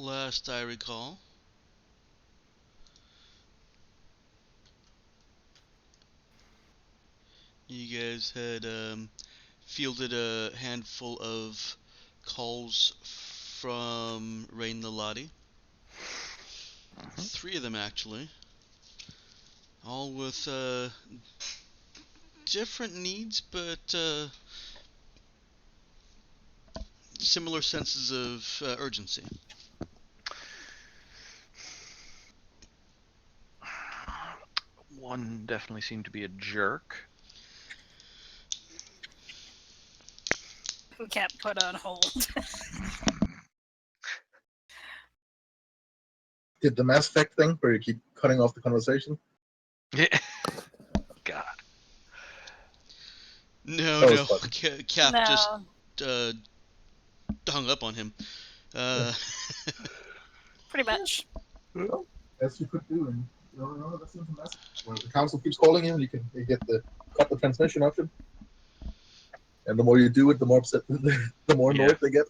last I recall. You guys had fielded a handful of calls from Rain the Lottie. Mhm. 3 of them, actually. All with different needs, but similar senses of urgency. One definitely seemed to be a jerk. Who kept put on hold. Did the Mass Effect thing where you keep cutting off the conversation? Yeah. God. No, That was no. fun. Cap just No, uh, hung up on him. Uh, pretty much. Well, as you could do, and that seems a mess. When the council keeps calling you get the cut the transmission option, and the more you do it, the more upset, the more Yeah. annoyed they get.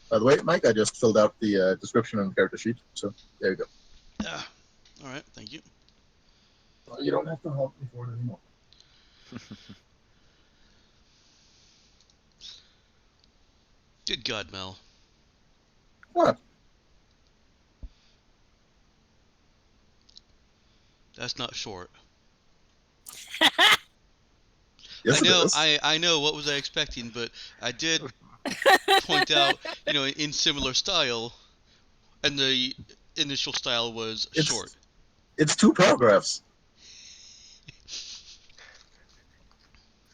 By the way, Mike, I just filled out the description on the character sheet, so there you go. all right, thank you. Well, you don't have to help me for it anymore. Good God, Mel. What? That's not short. Yes, it is. I know. What was I expecting? But I did point out, in similar style, and the initial style was short. It's 2 paragraphs.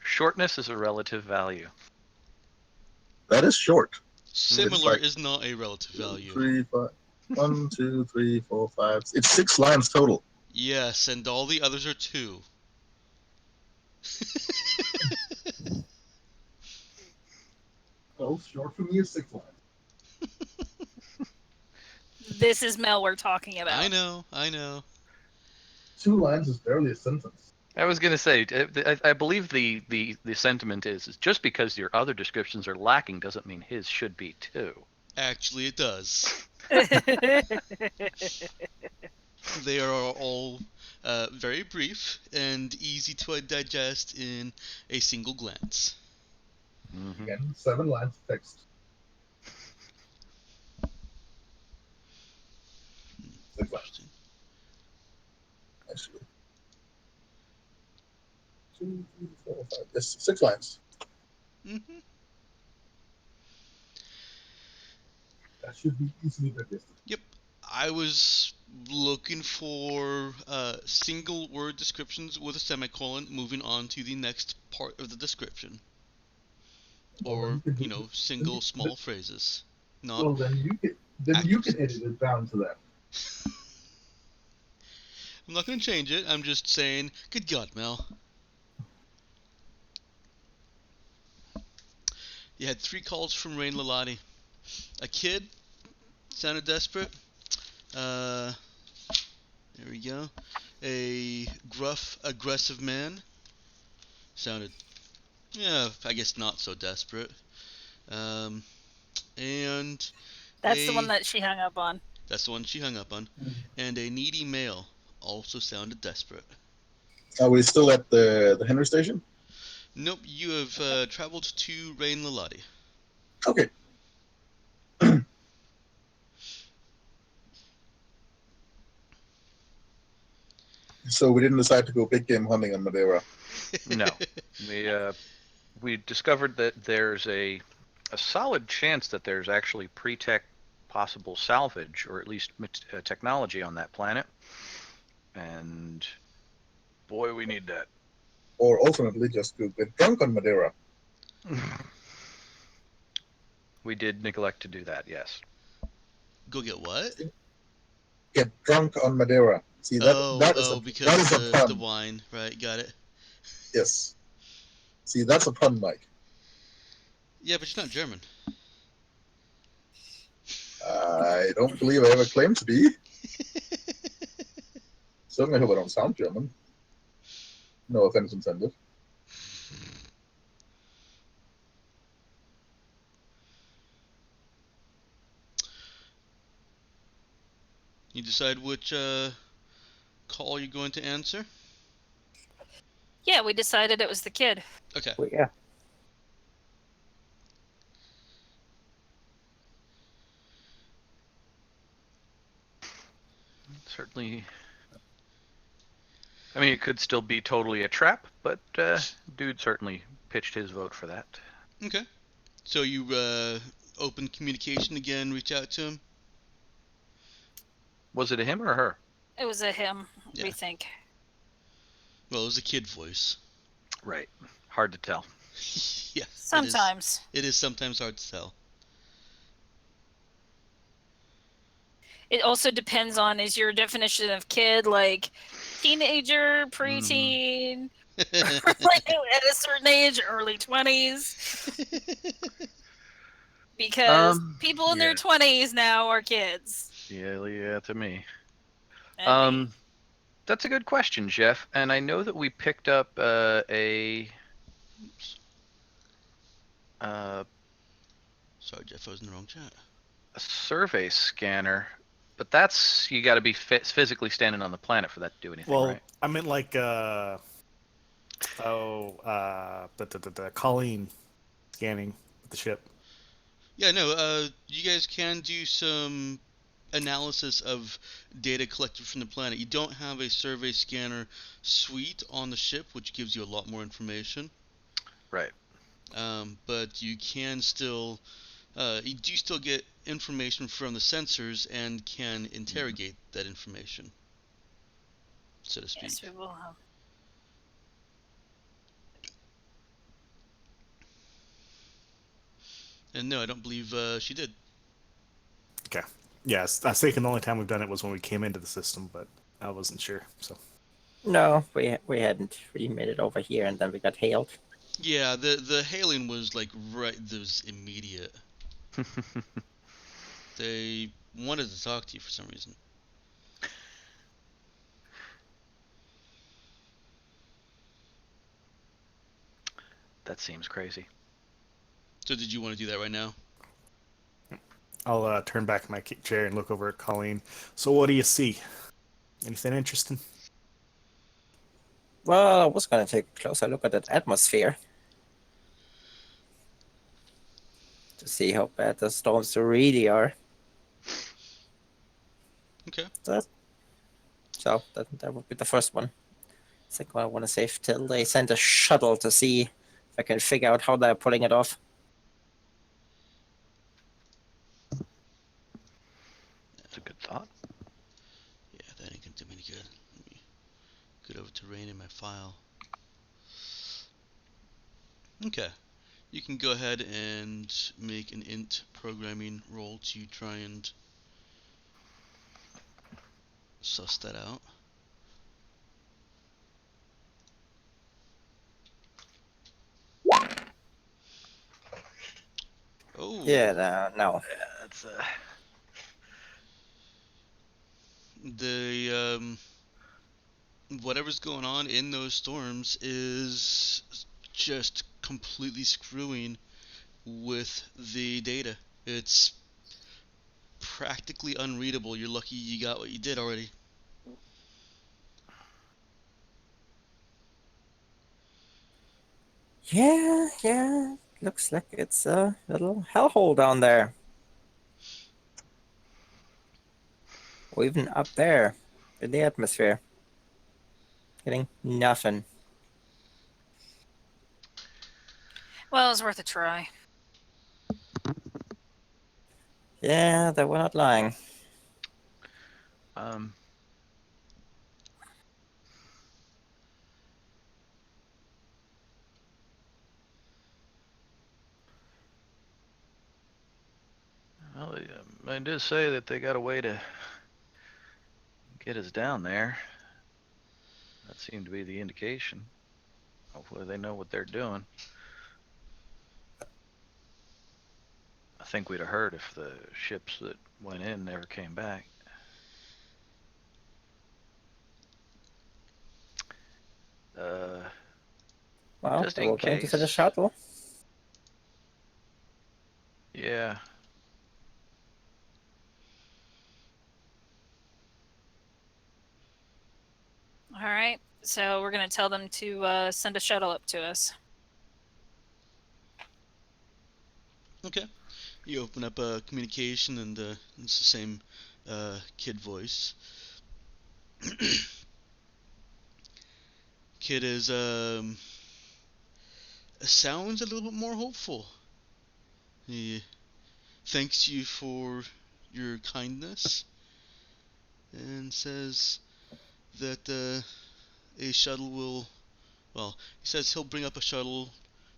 Shortness is a relative value. That is short. Similar like is not a relative value. 3, 5, 1, 2, 3, 4, 5. It's 6 lines total. Yes, and all the others are 2. Oh, short for me is 6 lines. This is Mel we're talking about. I know. 2 lines is barely a sentence. I was going to say, I believe the sentiment is just because your other descriptions are lacking doesn't mean his should be too. Actually, it does. They are all very brief and easy to digest in a single glance. Mm-hmm. Again, 7 lines of text. 6 lines, Interesting. actually. 2, 3, 4, 5. Yes, 6 lines. Mm-hmm. That should be easily digested. Yep. I was looking for single word descriptions with a semicolon moving on to the next part of the description. Well, Or, then you can single small phrases. Not well, then you active can edit sentences. it down to that. I'm not going to change it. I'm just saying, good God, Mel. You had 3 calls from Rain Lalati. A kid sounded desperate. There we go. A gruff, aggressive man sounded, yeah, I guess not so desperate. Um, and That's the one a that she hung up on. that's the one she hung up on. And a needy male also sounded desperate. Are we still at the Henry station? Nope, you have traveled to Rain Lalati. Okay. So we didn't decide to go big game hunting on Madeira. No, we discovered that there's a solid chance that there's actually pre-tech possible salvage, or at least technology on that planet, and boy, we need that. Or alternately, just go get drunk on Madeira. We did neglect to do that, yes. Go get what? Get drunk on Madeira. See that is Because a the pun. wine, right? Got it. Yes. See, that's a pun, Mike. Yeah, but you're not German. I don't believe I ever claimed to be. Certainly hope I don't sound German. No offense intended. You decide which call you're going to answer? Yeah, we decided it was the kid. Okay. Well, yeah. Certainly. I mean, it could still be totally a trap, but dude certainly pitched his vote for that. Okay. So you open communication again, reach out to him? Was it a him or a her? It was a him, Yeah. we think. Well, it was a kid voice. Right. Hard to tell. Yeah. Sometimes. It is sometimes hard to tell. It also depends on, is your definition of kid like teenager, preteen, like at a certain age, early 20s? Because people in their 20s now are kids. Yeah, to me. And me. That's a good question, Jeff. And I know that we picked up Oops. Sorry, Jeff, I was in the wrong chat. a survey scanner, but that's you got to be physically standing on the planet for that to do anything, Well, right? I meant like the Colleen scanning the ship. Yeah, no, you guys can do some analysis of data collected from the planet. You don't have a survey scanner suite on the ship, which gives you a lot more information. Right. But you can still, you do still get information from the sensors and can interrogate that information, so to speak. Yes, we will have. And no, I don't believe she did. Okay. Yes, I was thinking the only time we've done it was when we came into the system, but I wasn't sure. So No, we hadn't. We made it over here and then we got hailed. Yeah, the hailing was like right. That was immediate. They wanted to talk to you for some reason. That seems crazy. So did you want to do that right now? I'll turn back my chair and look over at Colleen. So what do you see? Anything interesting? Well, I was going to take a closer look at that atmosphere to see how bad the storms really are. Okay. So that would be the first one. Second one, I want to save till they send a shuttle to see if I can figure out how they're pulling it off. That's a good thought. Yeah, that ain't gonna do me any good. Let me get over to rain in my file. Okay. You can go ahead and make an int programming roll to try and suss that out. Oh. Yeah, no. That's The whatever's going on in those storms is just completely screwing with the data. It's practically unreadable. You're lucky you got what you did already. Yeah. Looks like it's a little hellhole down there. Or even up there in the atmosphere. Getting nothing. Well, it was worth a try. Yeah, they were not lying. Well, I did say that they got a way to get us down there. That seemed to be the indication. Hopefully they know what they're doing. I think we'd have heard if the ships that went in never came back. Well, Just then in we're going to send a case. shuttle. Yeah. All right. So we're gonna tell them to send a shuttle up to us. Okay. You open up communication, and it's the same kid voice. Kid is sounds a little bit more hopeful. He thanks you for your kindness and says that a shuttle will. Well, he says he'll bring up a shuttle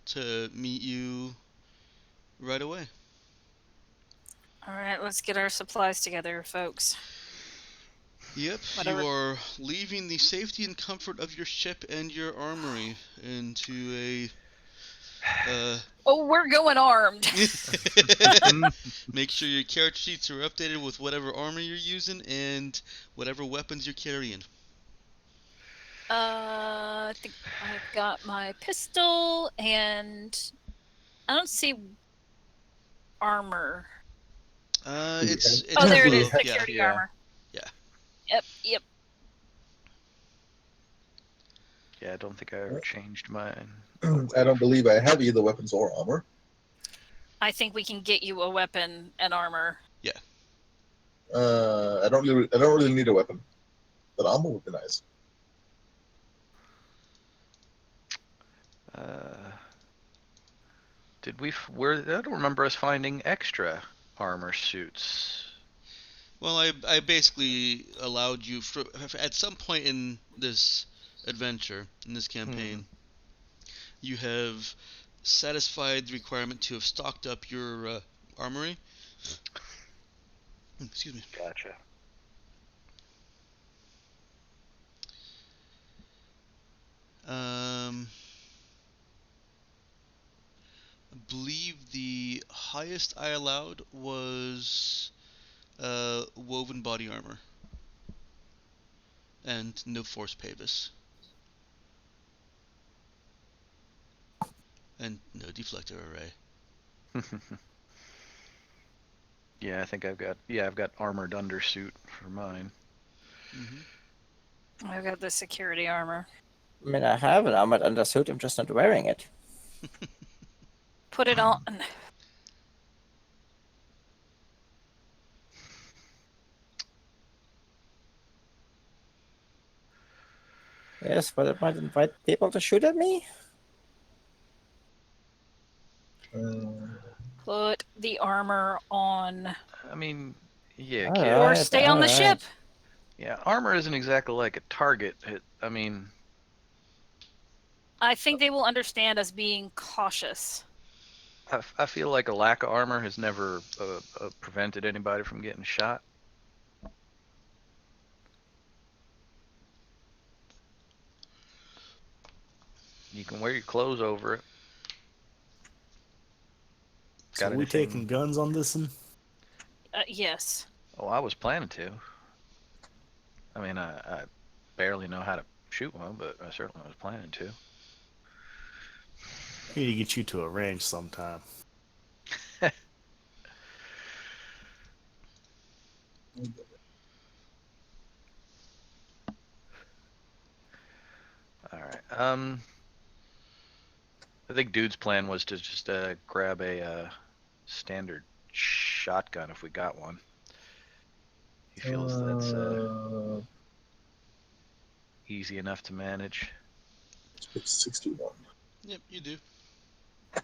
to meet you right away. All right. Let's get our supplies together, folks. Yep, Whatever. you are leaving the safety and comfort of your ship and your armory into a. Oh, we're going armed. Make sure your character sheets are updated with whatever armor you're using and whatever weapons you're carrying. I think I've got my pistol, and I don't see armor. It's Oh, there it blue. is. have- Yeah. Security Yeah. armor. Yeah. Yep. Yeah, I don't think I ever changed mine. I don't believe I have either weapons or armor. I think we can get you a weapon and armor. I don't really need a weapon, but armor would be nice. Did we? I don't remember us finding extra armor suits. Well, I basically allowed you at some point in this adventure, in this campaign, you have satisfied the requirement to have stocked up your armory. Excuse me. Gotcha. I believe the highest I allowed was woven body armor and no force pavis and no deflector array. Yeah, I think I've got armored undersuit for mine. Mm-hmm. I've got the security armor. I mean, I have an armored undersuit. I'm just not wearing it. Put it on. Yes, but it might invite people to shoot at me. Put the armor on. I mean, yeah, All kid. Or right, stay on the all ship. right. Yeah, armor isn't exactly like a target. I mean, I think they will understand us being cautious. I feel like a lack of armor has never prevented anybody from getting shot. You can wear your clothes over it. So Got we anything? taking guns on this one? Yes. Oh, I was planning to. I mean, I barely know how to shoot one, but I certainly was planning to. We need to get you to a range sometime. All right. I think Dude's plan was to just grab a standard shotgun if we got one. He feels that's easy enough to manage. It's 61. Yep, you do. I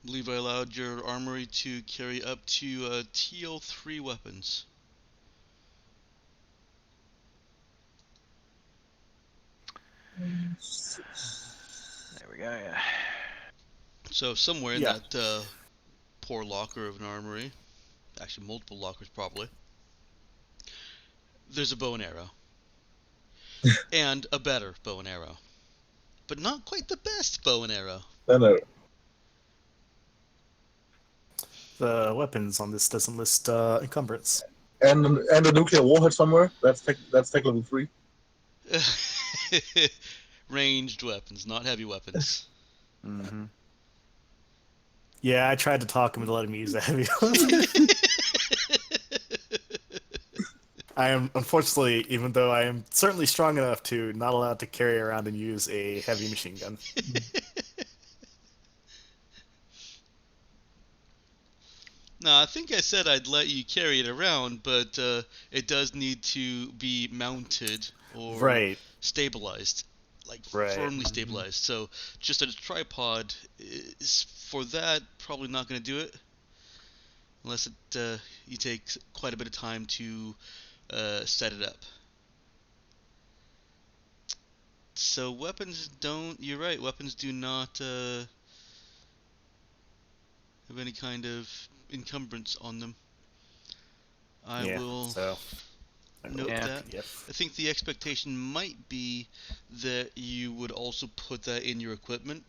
believe I allowed your armory to carry up to TL3 weapons. There we go. Yeah. So somewhere in Yeah. that poor locker of an armory, actually multiple lockers probably, there's a bow and arrow. And a better bow and arrow. But not quite the best bow and arrow. No. The weapons on this doesn't list encumbrance. And the nuclear warhead somewhere. That's tech level 3. Ranged weapons, not heavy weapons. Mm-hmm. Yeah, I tried to talk him into letting me use the heavy one. I am, unfortunately, even though I am certainly strong enough to, not allowed to carry around and use a heavy machine gun. No, I think I said I'd let you carry it around, but it does need to be mounted or Right. stabilized, like Right. firmly stabilized. So just a tripod is for that probably not going to do it, unless you take quite a bit of time to set it up. So weapons don't. You're right. Weapons do not have any kind of encumbrance on them. I Yeah, will so note Yeah. that. PDF. I think the expectation might be that you would also put that in your equipment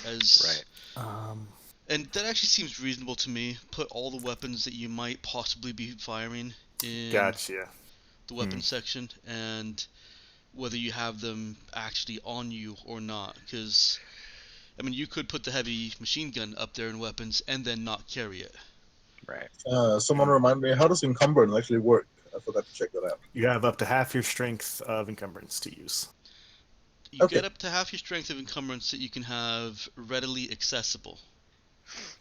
as Right. and that actually seems reasonable to me. Put all the weapons that you might possibly be firing in Gotcha. the weapons section, and whether you have them actually on you or not, because I mean you could put the heavy machine gun up there in weapons and then not carry it. Right. Someone remind me, how does encumbrance actually work? I forgot to check that out. You have up to half your strength of encumbrance to use. You Okay. get up to half your strength of encumbrance that you can have readily accessible.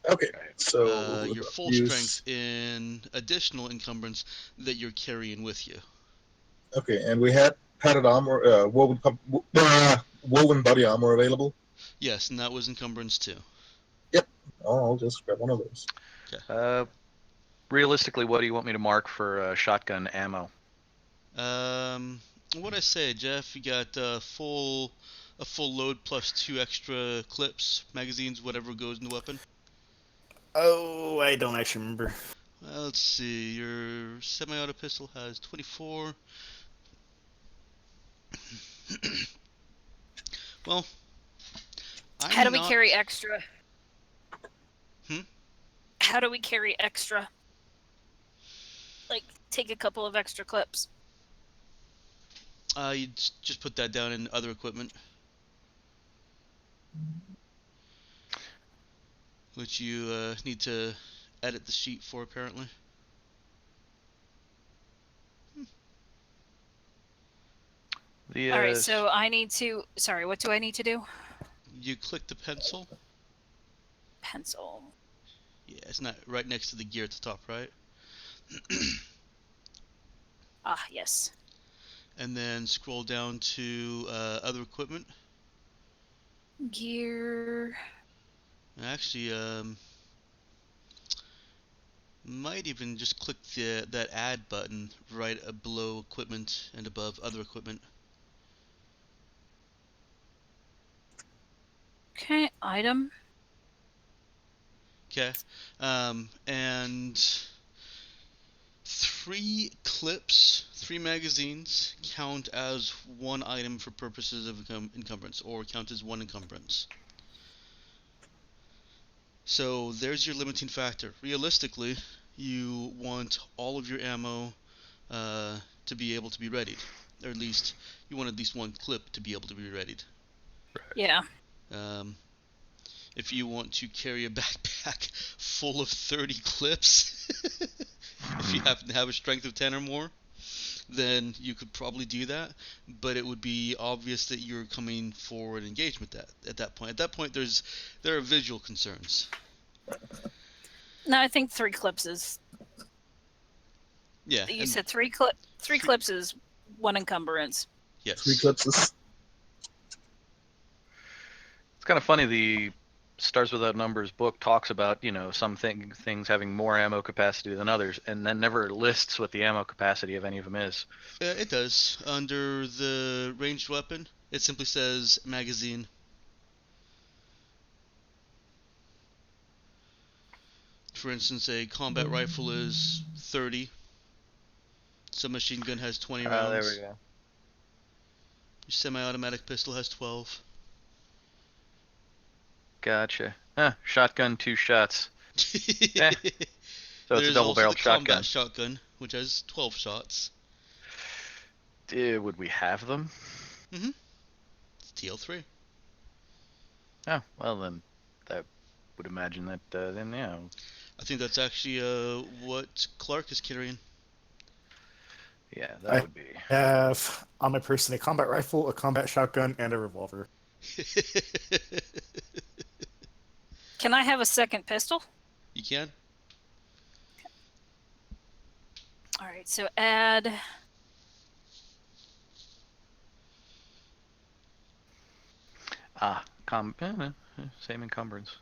Okay, so Your full use. strength in additional encumbrance that you're carrying with you. Okay, and we had padded armor, woven body armor available. Yes, and that was encumbrance too. Oh, I'll just grab one of those. Realistically, what do you want me to mark for shotgun ammo? What I say, Jeff? You got a full load plus 2 extra clips, magazines, whatever goes in the weapon. Oh, I don't actually remember. Let's see. Your semi-auto pistol has 24. Well, How do we carry extra? Hmm? How do we carry extra? Like, take a couple of extra clips. You just put that down in other equipment, which you need to edit the sheet for apparently. The All right, so I need to. Sorry, what do I need to do? You click the pencil. Pencil. Yeah, it's not right next to the gear at the top, right? Ah, yes. And then scroll down to other equipment. Gear. Actually, might even just click that add button right below equipment and above other equipment. Okay, item. Okay, and 3 clips, 3 magazines count as 1 item for purposes of encumbrance, or count as 1 encumbrance. So there's your limiting factor. Realistically, you want all of your ammo to be able to be readied, or at least you want at least 1 clip to be able to be readied. Yeah. If you want to carry a backpack full of 30 clips, if you happen to have a strength of 10 or more, then you could probably do that, but it would be obvious that you're coming for an engagement at that point. At that point, there are visual concerns. No, I think 3 clips is. Yeah. You said 3 clips is 1 encumbrance. Yes. 3 clips is. It's kind of funny. The Stars Without Numbers book talks about, some things having more ammo capacity than others, and then never lists what the ammo capacity of any of them is. It does. Under the ranged weapon, it simply says magazine. For instance, a combat rifle is 30. Submachine gun has 20 rounds. There we go. Your semi-automatic pistol has 12. Gotcha. Shotgun, 2 shots. So it's There's a double-barreled also the combat shotgun. shotgun, which has 12 shots. Would we have them? Mhm. TL3. Oh, well then, that would imagine that then yeah. I think that's actually what Clark is carrying. Yeah, that I would be. have on my person a combat rifle, a combat shotgun, and a revolver. Can I have a second pistol? You can? All right, so add. Same encumbrance.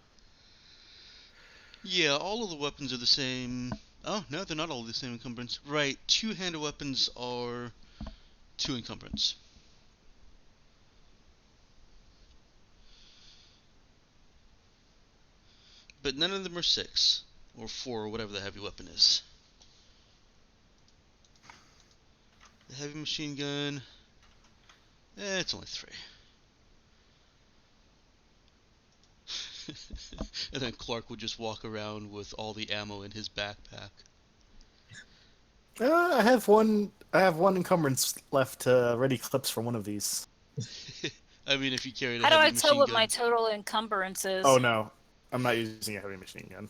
Yeah, all of the weapons are the same. Oh, no, they're not all the same encumbrance. Right, two-handed weapons are 2 encumbrance. But none of them are 6, or 4, or whatever the heavy weapon is. The heavy machine gun, it's only 3. And then Clark would just walk around with all the ammo in his backpack. I have one. I have one encumbrance left to ready clips for one of these. I mean, if you carried a How do heavy I tell machine what gun. my total encumbrance is? Oh no, I'm not using a heavy machine gun.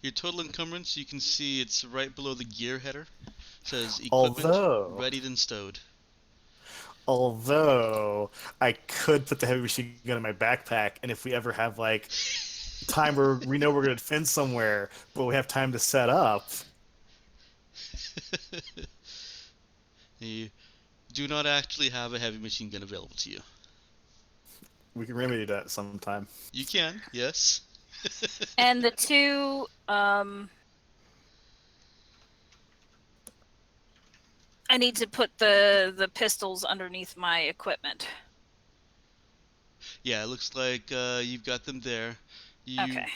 Your total encumbrance, you can see it's right below the gear header. It says equipment readied and stowed. Although I could put the heavy machine gun in my backpack, and if we ever have like time where we know we're gonna defend somewhere, but we have time to set up. You do not actually have a heavy machine gun available to you. We can remedy that sometime. You can, yes. And the 2, I need to put the pistols underneath my equipment. Yeah, it looks like you've got them there. You Okay.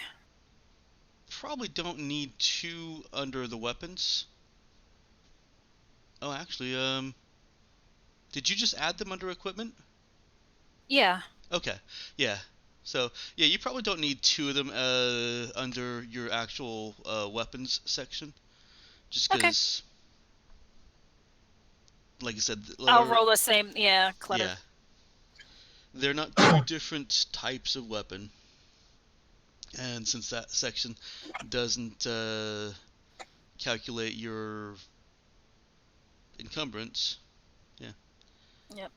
probably don't need 2 under the weapons. Oh, actually, did you just add them under equipment? Yeah. Okay, yeah. So, yeah, you probably don't need 2 of them under your actual weapons section. Just because, like I said... I'll roll the same, clutter. Yeah. They're not 2 different types of weapon. And since that section doesn't calculate your encumbrance, yeah. Yep.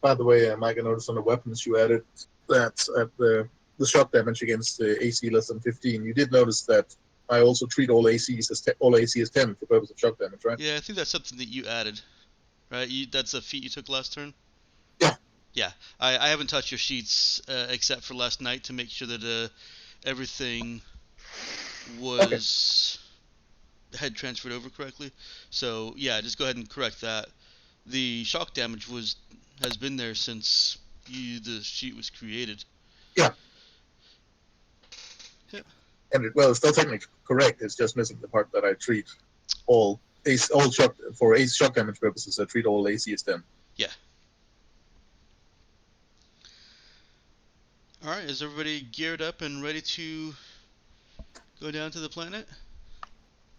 By the way, Mike, I noticed on the weapons you added that at the shock damage against the AC less than 15. You did notice that I also treat all ACs as all AC as 10 for purpose of shock damage, right? Yeah, I think that's something that you added, right? That's a feat you took last turn? Yeah. Yeah, I haven't touched your sheets except for last night to make sure that everything was had transferred over correctly. So yeah, just go ahead and correct that. The shock damage has been there since the sheet was created. Yeah. Yep. And it's still technically correct. It's just missing the part that I treat all shock for shock damage purposes. I treat all AC as 10. Yeah. All right, is everybody geared up and ready to go down to the planet?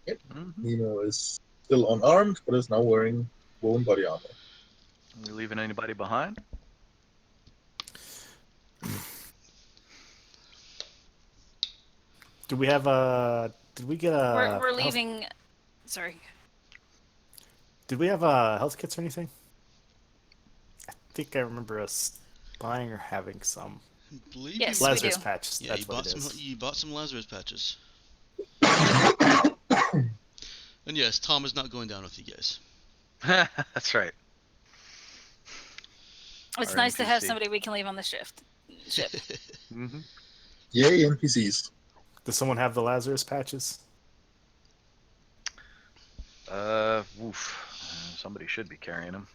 Yep. Mm-hmm. Nemo is still unarmed, but is now wearing woven body armor. Are we leaving anybody behind? Do we have a? Did we get a? We're leaving. Sorry. Did we have health kits or anything? I think I remember us buying or having some. I believe Yes, you, we Lazarus do. patches. yeah, That's you what bought it is. you bought some Lazarus patches. And yes, Tom is not going down with you guys. That's right. It's Our nice to have NPC. somebody we can leave on the ship. Mm-hmm. Yay, NPCs. Does someone have the Lazarus patches? Somebody should be carrying them.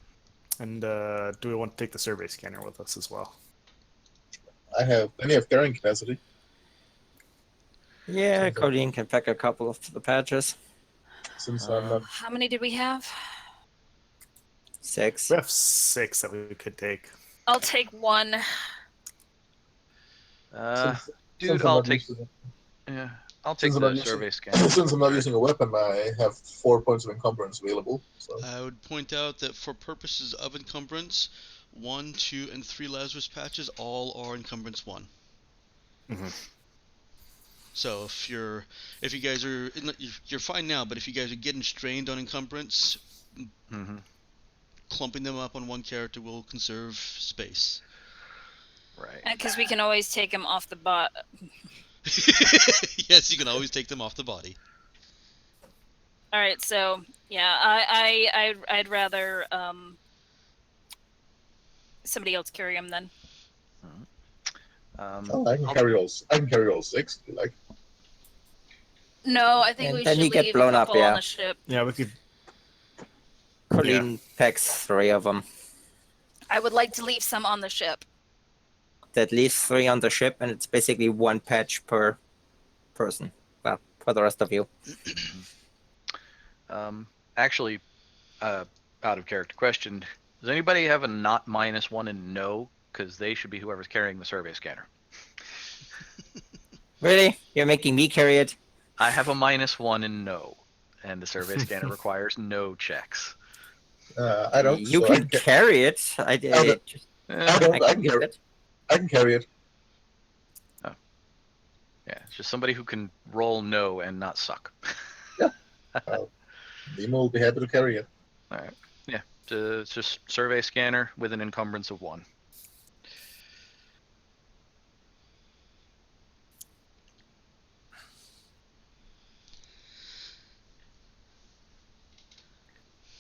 And do we want to take the survey scanner with us as well? I have plenty of carrying capacity. Yeah, Codeine can pack a couple of the patches. Since I'm not. How many did we have? 6. We have 6 that we could take. I'll take 1. Since Dude, I'm I'll not take. used to it. Yeah, I'll take Since I'm the not using, survey scanner. since I'm not using a weapon, I have 4 points of encumbrance available. So I would point out that for purposes of encumbrance, 1, 2, and 3 Lazarus patches all are encumbrance 1. Mhm. So if you guys are, you're fine now, but if you guys are getting strained on encumbrance, Mm-hmm. clumping them up on one character will conserve space. Right. Because we can always take him off the bot. Yes, you can always take them off the body. All right, so yeah, I'd rather somebody else carry him then. I can carry all. I can carry all 6 if you like. No, I think And we then should you get leave blown a up, couple yeah. on the ship. Yeah, we could. Colleen packs 3 of them. I would like to leave some on the ship. At least 3 on the ship, and it's basically 1 patch per person. Well, for the rest of you. Actually, out of character question, does anybody have a not -1 in no? Because they should be whoever's carrying the survey scanner. Really? You're making me carry it? I have a -1 in no, and the survey scanner requires no checks. I don't. You so can carry it. I don't. I don't. I can use carry. it. I can carry it. Yeah, it's just somebody who can roll no and not suck. Nemo will be happy to carry it. All right. Yeah. It's just survey scanner with an encumbrance of 1.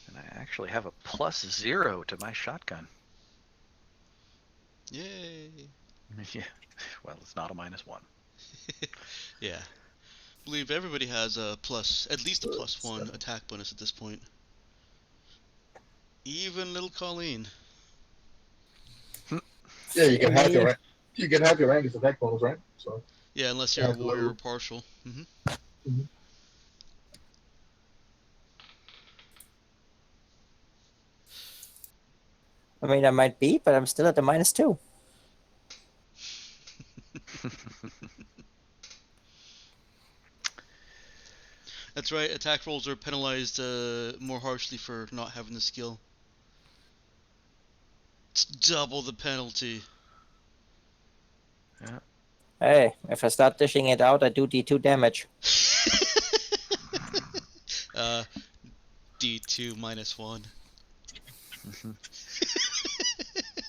And I actually have a +0 to my shotgun. Yay! Yeah. Well, it's not a -1. Yeah. I believe everybody has a plus, at least a +1 attack bonus at this point. Even little Colleen. Yeah, you can have your. You can have your rank as attack bonus, right? So. Yeah, unless you're a Yeah, warrior level. or partial. Hmm. I mean, I might be, but I'm still at the -2. That's right, attack rolls are penalized more harshly for not having the skill. It's double the penalty. Yeah. Hey, if I start dishing it out, I do D2 damage. D2 -1.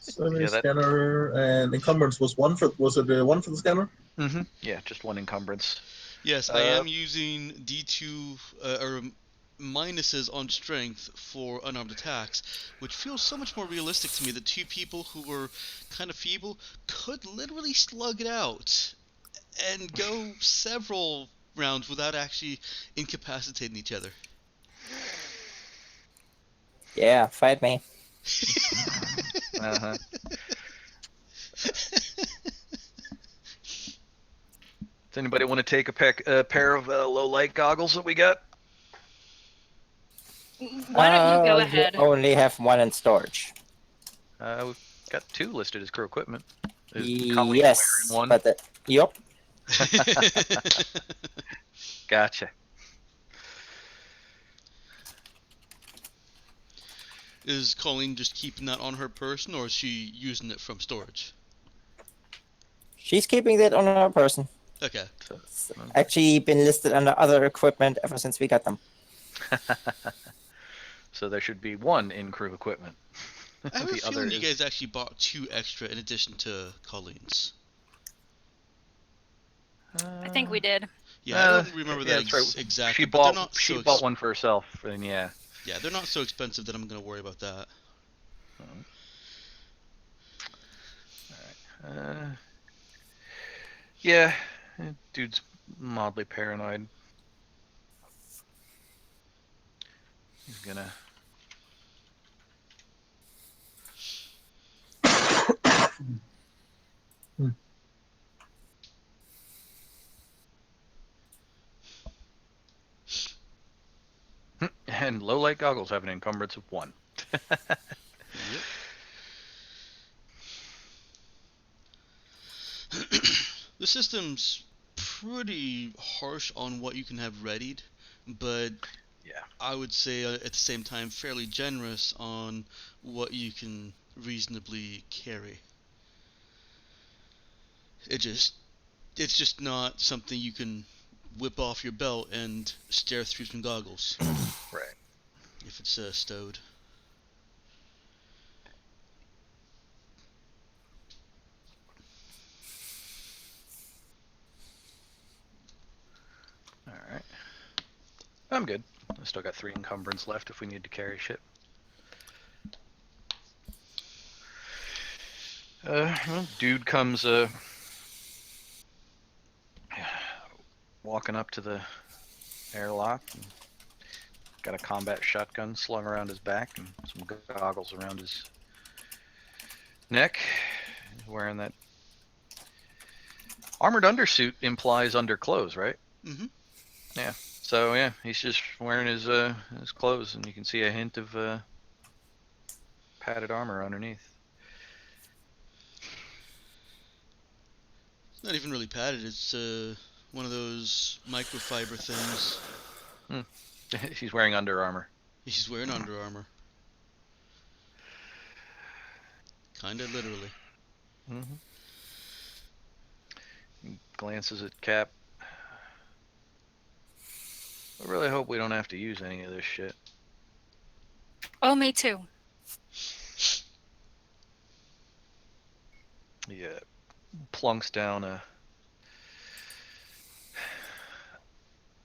Survey Yeah, that- scanner and encumbrance was 1 for. Was it 1 for the scanner? Yeah, just 1 encumbrance. Yes, I am using D2 or minuses on strength for unarmed attacks, which feels so much more realistic to me that 2 people who were kind of feeble could literally slug it out and go several rounds without actually incapacitating each other. Yeah, fight me. Uh-huh. Does anybody want to take a pair of low light goggles that we got? Why don't you go ahead? Only have 1 in storage. We've got 2 listed as crew equipment. Is Colleen Yes, wearing 1? but yup. Gotcha. Is Colleen just keeping that on her person, or is she using it from storage? She's keeping that on her person. Okay. It's actually been listed under other equipment ever since we got them. So there should be 1 in crew equipment. I have a The other feeling you is- guys actually bought 2 extra in addition to Colleen's. I think we did. Yeah, I don't remember that that's right. exactly. She but they're bought not she so bought 1 for herself, and yeah. Yeah, they're not so expensive that I'm gonna worry about that. Yeah, dude's mildly paranoid. He's gonna. And low light goggles have an encumbrance of 1. Yep. The system's pretty harsh on what you can have readied, but Yeah. I would say at the same time fairly generous on what you can reasonably carry. It's just not something you can whip off your belt and stare through some goggles Right. if it's stowed. All right. I'm good. I still got 3 encumbrance left if we need to carry shit. Well, dude comes walking up to the airlock. And got a combat shotgun slung around his back and some goggles around his neck. He's wearing that armored undersuit implies underclothes, right? Mm-hmm. Yeah. So yeah, he's just wearing his clothes, and you can see a hint of padded armor underneath. It's not even really padded. It's one of those microfiber things. He's wearing Under Armour. He's wearing Under Armour. Kinda literally. Mm-hmm. He glances at Cap. I really hope we don't have to use any of this shit. Oh, me too. Yeah. Plunks down a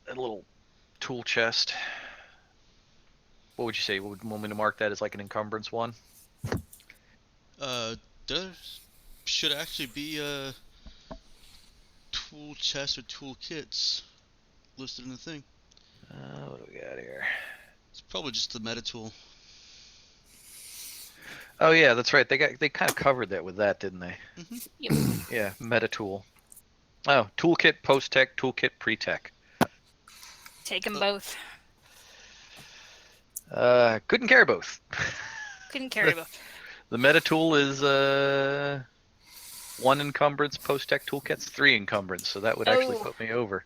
little tool chest. What would you say? Would want me to mark that as like an encumbrance 1? There should actually be tool chests or tool kits listed in the thing. What do we got here? It's probably just the meta tool. Oh yeah, that's right. They kind of covered that with that, didn't they? Mm-hmm. Yep. Yeah, meta tool. Oh, toolkit post-tech, toolkit pre-tech. Take them both. Couldn't carry both. Couldn't carry both. The meta tool is 1 encumbrance, post-tech toolkit's 3 encumbrance, so that would actually put me over.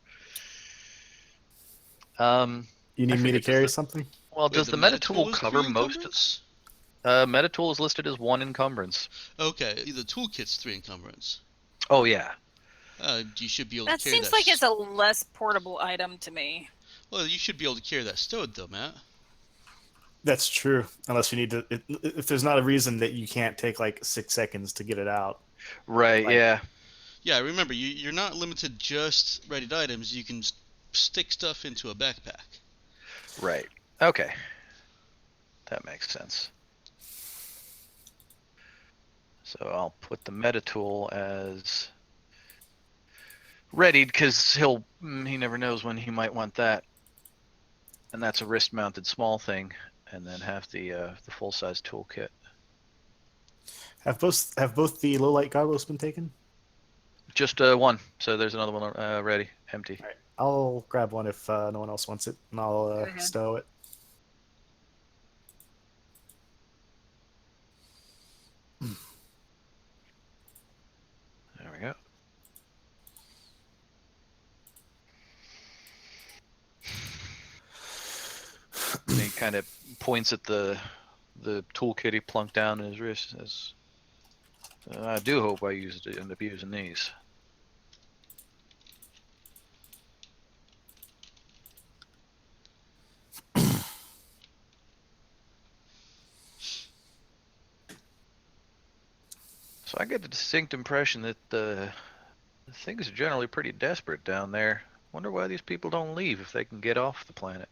You need me to forget, carry something? Well, Wait, does the meta tool is cover 3 most of? encumbrance? Meta tool is listed as 1 encumbrance. Okay, the toolkit's 3 encumbrance. Oh yeah. You should be able That to carry seems that. like it's a less portable item to me. Well, you should be able to carry that stowed though, Matt. That's true. Unless you need to, if there's not a reason that you can't take like 6 seconds to get it out. Right. Like- yeah. Yeah, remember, you're not limited just readied items. You can stick stuff into a backpack. Right. Okay. That makes sense. So I'll put the meta tool as readied because he never knows when he might want that, and that's a wrist-mounted small thing, and then have the full-size toolkit. Have both the low light goggles been taken? Just 1. So there's another one ready, empty. All right, I'll grab one if no one else wants it, and I'll ahead. stow it. There we go. And he kind of points at the toolkit he plunked down in his wrist. Says, "I do hope I end up using these." So I get the distinct impression that the things are generally pretty desperate down there. Wonder why these people don't leave if they can get off the planet.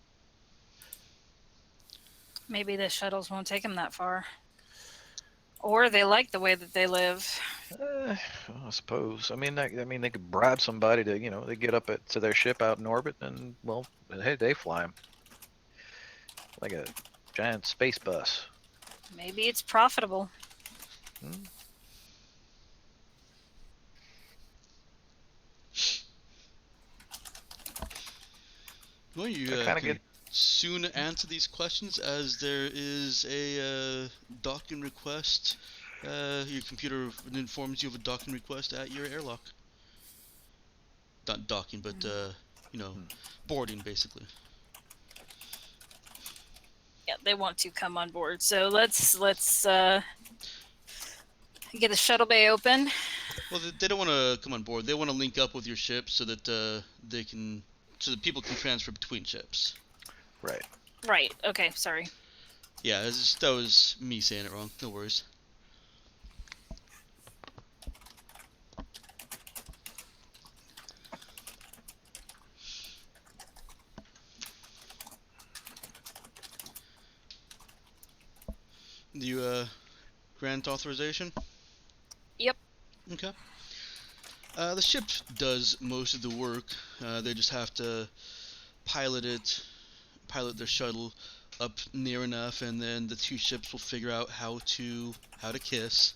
Maybe the shuttles won't take them that far. Or they like the way that they live. I suppose. I mean, they could bribe somebody to, they get up to their ship out in orbit, and well, hey, they fly them like a giant space bus. Maybe it's profitable. Well, you kinda can soon answer these questions as there is a docking request. Your computer informs you of a docking request at your airlock. not docking, but boarding basically. Yeah, they want to come on board. So let's get the shuttle bay open. Well, they don't want to come on board. They want to link up with your ship so that so that people can transfer between ships. Right. Right. Okay. Sorry. Yeah, that was me saying it wrong. No worries. Do you grant authorization? Yep. Okay. The ship does most of the work. They just have to pilot their shuttle up near enough, and then the two ships will figure out how to kiss,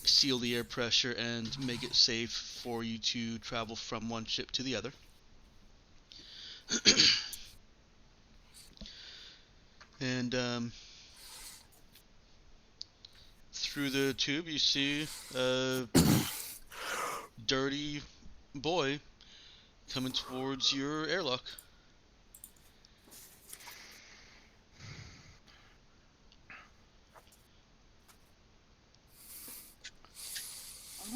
seal the air pressure, and make it safe for you to travel from one ship to the other. And through the tube, you see a dirty boy coming towards your airlock.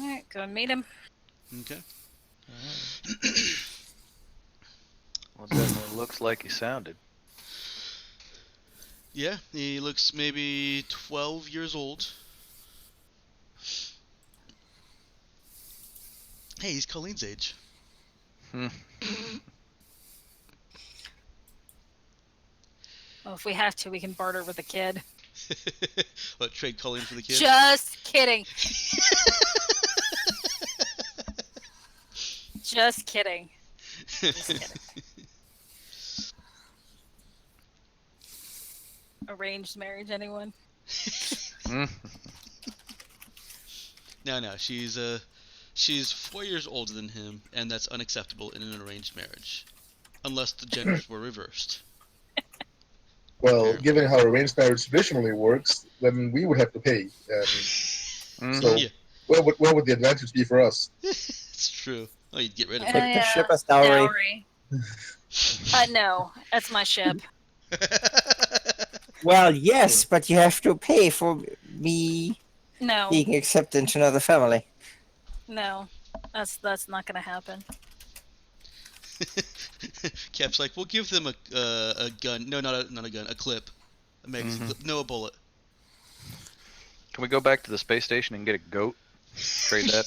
All right. Go and meet him. Okay. Well, it definitely looks like he sounded. Yeah, he looks maybe 12 years old. Hey, he's Colleen's age. Hmm. Well, if we have to, we can barter with the kid. What, trade Colleen for the kid? Just kidding. Just kidding. Just kidding. Arranged marriage, anyone? No, she's 4 years older than him, and that's unacceptable in an arranged marriage, unless the genders were reversed. Well, Apparently. given how arranged marriage traditionally works, then we would have to pay. So, Yeah, where would the advantage be for us? it's true. Oh, you'd get rid of Take it. the ship as dowry. No, that's my ship. Well, yes, but you have to pay for me No, being accepted into another family. no, that's not gonna happen. Cap's like, we'll give them a gun. No, not a gun. A clip. A magazine clip. No, a bullet. Can we go back to the space station and get a goat? Trade that.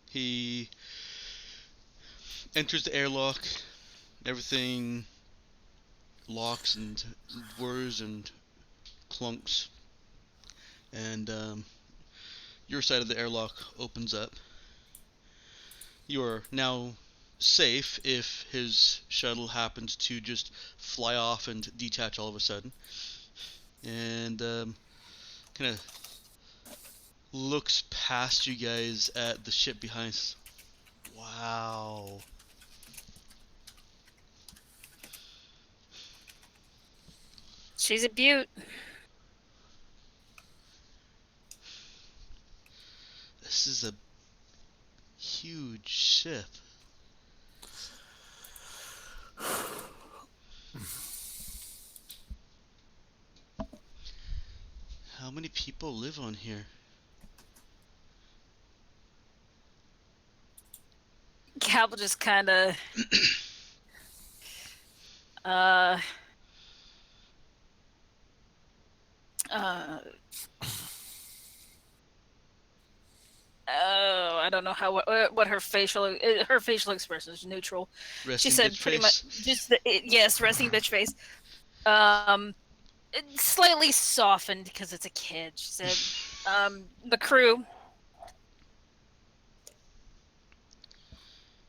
He enters the airlock. Everything locks and whirs and clunks. And your side of the airlock opens up. You are now safe if his shuttle happens to just fly off and detach all of a sudden. And kind of looks past you guys at the ship behind us. Wow. She's a beaut. This is a huge ship. How many people live on here? Cal will just kind of uh oh, I don't know how what her facial expression is neutral. Resting She said bitch pretty face? much just yes, resting bitch face. Slightly softened because it's a kid. She said, the crew.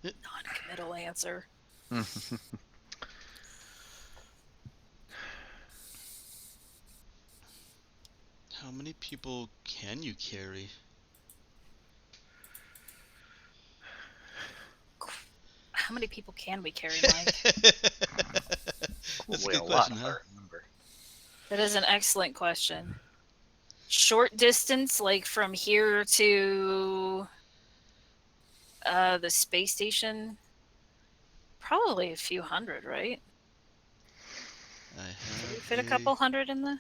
Non-committal answer. How many people can you carry? How many people can we carry, Mike? That's a Probably good lot question, if huh? I remember. That is an excellent question. Short distance, like from here to the space station, probably a few hundred, right? I Could we have fit a couple hundred in the?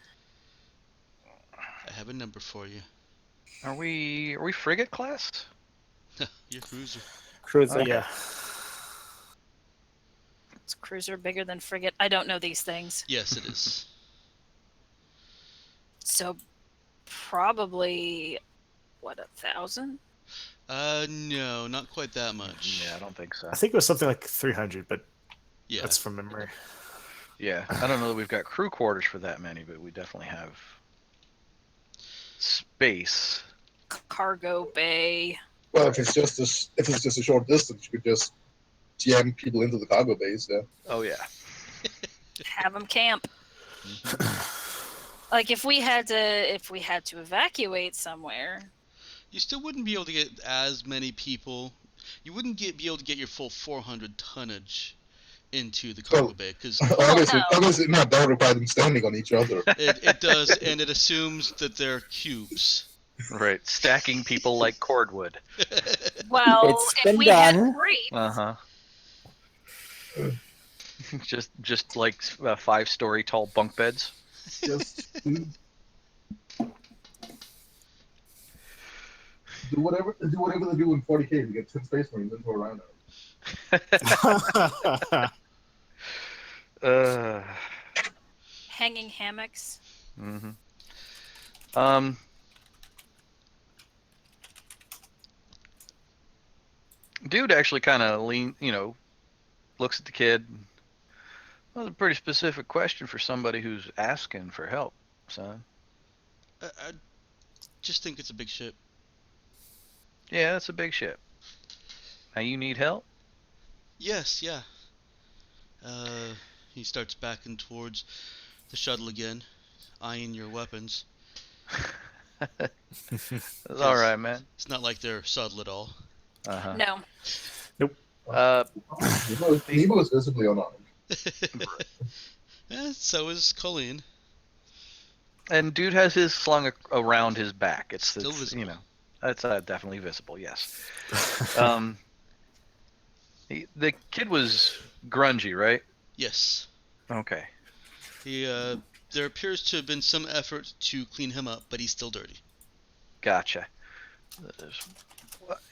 I have a number for you. Are we frigate class? Your cruiser. Cruiser. Okay. Yeah. Is cruiser bigger than frigate? I don't know these things. Yes, it is. So probably what, 1,000? No, not quite that much. Yeah, I don't think so. I think it was something like 300, but Yeah. that's from memory. Yeah, I don't know that we've got crew quarters for that many, but we definitely have space. Cargo bay. Well, if it's just a short distance, you could just jam people into the cargo base. Yeah. Oh yeah. Have them camp. Like if we had to evacuate somewhere. You still wouldn't be able to get as many people. You wouldn't be able to get your full 400 tonnage into the cargo bay because Obviously, no. obviously not. That would require them standing on each other. it does, and it assumes that they're cubes. Right, stacking people like cordwood. Well, It's if been we had done. crates, Uh huh. just like 5-story tall bunk beds. Just do whatever they do in 40K to get 10 Space Marines into a rhino. hanging hammocks. Mm-hmm. Dude actually kind of looks at the kid. Well, that's a pretty specific question for somebody who's asking for help, son. I just think it's a big ship. Yeah, that's a big ship. Now you need help? Yes, yeah. He starts backing towards the shuttle again, eyeing your weapons. That's all right, man. It's not like they're subtle at all. Uh-huh. No. Nemo is visibly unarmed. So is Colleen. And dude has his slung around his back. It's Still visible. That's definitely visible. Yes. The kid was grungy, right? Yes. Okay. There appears to have been some effort to clean him up, but he's still dirty. Gotcha.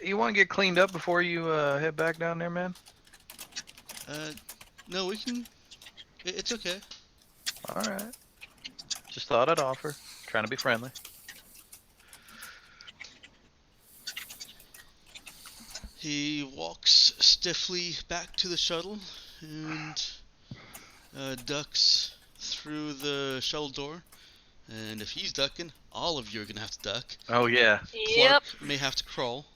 You want to get cleaned up before you head back down there, man? No, we can. It's okay. All right. Just thought I'd offer. Trying to be friendly. He walks stiffly back to the shuttle and ducks through the shuttle door. And if he's ducking, all of you are gonna have to duck. Oh yeah. Yep. Clark may have to crawl.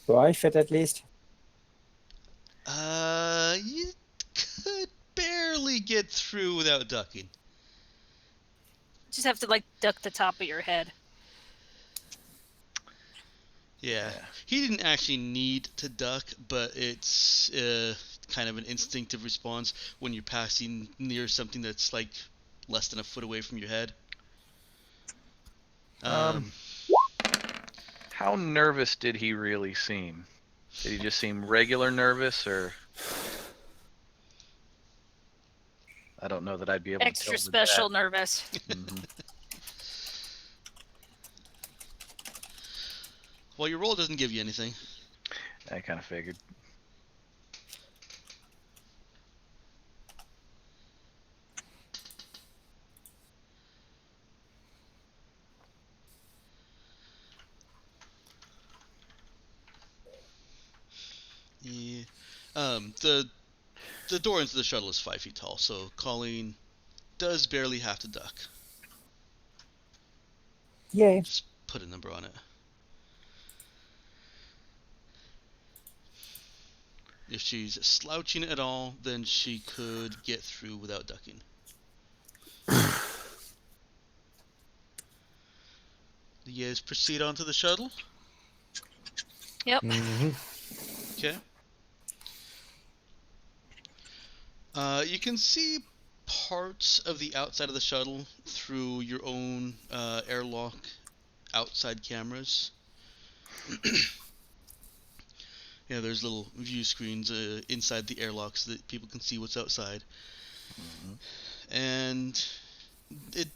Do I fit at least? You could barely get through without ducking. Just have to like duck the top of your head. Yeah. He didn't actually need to duck, but it's kind of an instinctive response when you're passing near something that's like less than a foot away from your head. How nervous did he really seem? Did he just seem regular nervous, or I don't know that I'd be able to Extra tell with special nervous. that. Mhm. Well, your roll doesn't give you anything. I kind of figured. Yeah. The door into the shuttle is 5 feet tall, so Colleen does barely have to duck. Yay. Just put a number on it. If she's slouching at all, then she could get through without ducking. You guys proceed onto the shuttle. Yep. Mm-hmm. Okay. You can see parts of the outside of the shuttle through your own airlock outside cameras. Yeah, there's little view screens inside the airlock so that people can see what's outside. Mm-hmm. And it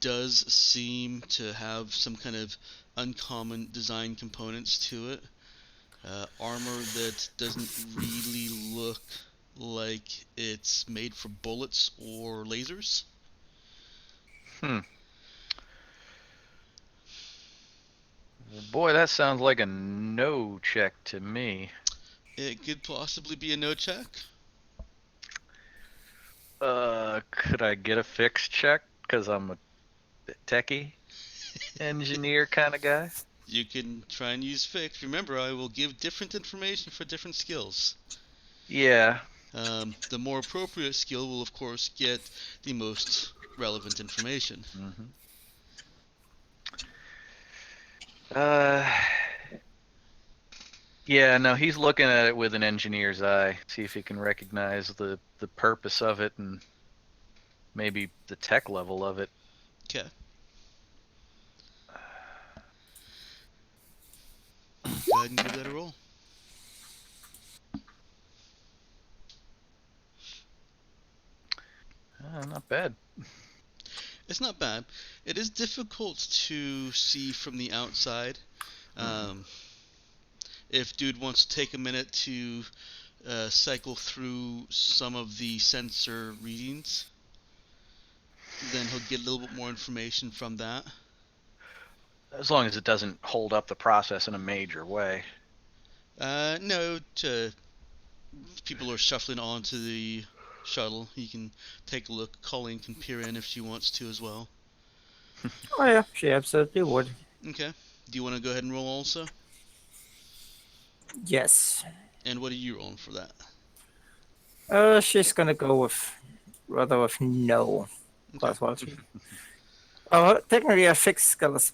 does seem to have some kind of uncommon design components to it. Armor that doesn't really look like it's made for bullets or lasers. Hmm. Boy, that sounds like a no check to me. It could possibly be a no check. Could I get a fix check? Because I'm a techie engineer kind of guy. You can try and use fix. Remember, I will give different information for different skills. Yeah. The more appropriate skill will, of course, get the most relevant information. Mm-hmm. Uh, yeah, no, he's looking at it with an engineer's eye, see if he can recognize the purpose of it and maybe the tech level of it. Okay. Go ahead and give that a roll. Not bad. It's not bad. It is difficult to see from the outside. Um, if dude wants to take a minute to cycle through some of the sensor readings, then he'll get a little bit more information from that. As long as it doesn't hold up the process in a major way. No, people are shuffling onto the shuttle. He can take a look. Colleen can peer in if she wants to as well. Oh yeah, she absolutely would. Okay. Do you want to go ahead and roll also? Yes. And what are you rolling for that? She's gonna go with no. Okay. Plus well, oh, technically a fixed skill is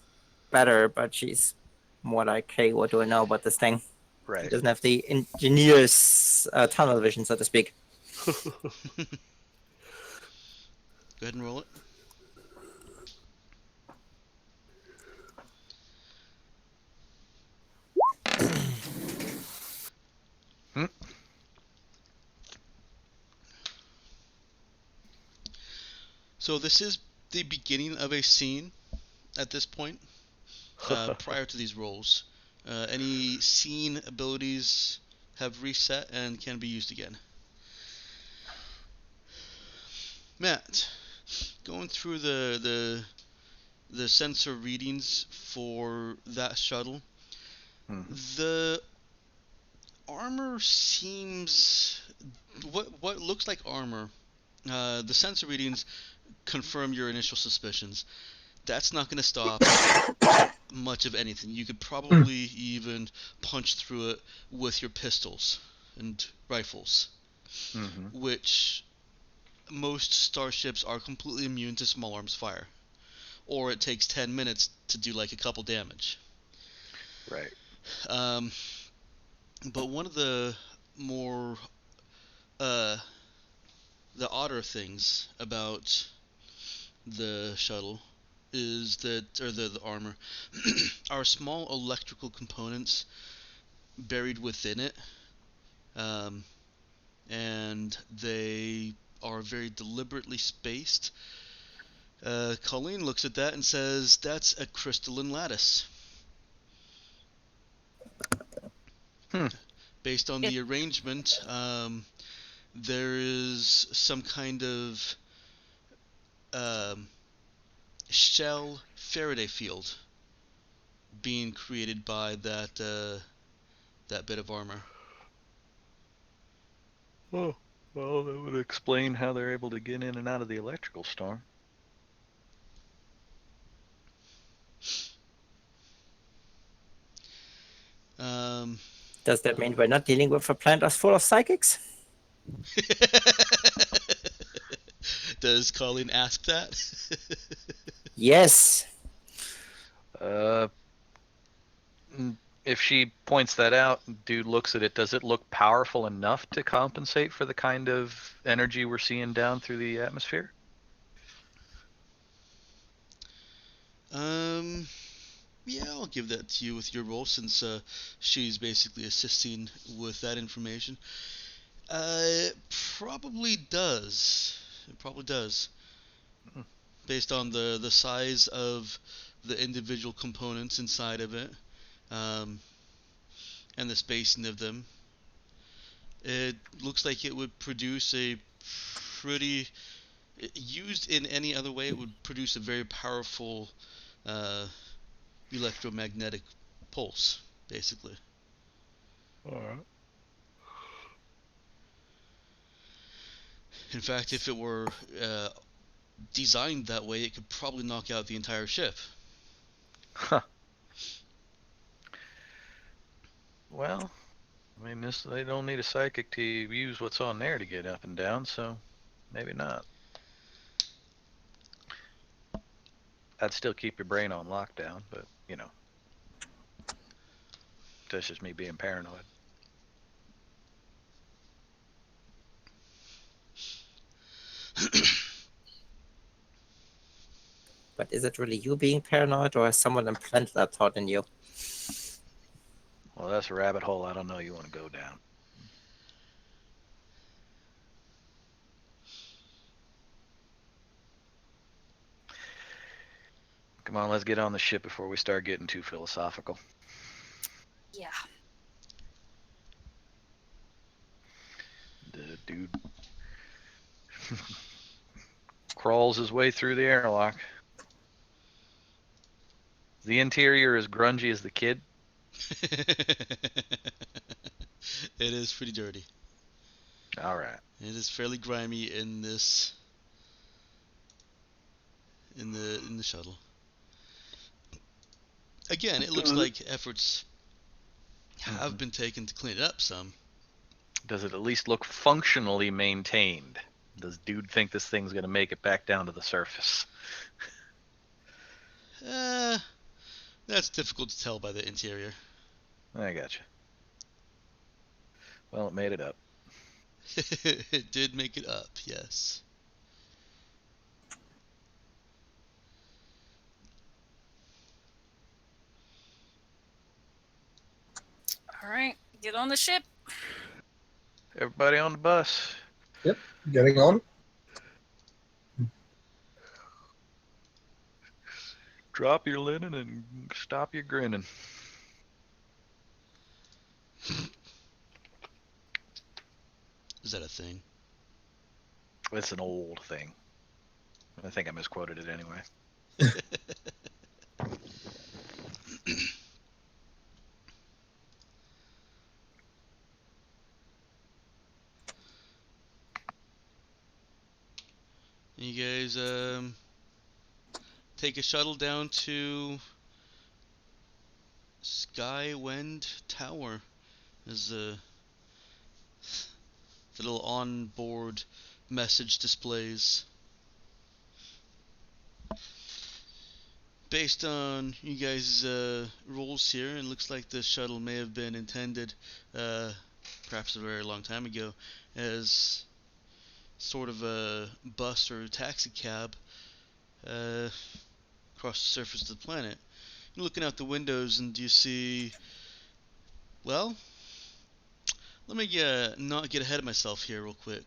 better, but she's more like, hey, what do I know about this thing? She Right. doesn't have the engineer's tunnel vision, so to speak. Go ahead and roll it. Hmm? So this is the beginning of a scene at this point, prior to these rolls. Any scene abilities have reset and can be used again. Matt, going through the sensor readings for that shuttle, the armor seems what looks like armor. The sensor readings confirm your initial suspicions. That's not going to stop much of anything. You could probably even punch through it with your pistols and rifles, Mm-hmm. which most starships are completely immune to small arms fire. Or it takes 10 minutes to do like a couple damage. Right. Um, but one of the more uh, the odder things about the shuttle is that, or the armor, are small electrical components buried within it, um, and they are very deliberately spaced. Colleen looks at that and says, "That's a crystalline lattice." Based on the arrangement, there is some kind of shell Faraday field being created by that bit of armor. Oh, well, that would explain how they're able to get in and out of the electrical storm. Um, Does that mean we're not dealing with a planet that's full of psychics? Does Colleen ask that? Yes. Uh, If she points that out, dude looks at it, does it look powerful enough to compensate for the kind of energy we're seeing down through the atmosphere? Um, yeah, I'll give that to you with your role since she's basically assisting with that information. It probably does. It probably does, Hmm. based on the size of the individual components inside of it, um, and the spacing of them. It looks like it would produce a pretty, used in any other way, it would produce a very powerful uh, electromagnetic pulse, basically. Alright. In fact, if it were designed that way, it could probably knock out the entire ship. Huh. Well, I mean, they don't need a psychic to use what's on there to get up and down, so maybe not. I'd still keep your brain on lockdown, but, that's just me being paranoid. But is it really you being paranoid, or has someone implanted that thought in you? Well, that's a rabbit hole I don't know you want to go down. Come on, let's get on the ship before we start getting too philosophical. Yeah. The dude crawls his way through the airlock. The interior is grungy as the kid. It is pretty dirty. All right. It is fairly grimy in this in the shuttle. Again, it looks like efforts have been taken to clean it up some. Does it at least look functionally maintained? Does dude think this thing's gonna make it back down to the surface? That's difficult to tell by the interior. I gotcha. Well, it made it up. It did make it up, yes. All right. Get on the ship. Everybody on the bus. Getting on. Drop your linen and stop your grinning. Is that a thing? It's an old thing. I think I misquoted it anyway. You guys take a shuttle down to Skywind Tower. As the little onboard message displays. Based on you guys' roles here, it looks like the shuttle may have been intended, perhaps a very long time ago, as sort of a bus or a taxi cab across the surface of the planet. You're looking out the windows and you see, well, let me not get ahead of myself here real quick.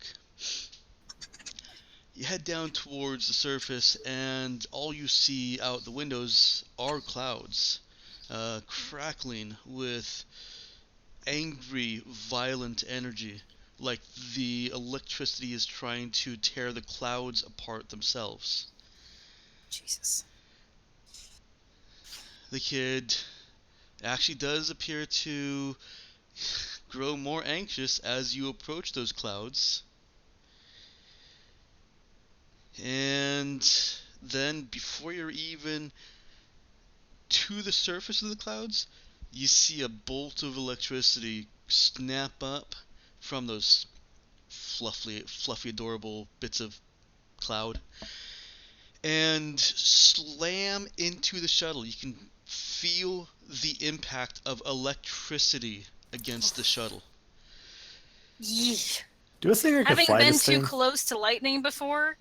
You head down towards the surface, and all you see out the windows are clouds, crackling with angry, violent energy, like the electricity is trying to tear the clouds apart themselves. Jesus. The kid actually does appear to grow more anxious as you approach those clouds. And then, before you're even to the surface of the clouds, you see a bolt of electricity snap up from those fluffy, adorable bits of cloud and slam into the shuttle. You can feel the impact of electricity against the shuttle. Yeesh. Do you think I could Having fly been this too thing? close to lightning before,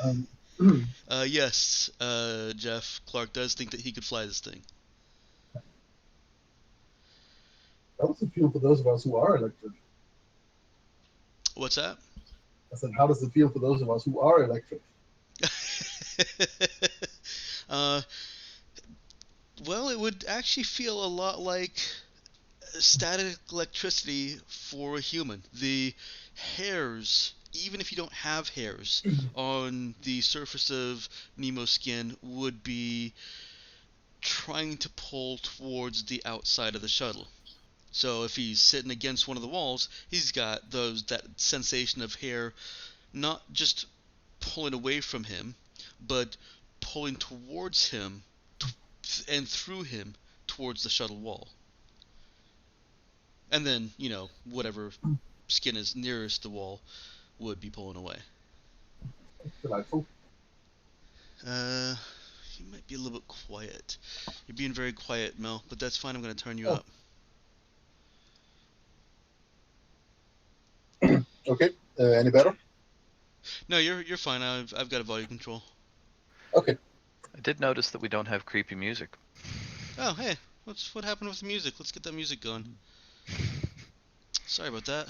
Um, Yes, Jeff Clark does think that he could fly this thing. how does it feel for those of us who are electric? What's that? I said, how does it feel for those of us who are electric? uh, well, it would actually feel a lot like static electricity for a human. The hairs, even if you don't have hairs on the surface of Nemo's skin, would be trying to pull towards the outside of the shuttle. So if he's sitting against one of the walls, he's got that sensation of hair not just pulling away from him, but pulling towards him and through him towards the shuttle wall. And then, whatever skin is nearest the wall would be pulling away. Delightful. You might be a little bit quiet. You're being very quiet, Mel, but that's fine. I'm going to turn you Oh. up. Okay. Any better? No, you're fine. I've got a volume control. Okay. I did notice that we don't have creepy music. Oh, hey, what happened with the music? Let's get that music going. Sorry about that.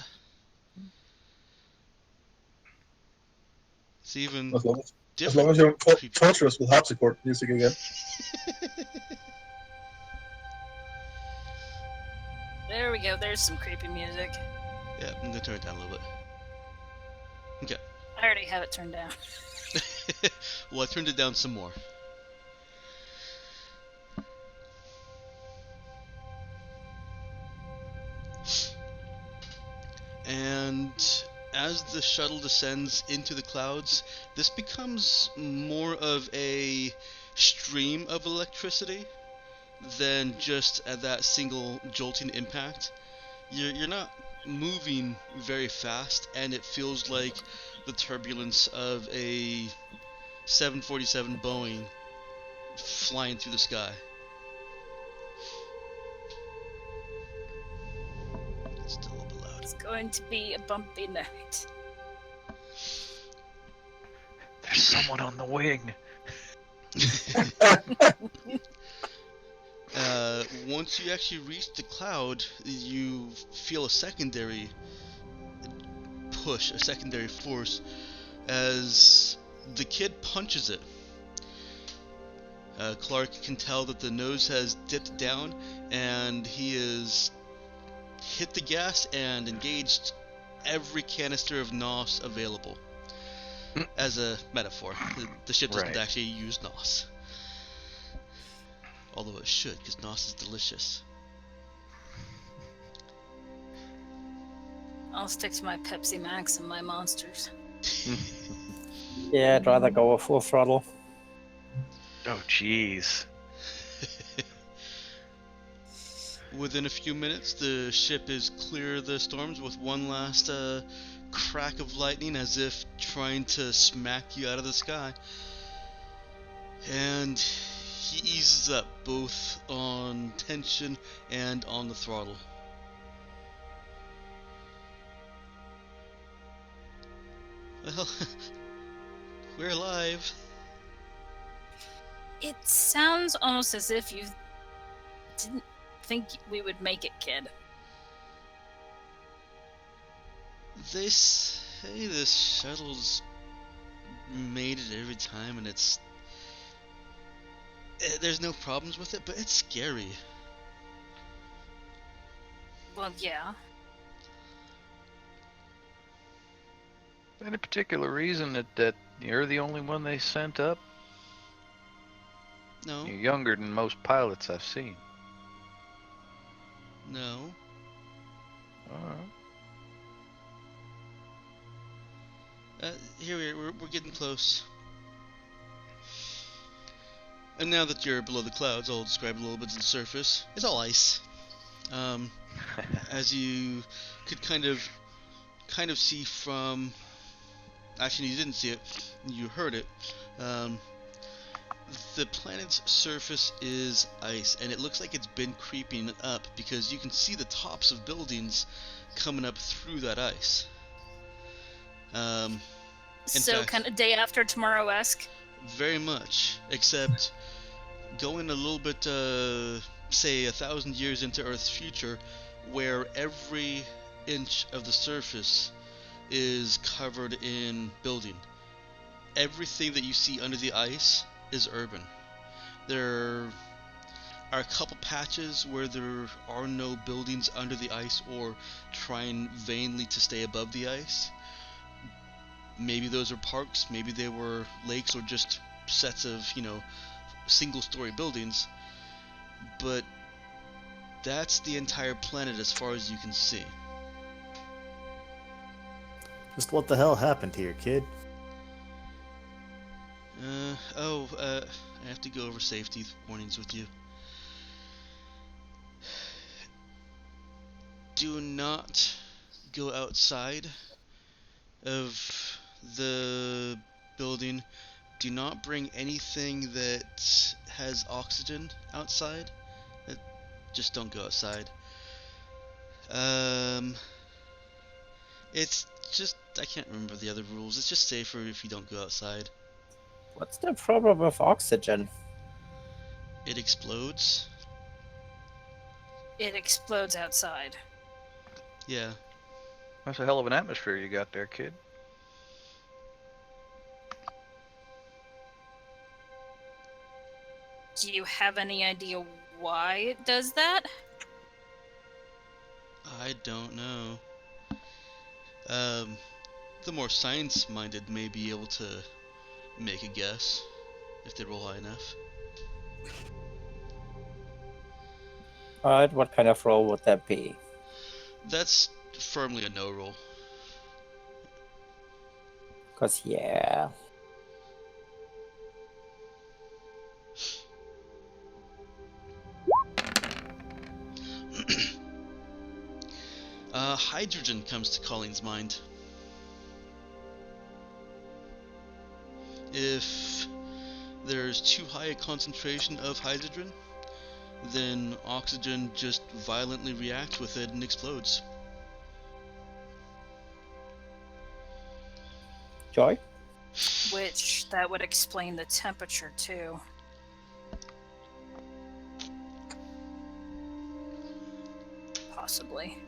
It's even As long as different. you don't torture us with harpsichord music again. there we go. There's some creepy music. Yeah, I'm gonna turn it down a little bit. Okay. I already have it turned down. Well, I turned it down some more. And as the shuttle descends into the clouds, this becomes more of a stream of electricity than just at that single jolting impact. You're not moving very fast, and it feels like the turbulence of a 747 Boeing flying through the sky. It's still a little bit loud. It's going to be a bumpy night. There's someone on the wing. Once you actually reach the cloud, you feel a secondary push, a secondary force, as the kid punches it. Clark can tell that the nose has dipped down, and he has hit the gas and engaged every canister of NOS available. As a metaphor, the ship doesn't Right. actually use NOS. Although it should, because NOS is delicious. I'll stick to my Pepsi Max and my monsters. Yeah, I'd rather go full throttle. Oh, jeez. Within a few minutes, the ship is clear of the storms with one last crack of lightning as if trying to smack you out of the sky. And he eases up both on tension and on the throttle. Well, we're alive. It sounds almost as if you didn't think we would make it, kid. They say this shuttle's made it every time, and there's no problems with it, but it's scary. Well, yeah. Any particular reason that you're the only one they sent up? No, You're younger than most pilots I've seen. no. Alright. Here we're getting close. And now that you're below the clouds, I'll describe a little bit of the surface. It's all ice. As you could kind of see from. Actually, you didn't see it. You heard it. The planet's surface is ice, and it looks like it's been creeping up because you can see the tops of buildings coming up through that ice. In So fact, kind of day after tomorrow-esque. very much, except going a little bit, say 1,000 years into Earth's future, where every inch of the surface is covered in building. Everything that you see under the ice is urban. There are a couple patches where there are no buildings under the ice or trying vainly to stay above the ice. Maybe those are parks, maybe they were lakes or just sets of, single-story buildings. But that's the entire planet as far as you can see. Just what the hell happened here, kid? I have to go over safety warnings with you. Do not go outside of the building. Do not bring anything that has oxygen outside. Just don't go outside. It's just, I can't remember the other rules. It's just safer if you don't go outside. What's the problem with oxygen? It explodes. It explodes outside. Yeah. That's a hell of an atmosphere you got there, kid. Do you have any idea why it does that? I don't know. The more science-minded may be able to make a guess if they roll high enough. Alright, what kind of roll would that be? That's firmly a no roll. Because, yeah. Hydrogen comes to Colleen's mind. If there's too high a concentration of hydrogen, then oxygen just violently reacts with it and explodes. Joy? Which, that would explain the temperature, too. Possibly.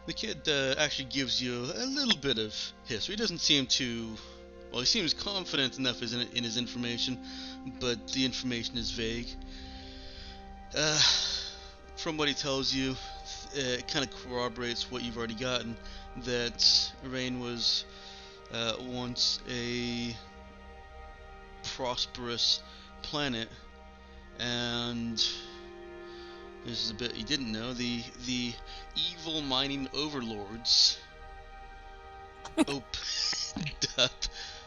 The kid actually gives you a little bit of history. He doesn't seem to... Well, he seems confident enough in his information, but the information is vague. From what he tells you, it kind of corroborates what you've already gotten, that Rain was once a prosperous planet, and this is a bit you didn't know, the evil mining overlords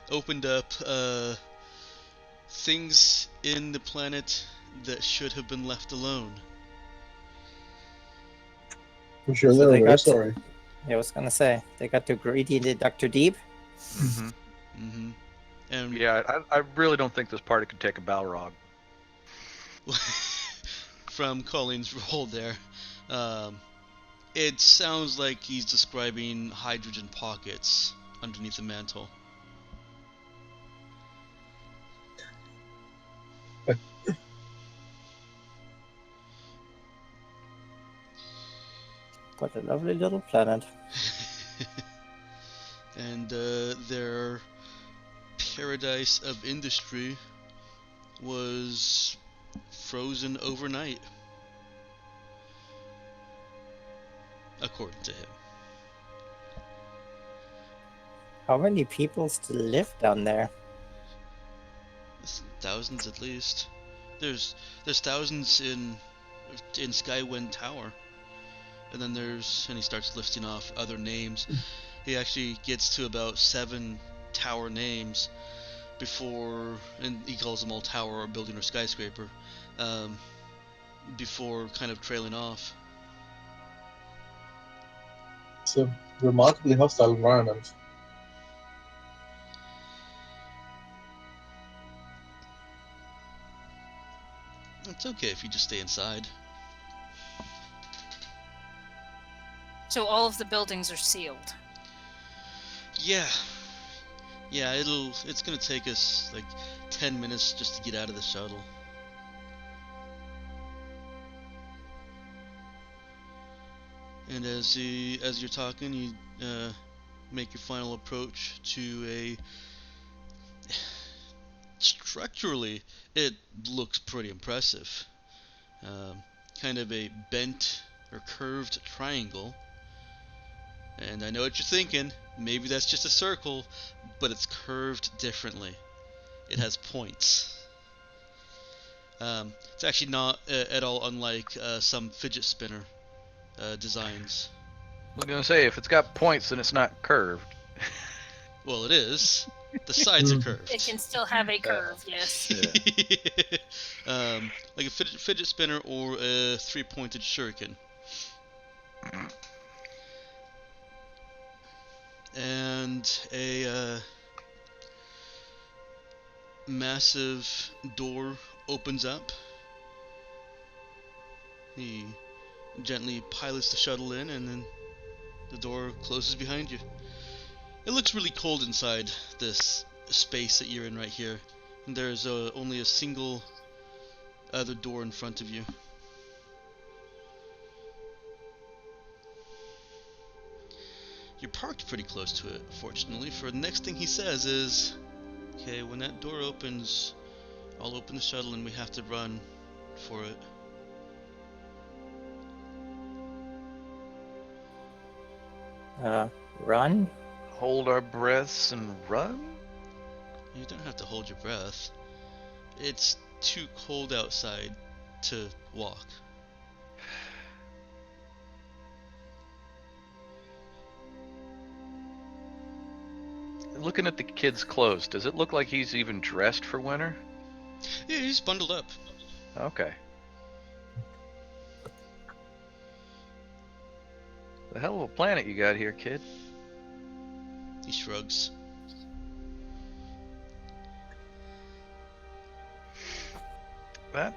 opened up things in the planet that should have been left alone. I'm sure So they're they very got- sorry. Yeah, I was gonna say, they got too greedy and they dug too deep. Mm-hmm. Mm-hmm. And Yeah, I really don't think this party could take a Balrog. from Colleen's role there, it sounds like he's describing hydrogen pockets underneath the mantle. What a lovely little planet. And their paradise of industry was frozen overnight, according to him. How many people still live down there? Thousands at least. There's thousands in Skywind Tower, and then and he starts listing off other names. He actually gets to about 7 tower names before, and he calls them all tower or building or skyscraper, before kind of trailing off. It's a remarkably hostile environment. It's okay if you just stay inside. So all of the buildings are sealed. Yeah. Yeah, it's gonna take us like 10 minutes just to get out of the shuttle. And as you're talking, you make your final approach to a. Structurally, it looks pretty impressive. Kind of a bent or curved triangle. And I know what you're thinking. Maybe that's just a circle, but it's curved differently. It has points. It's actually not at all unlike some fidget spinner designs. I was gonna say, if it's got points, then it's not curved. Well, it is. The sides are curved. It can still have a curve, yes. Like a fidget spinner or a three-pointed shuriken. And a massive door opens up. He gently pilots the shuttle in, and then the door closes behind you. It looks really cold inside this space that you're in right here. And there's only a single other door in front of you. You're parked pretty close to it, fortunately, for the next thing he says is, okay, when that door opens, I'll open the shuttle and we have to run for it. Run? Hold our breaths and run? You don't have to hold your breath. It's too cold outside to walk. Looking at the kid's clothes, does it look like he's even dressed for winter? Yeah, he's bundled up. Okay. The hell of a planet you got here, kid. He shrugs. That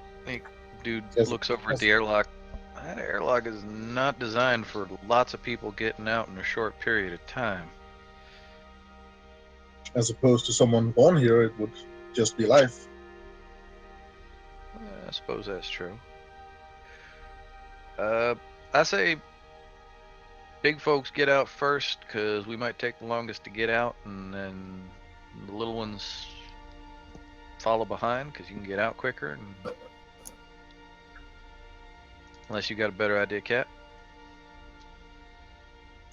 dude Yes, looks over at yes. the airlock. That airlock is not designed for lots of people getting out in a short period of time. As opposed to someone born here, it would just be life. I suppose that's true. I say big folks get out first, because we might take the longest to get out, and then the little ones follow behind, because you can get out quicker. And unless you got a better idea, Cat.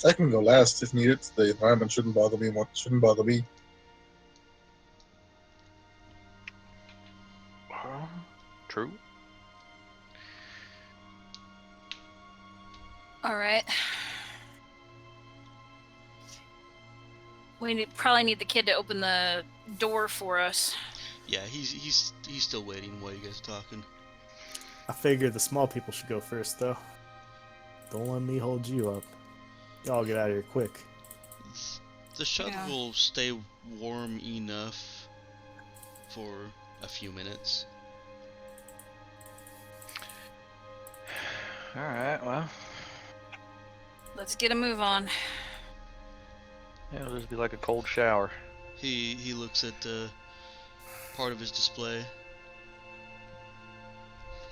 I can go last if needed. The environment shouldn't bother me. What shouldn't bother me? True. All right. We probably need the kid to open the door for us. Yeah, he's still waiting while you guys are talking. I figure the small people should go first, though. Don't let me hold you up. Y'all get out of here quick. The shuttle Yeah. will stay warm enough for a few minutes. Alright, well. Let's get a move on. Yeah, it'll just be like a cold shower. He looks at part of his display,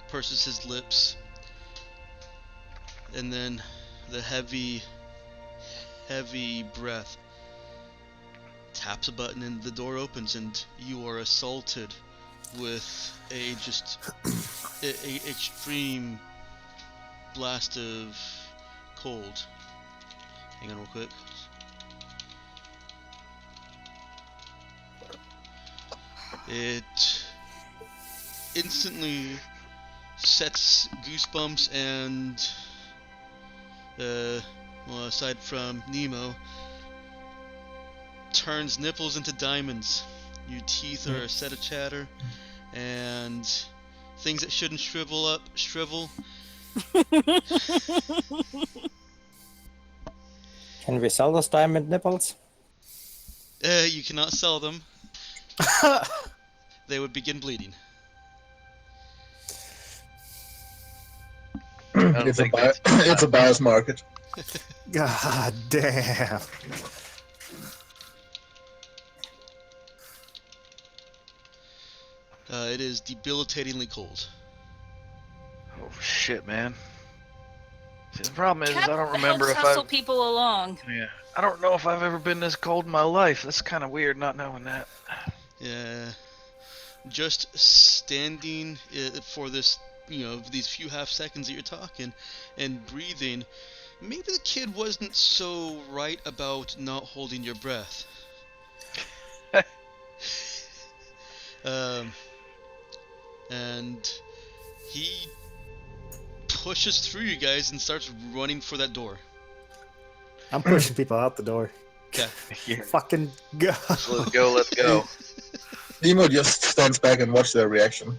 purses his lips, and then the heavy breath taps a button and the door opens, and you are assaulted with a extreme blast of cold. Hang on real quick. It instantly sets goosebumps and, well, aside from Nemo, turns nipples into diamonds. Your teeth are a set of chatter, and things that shouldn't shrivel. Can we sell those diamond nipples? You cannot sell them. They would begin bleeding. don't It's a think that's it's a buyer's market. God damn. It is debilitatingly cold. Oh shit, man. See, the problem is Cap I don't remember helps if hustle I've. people along. Yeah, I don't know if I've ever been this cold in my life. That's kind of weird, not knowing that. Yeah, just standing for this, these few half seconds that you're talking, and breathing. Maybe the kid wasn't so right about not holding your breath. And he pushes through you guys and starts running for that door. I'm pushing people out the door. Okay. Yeah. Fucking go. Let's go. Let's go. Nemo just stands back and watches their reaction,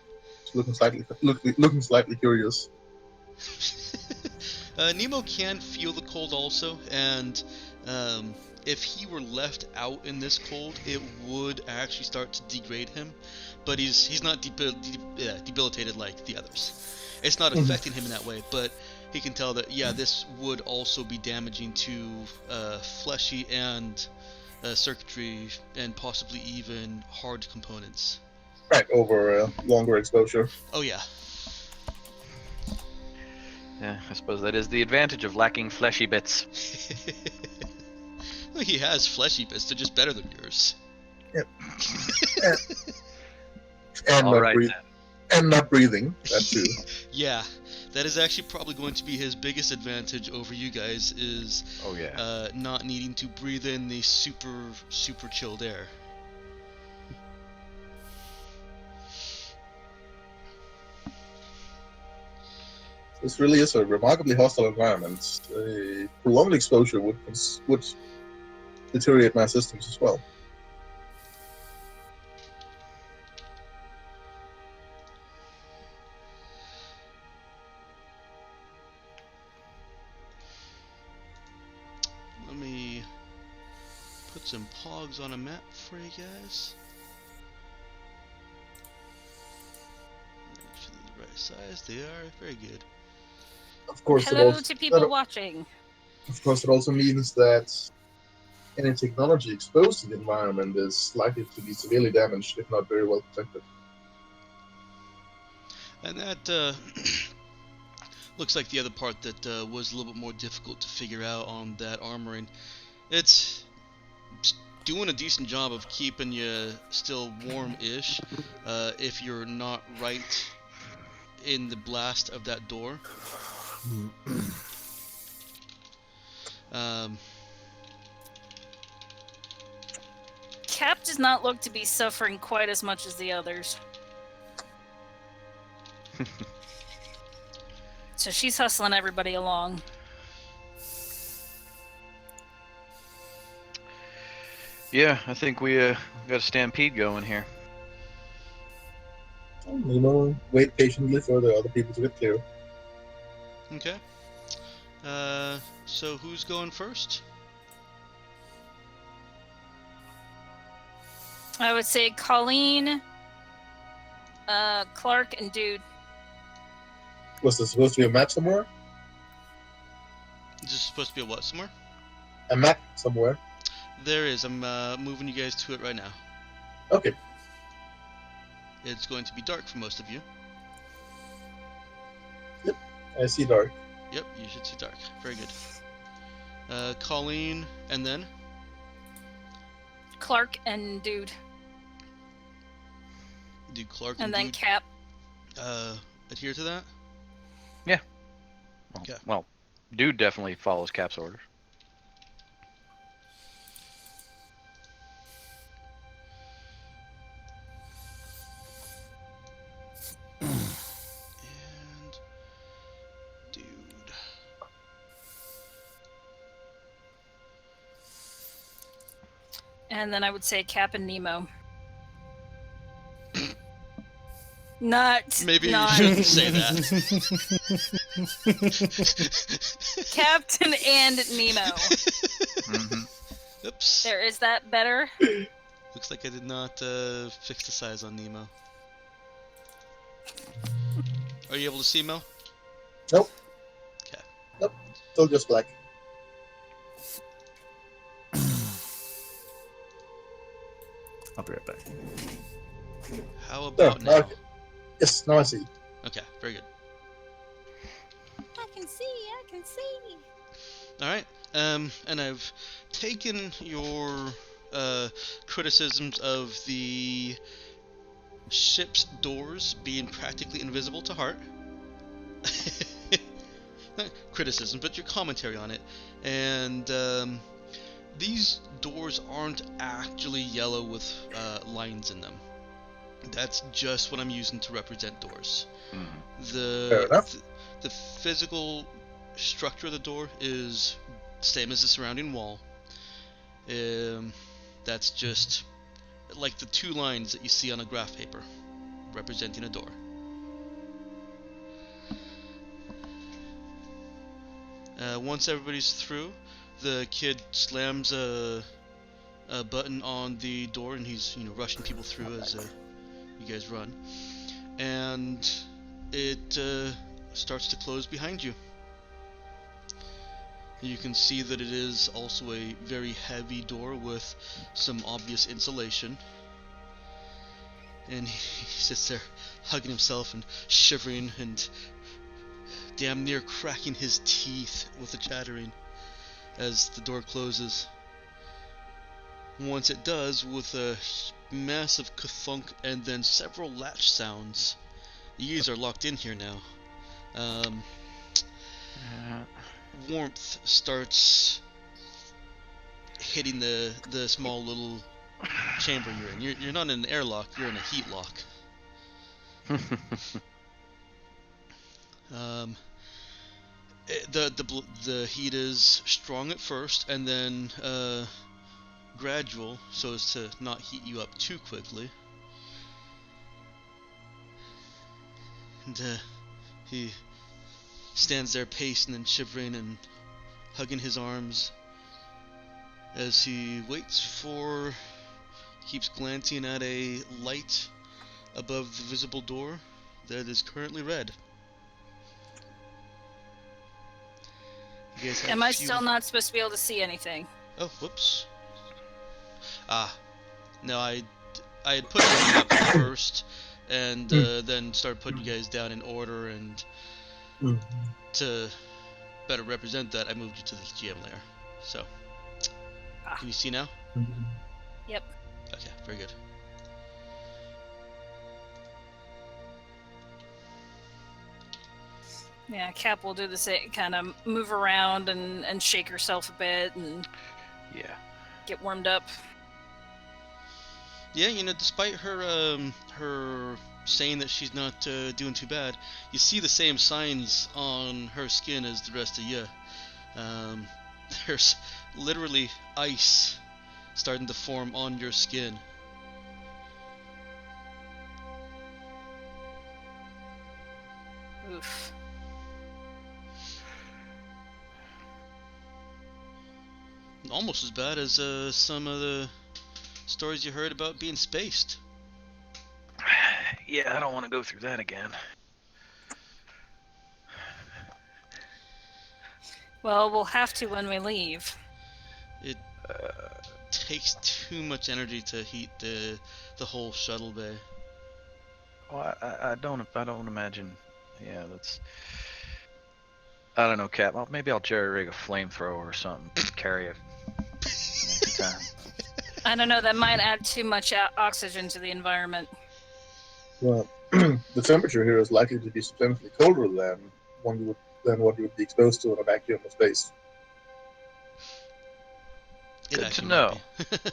looking slightly curious. Nemo can feel the cold also, and if he were left out in this cold, it would actually start to degrade him. But he's not debilitated like the others. It's not affecting him in that way, but he can tell that this would also be damaging to fleshy and circuitry and possibly even hard components. Right, over longer exposure. Oh yeah. Yeah, I suppose that is the advantage of lacking fleshy bits. Well, he has fleshy bits, they're just better than yours. Yep. And All not right, breathing. And not breathing, that too. Yeah, that is actually probably going to be his biggest advantage over you guys is Oh yeah. not needing to breathe in the super chilled air. This really is a remarkably hostile environment. A prolonged exposure would deteriorate my systems as well. Let me put some pogs on a map for you guys. Make sure they're the right size. They are very good. Of course, Hello to people watching. Of course, it also means that any technology exposed to the environment is likely to be severely damaged, if not very well protected. And that looks like the other part that was a little bit more difficult to figure out on that armoring. It's doing a decent job of keeping you still warm-ish if you're not right in the blast of that door. Cap does not look to be suffering quite as much as the others. So she's hustling everybody along. Yeah, I think we got a stampede going here. Wait patiently for the other people to get clear. Okay. So who's going first? I would say Colleen, Clark, and Dude. Was there supposed to be a map somewhere? Is this supposed to be a what somewhere? A map somewhere. There is. I'm moving you guys to it right now. Okay. It's going to be dark for most of you. I see dark. Yep, you should see dark. Very good. Colleen, and then? Clark and Dude. Do Clark And then Dude, Cap. adhere to that? Well, Okay. well, Dude definitely follows Cap's orders. And Dude. And then I would say Cap and Nemo. Not. Maybe not you shouldn't say that. Captain and Nemo. Mm-hmm. Oops. There, is that better? Looks like I did not fix the size on Nemo. Are you able to see Mel? Nope. Still just black. I'll be right back. How There, about now? Yes, now I see. Okay, very good. I can see. All right. And I've taken your criticisms of the ship's doors being practically invisible to heart. Not criticism, but your commentary on it. And these doors aren't actually yellow with lines in them. That's just what I'm using to represent doors. Fair enough. The physical structure of the door is same as the surrounding wall. That's just like the two lines that you see on a graph paper representing a door. Once everybody's through, the kid slams a button on the door, and he's rushing people through as you guys run, and it starts to close behind you. You can see that it is also a very heavy door with some obvious insulation. And he sits there hugging himself and shivering and damn near cracking his teeth with the chattering as the door closes. Once it does, with a massive ka-thunk and then several latch sounds. You guys are locked in here now. Warmth starts hitting the small little chamber you're in. You're not in an airlock, you're in a heat lock. The heat is strong at first, and then gradual, so as to not heat you up too quickly. And he stands there pacing and shivering and hugging his arms as he keeps glancing at a light above the visible door that is currently red. You guys have Am I few- still not supposed to be able to see anything? Oh, whoops. No, I had put you up first, and then started putting you guys down in order, and to better represent that, I moved you to the GM layer. So, can you see now? Yep. Okay, very good. Yeah, Cap will do the same, kind of move around and shake herself a bit and get warmed up. Yeah, despite her saying that she's not doing too bad, you see the same signs on her skin as the rest of you. There's literally ice starting to form on your skin. Oof. Almost as bad as some of the stories you heard about being spaced. Yeah, I don't want to go through that again. Well, we'll have to when we leave. It takes too much energy to heat the whole shuttle bay. Well, I don't imagine. Yeah, that's. I don't know, Cap. Well, maybe I'll jerry rig a flamethrower or something. Carry it next time. I don't know, that might add too much oxygen to the environment. Well, the temperature here is likely to be substantially colder than what you would be exposed to in a vacuum of space. It Good actually to know. might be.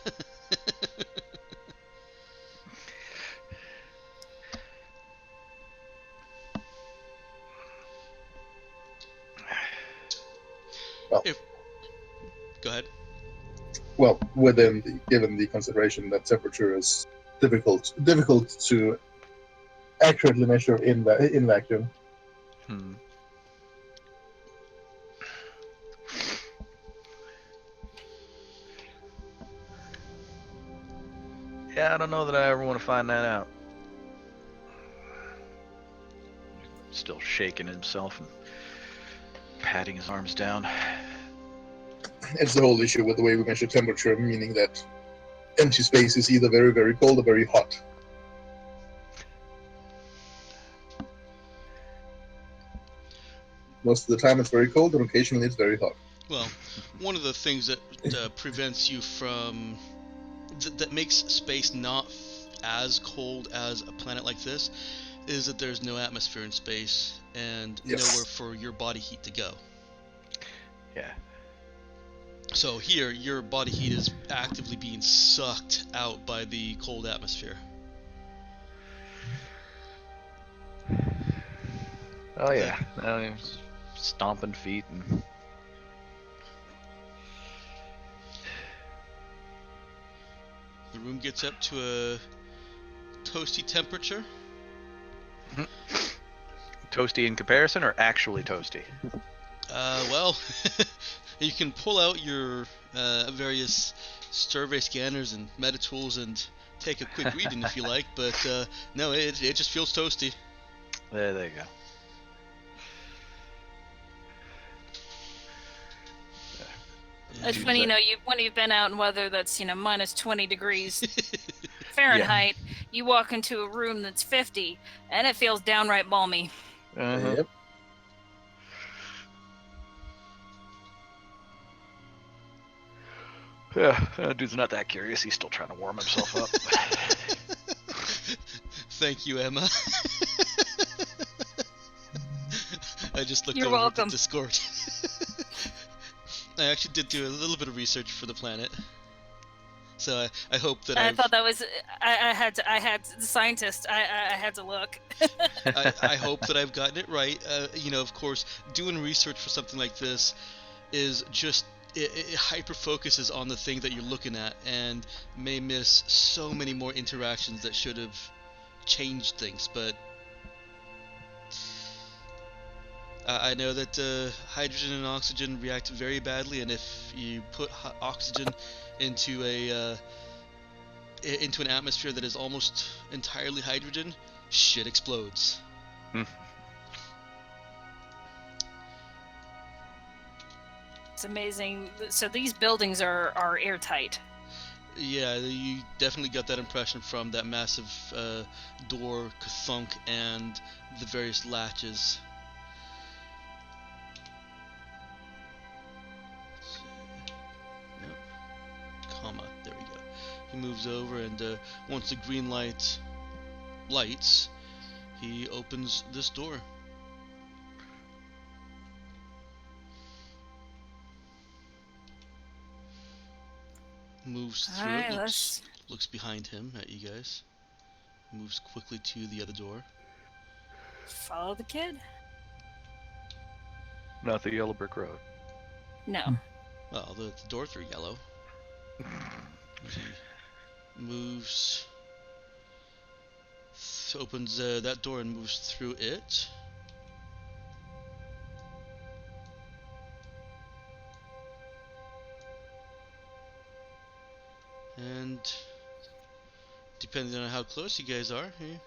Well, Go ahead. well, given the consideration that temperature is difficult to accurately measure in vacuum. Yeah, I don't know that I ever want to find that out. Still shaking himself and patting his arms down. It's the whole issue with the way we measure temperature, meaning that empty space is either very, very cold or very hot. Most of the time it's very cold, and occasionally it's very hot. Well, one of the things that prevents you from that makes space not as cold as a planet like this is that there's no atmosphere in space and nowhere for your body heat to go. Yeah. So here, your body heat is actively being sucked out by the cold atmosphere. Oh yeah. Stomping feet and. The room gets up to a toasty temperature. Toasty in comparison, or actually toasty? Well, you can pull out your various survey scanners and meta tools and take a quick reading if you like, but no, it just feels toasty. There you go. It's funny, when you've been out in weather that's, minus 20 degrees Fahrenheit, you walk into a room that's 50, and it feels downright balmy. Uh-huh. Yep. Yeah, dude's not that curious. He's still trying to warm himself up. Thank you, Emma. I just looked You're over welcome. at Discord. I actually did do a little bit of research for the planet, so I hope that I thought that was I had the scientist. I had to look. I hope that I've gotten it right. Of course, doing research for something like this is just it hyper focuses on the thing that you're looking at and may miss so many more interactions that should have changed things. But I know that hydrogen and oxygen react very badly, and if you put oxygen into an atmosphere that is almost entirely hydrogen, shit explodes. It's amazing. So these buildings are airtight. Yeah, you definitely got that impression from that massive door thunk and the various latches. Comma, there we go. He moves over, and once the green light lights, he opens this door. Moves through it, looks behind him at you guys. Moves quickly to the other door. Follow the kid? Not the yellow brick road. No. Well, the doors are yellow. He moves, opens that door and moves through it. And depending on how close you guys are, he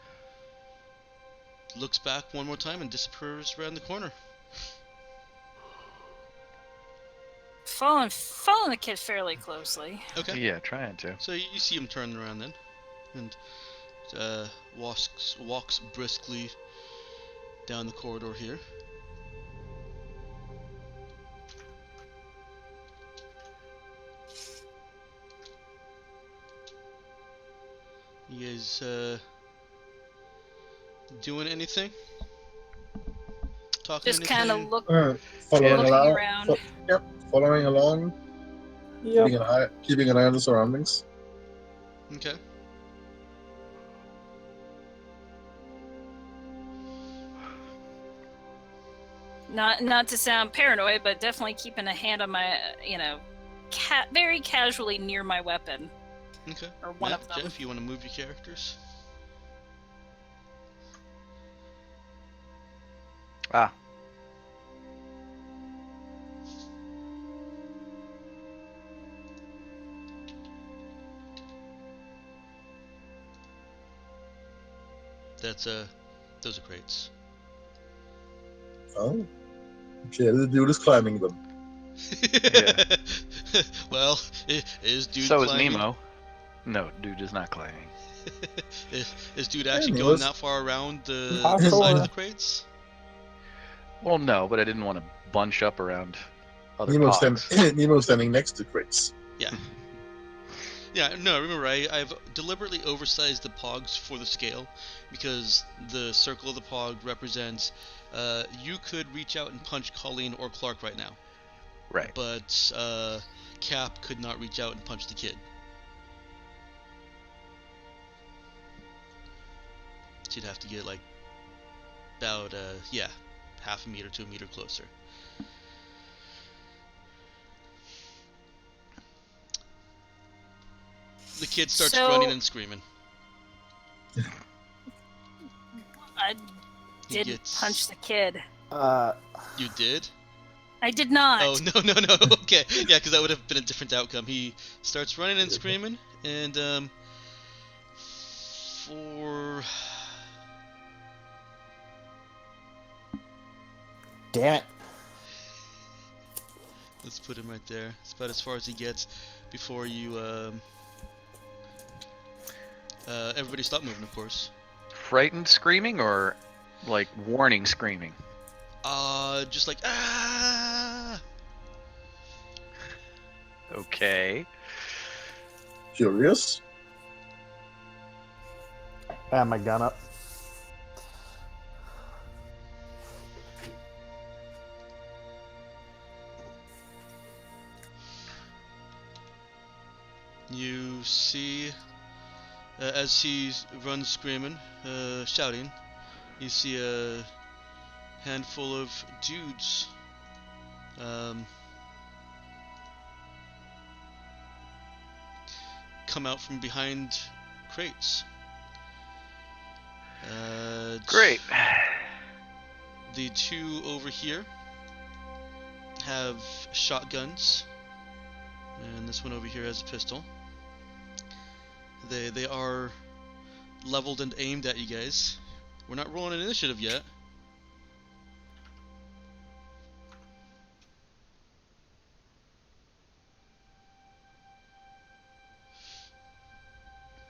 looks back one more time and disappears around the corner. Following the kid fairly closely. Okay. Yeah, trying to. So you see him turn around then, and walks briskly down the corridor here. You guys doing anything? Talking Just kind of following looking along. around. Following along. Yep. Keeping an eye on the surroundings. Okay. Not to sound paranoid, but definitely keeping a hand on my, very casually near my weapon. Okay. Or one Matt, of them. Jeff, you want to move your characters? Ah. That's those are crates. Oh. Yeah, the dude is climbing them. Well, is dude So is climbing? Nemo. No, dude is not climbing. Is dude actually he going was- that far around the Parkour. side of the crates? Well, no, but I didn't want to bunch up around other Nemo's, pogs. Nemo's standing next to crates. Yeah, no, remember, I've deliberately oversized the pogs for the scale because the circle of the pog represents you could reach out and punch Colleen or Clark right now, Right. but Cap could not reach out and punch the kid. She'd have to get like about half a meter to a meter closer. The kid starts So- running and screaming. I He didn't gets- punch the kid. You did? I did not. Oh, no. Okay. Yeah, because that would have been a different outcome. He starts running and screaming, and, for... Damn it. Let's put him right there. It's about as far as he gets before you, everybody stop moving, of course. Frightened screaming or like warning screaming? Just like, ah! Okay. Curious. I have my gun up. You see, as he runs screaming, shouting, you see a handful of dudes come out from behind crates. Great. The two over here have shotguns, and this one over here has a pistol. They are leveled and aimed at you guys. We're not rolling an initiative yet.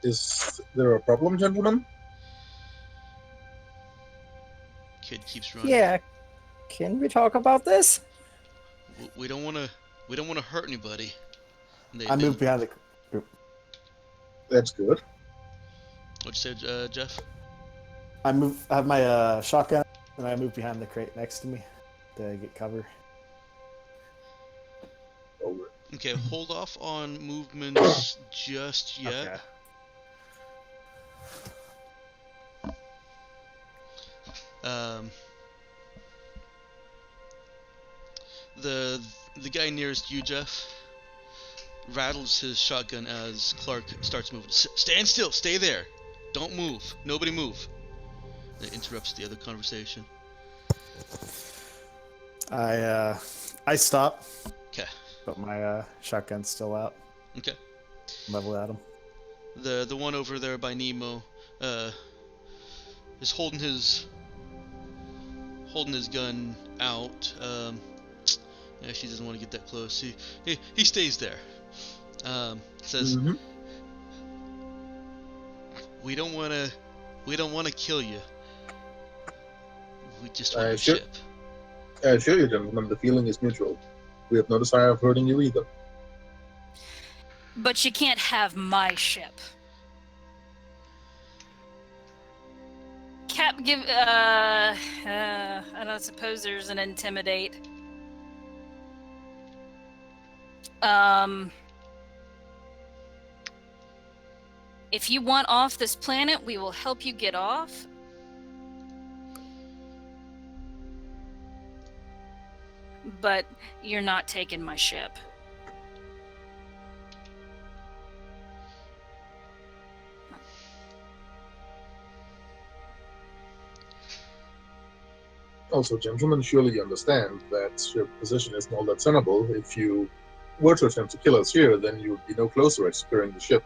Is there a problem, gentlemen? Kid keeps running. Yeah. Can we talk about this? We don't want to hurt anybody. I moved behind the group. That's good. What'd you say, Jeff? I have my shotgun, and I moved behind the crate next to me to get cover. Over. Okay, hold off on movements just yet. Okay. The guy nearest you, Jeff, rattles his shotgun as Clark starts moving. Stand still, stay there, don't move, nobody move. It interrupts the other conversation. I stop. Okay. But my shotgun's still out. Okay. Level at him. The one over there by Nemo, is holding his gun out. Yeah, she doesn't want to get that close. He stays there. Says, Mhm. we don't want to kill you. We just want I your should- ship. I assure you, gentlemen, the feeling is mutual. We have no desire of hurting you either. But you can't have my ship. Cap, I don't suppose there's an intimidate. If you want off this planet, we will help you get off. But you're not taking my ship. Also, gentlemen, surely you understand that your position isn't all that tenable. If you were to attempt to kill us here, then you would be no closer at securing the ship.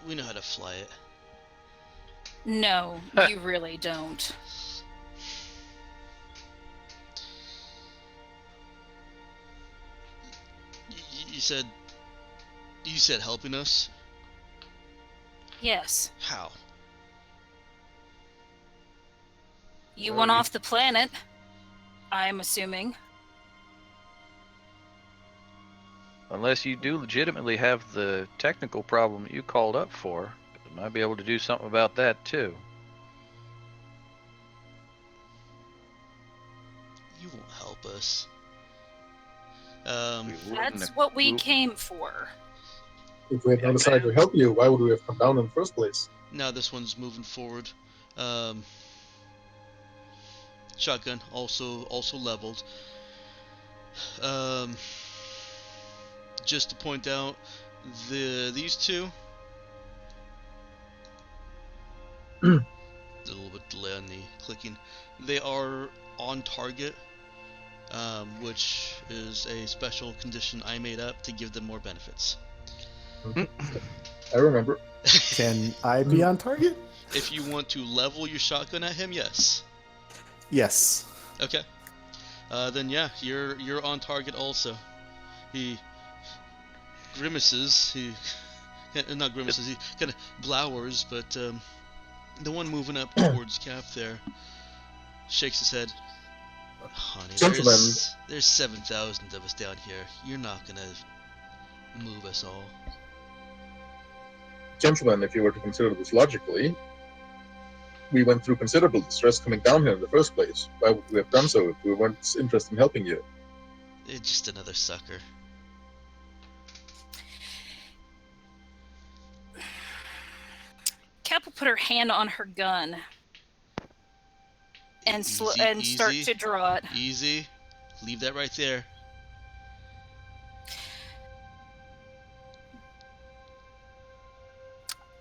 We know how to fly it. No, you really don't. said helping us. Yes. How? You went off the planet, I'm assuming. Unless you do legitimately have the technical problem you called up for, I might be able to do something about that too. You won't help us. That's what we came for. If we had not decided to help you, why would we have come down in the first place? Now this one's moving forward. Shotgun also leveled. Just to point out, these two. A little bit delay on the clicking. They are on target, which is a special condition I made up to give them more benefits. I remember. Can I be on target? If you want to level your shotgun at him, yes. Yes. Okay. Then yeah, you're on target also. He grimaces. He not grimaces. He kind of glowers, but the one moving up towards Cap there shakes his head. Honey, Gentlemen. there's 7,000 of us down here. You're not gonna move us all. Gentlemen, if you were to consider this logically, we went through considerable distress coming down here in the first place. Why would we have done so if we weren't interested in helping you? It's just another sucker. Cap will put her hand on her gun and start to draw it. Easy. Leave that right there.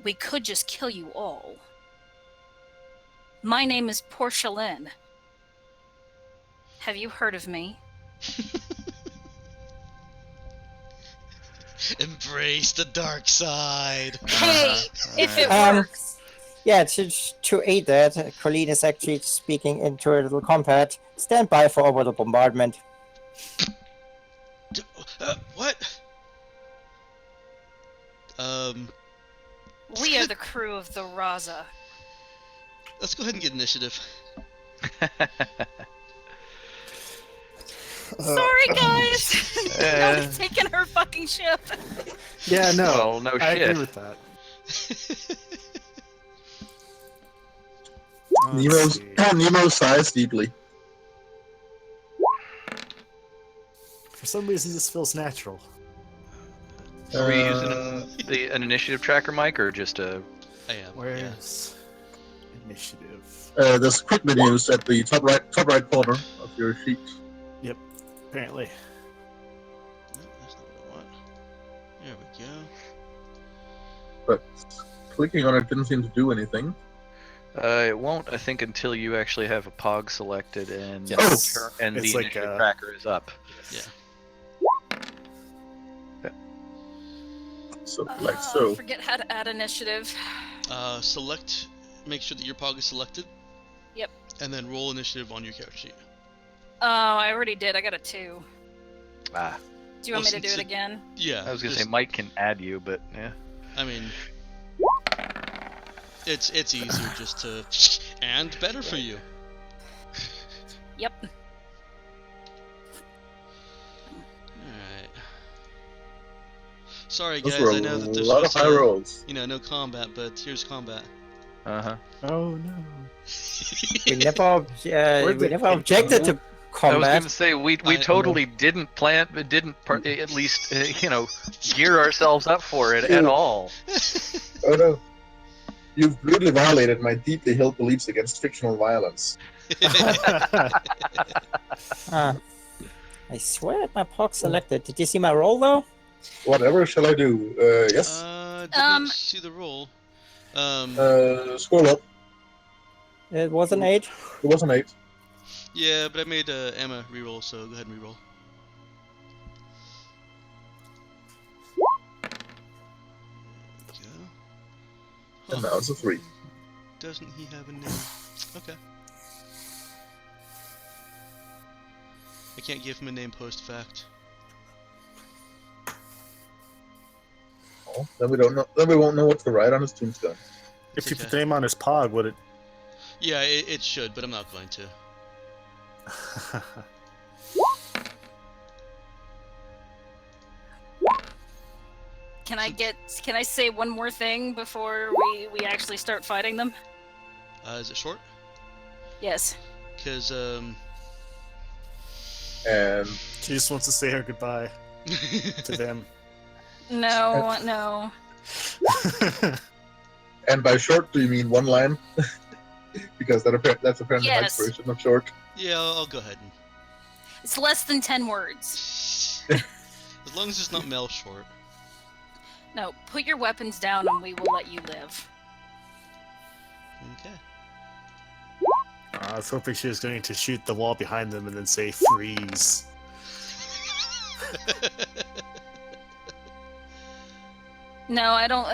We could just kill you all. My name is Porcelain. Have you heard of me? Embrace the dark side. Hey, if it works. Yeah, to aid that, Colleen is actually speaking into a little combat. Stand by for orbital bombardment. What? We are the crew of the Raza. Let's go ahead and get initiative. Sorry, guys. Nobody's taking her fucking ship. Yeah, no. Well, no I shit. agree with that. Let's see. Nemo sighs deeply. For some reason, this feels natural. Are we using an initiative tracker, Mike, or just a... I am. Where's initiative? There's quick menus at the top right corner of your sheet. Yep, apparently. No, that's not what I want. There we go. But clicking on it didn't seem to do anything. It won't, I think, until you actually have a POG selected and Yes. and It's the like initiative tracker is up. Yeah. So, like so. Forget how to add initiative. Select. Make sure that your POG is selected. Yep. And then roll initiative on your character sheet. Oh, I already did. I got a 2. Ah, Do you want me to do it again? Yeah. I was gonna just- say Mike can add you, but yeah. I mean, it's easier just to and better for you. Yep. Alright. Sorry Those guys, were I know that there's a lot of high rolls. no combat, but here's combat. Uh-huh. Oh no. We never, we never objected to I was combat. gonna say we I- totally didn't at least gear ourselves up for it at all. Oh no. You've brutally violated my deeply held beliefs against fictional violence. I swear that my POG selected. Did you see my roll though? Whatever shall I do? Yes. Did not see the roll. Scroll up. It was an 8. It was an 8. Yeah, but I made Emma reroll, so go ahead and reroll. There we go. And now it's a 3. Doesn't he have a name? Okay. I can't give him a name post fact. Oh, then we don't know. Then we won't know what to write on his tombstone. If you okay. put the name on his pog, would it? Yeah, it should, but I'm not going to. Can I say one more thing before we actually start fighting them? Is it short? Yes. Because And She just wants to say her goodbye to them. No, no. and by short, do you mean one line? Because that's apparently Yes. Mike's version of short. yeah, I'll go ahead and. It's less than 10 words. As long as it's not Mel short. No, put your weapons down and we will let you live. Okay. I was hoping she was going to shoot the wall behind them and then say freeze. No, I don't.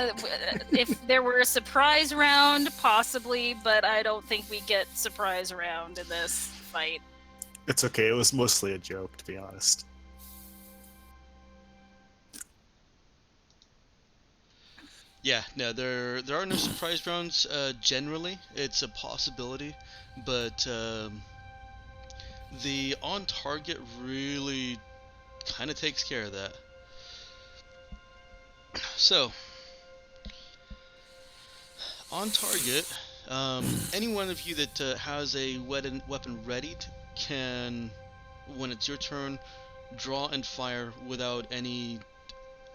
If there were a surprise round, possibly, but I don't think we get surprise round in this fight. It's okay. It was mostly a joke, to be honest. Yeah, no, there are no surprise rounds. Generally, it's a possibility, but the on target really kind of takes care of that. So, on target, any one of you that has a weapon readied can, when it's your turn, draw and fire without any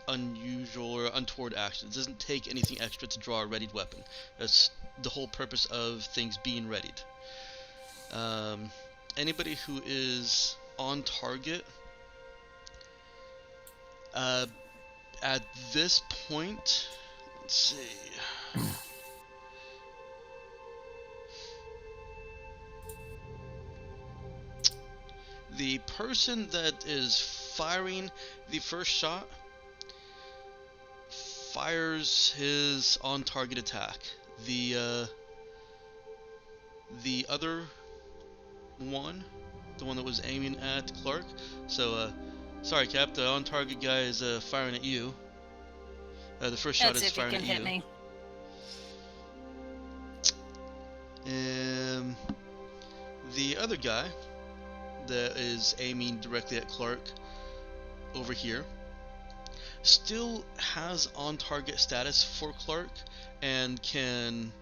unusual or untoward actions. It doesn't take anything extra to draw a readied weapon. That's the whole purpose of things being readied. Anybody who is on target, at this point, let's see. The person that is firing the first shot fires his on-target attack. The other one, the one that was aiming at Clark. So, sorry, Cap. The on-target guy is firing at you. The first shot That's is if you firing can at hit you. me. The other guy that is aiming directly at Clark over here still has on-target status for Clark and can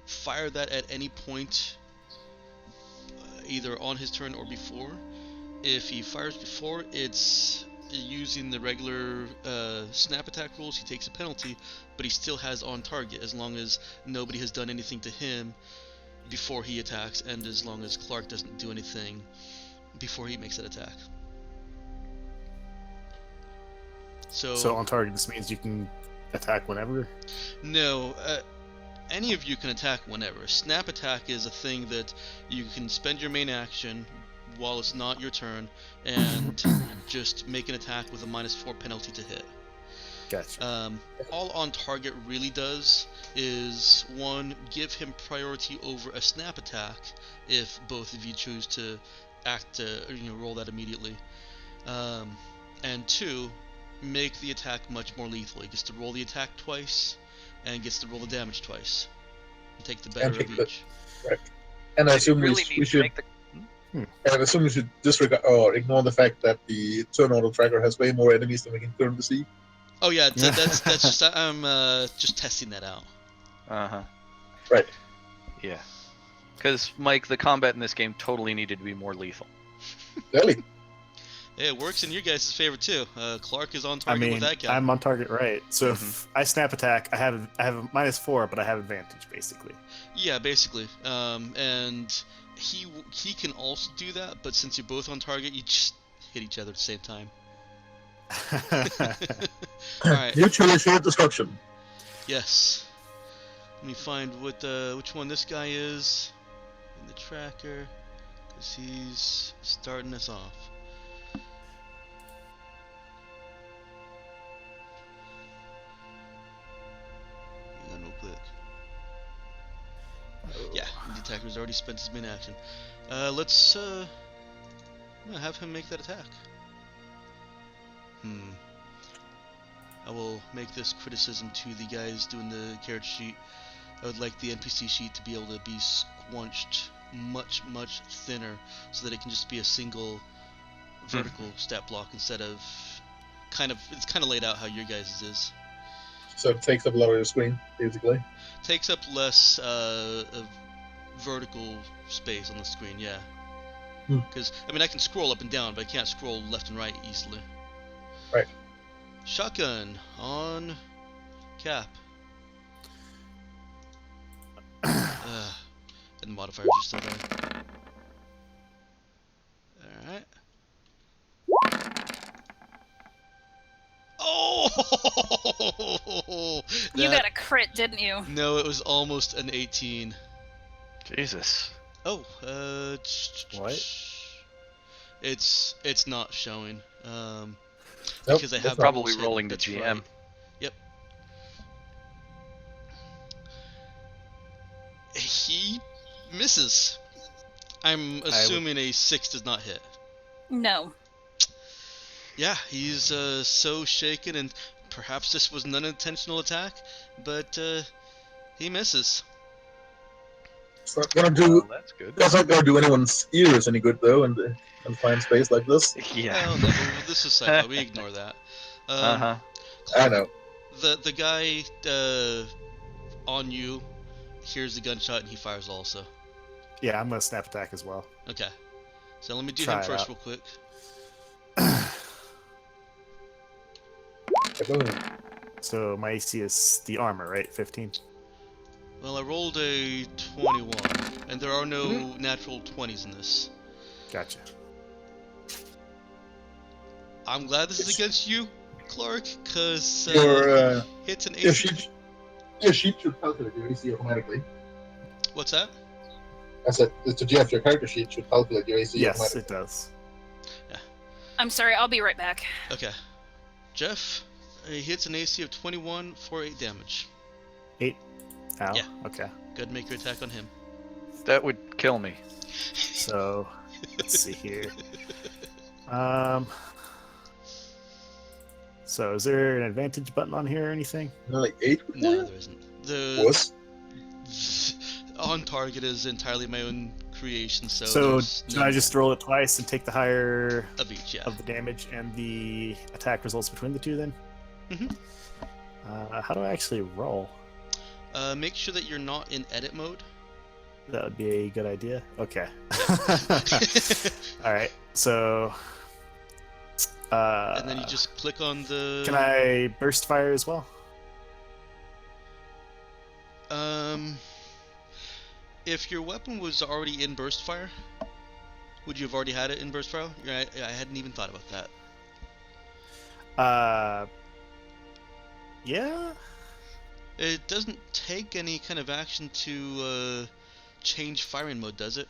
fire that at any point, either on his turn or before. If he fires before, it's using the regular snap attack rules. He takes a penalty, but he still has on target as long as nobody has done anything to him before he attacks, and as long as Clark doesn't do anything before he makes that attack. So on target, this means you can attack whenever? No, any of you can attack whenever. Snap attack is a thing that you can spend your main action while it's not your turn and just make an attack with a -4 penalty to hit. Gotcha. All on target really does is, one, give him priority over a snap attack if both of you choose to act roll that immediately, and two, make the attack much more lethal. He gets to roll the attack twice and gets to roll the damage twice and take the better of each. Right. And I assume really we need to should. make the And I assume we should disregard or ignore the fact that the turn order tracker has way more enemies than we can currently see. Oh yeah, that's just I'm just testing that out. Right. Yeah. Because, Mike, the combat in this game totally needed to be more lethal. Really? Yeah, it works in your guys' favor too. Clark is on I target mean, with that guy. I'm on target, right? So if I snap attack, I have a -4, but I have advantage, basically. Yeah, basically. And he can also do that, but since you're both on target, you just hit each other at the same time. Alright. Mutually assured destruction. Yes. Let me find which one this guy is in the tracker, because he's starting us off. Hang on real quick. Yeah, the attacker's already spent his main action. Let's have him make that attack. I will make this criticism to the guys doing the character sheet. I would like the NPC sheet to be able to be squunched much thinner, so that it can just be a single vertical stat block instead of it's kind of laid out how your guys' is. So it takes up a lot of your screen, basically. Takes up less of vertical space on the screen, yeah. Because I mean, I can scroll up and down, but I can't scroll left and right easily. Right. Shotgun on Cap. And the modifiers are still there. Alright. Oh! You got a crit, didn't you? No, it was almost an 18. Jesus. Oh, What? It's not showing. Nope, Because I that's have not. Probably rolls rolling hidden. the That's GM. right. Yep. He misses. I'm assuming a 6 does not hit. No. Yeah, he's so shaken, and perhaps this was an unintentional attack, but he misses. It's not gonna do. Well, that's good. That's not gonna do anyone's ears any good though, in the confined space like this. Yeah. Well, no, this is sci-fi. We ignore that. Uh-huh. I know. The guy on you hears the gunshot and he fires also. Yeah, I'm gonna snap attack as well. Okay. So let me do Try him it first out. real quick. Kaboom. So my AC is the armor, right? 15. Well, I rolled a 21, and there are no natural 20s in this. Gotcha. I'm glad this is against you, Clark, because Your hits an your 8. sheet should calculate your AC automatically. What's that? I said to Jeff, your character sheet should calculate your AC Yes, automatically. it does. I'm sorry, I'll be right back. Okay. Jeff, he hits an AC of 21 for 8 damage. 8. Ow. Yeah. Okay. Go ahead and make your attack on him. That would kill me. So let's see here. So is there an advantage button on here or anything? Like 8? No, there isn't. The Was? on target is entirely my own creation, so So there's should no I just roll it twice and take the higher of each, yeah. of the damage and the attack results between the two then? Mhm. How do I actually roll? Make sure that you're not in edit mode. That would be a good idea. Okay. All right. So. And then you just click on the. Can I burst fire as well? If your weapon was already in burst fire, would you have already had it in burst fire? Yeah, I hadn't even thought about that. Yeah. It doesn't take any kind of action to change firing mode, does it?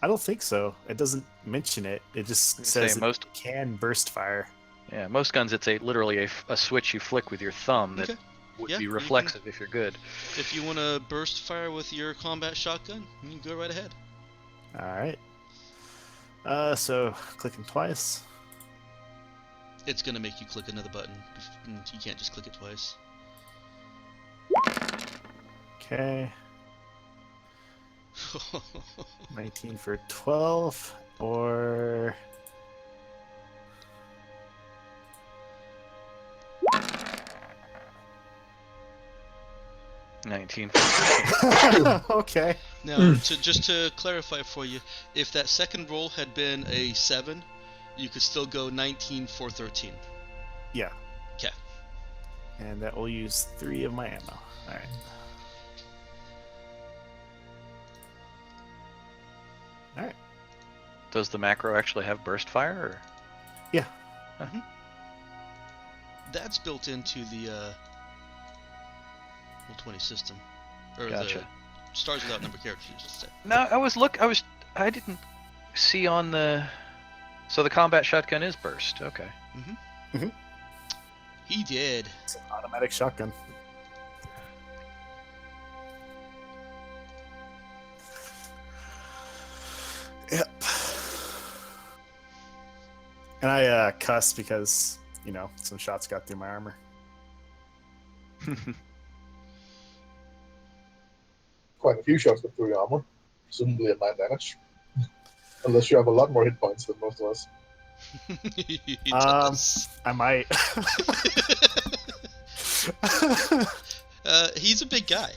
I don't think so. It doesn't mention it. It just says it most can burst fire. Yeah, most guns it's literally a switch you flick with your thumb that Okay. would Yeah, be you reflexive if you're good. If you want to burst fire with your combat shotgun, you can go right ahead. All right. So clicking twice. It's gonna make you click another button. You can't just click it twice. Okay. 19 for 12 or 19. okay. Now, just to clarify for you, if that second roll had been a 7, you could still go 19 for 13. Yeah. Okay. And that will use 3 of my ammo. All right. All right. Does the macro actually have burst fire? Or? Yeah. That's built into the Roll20 system, or Gotcha. the stars without number characters. You should say. No, I didn't see on the. So the combat shotgun is burst. Okay. He did. It's an automatic shotgun. Yep. And I cussed because, some shots got through my armor. Quite a few shots with 3 armor, presumably at 9 damage. Unless you have a lot more hit points than most of us. He does. I might. He's a big guy,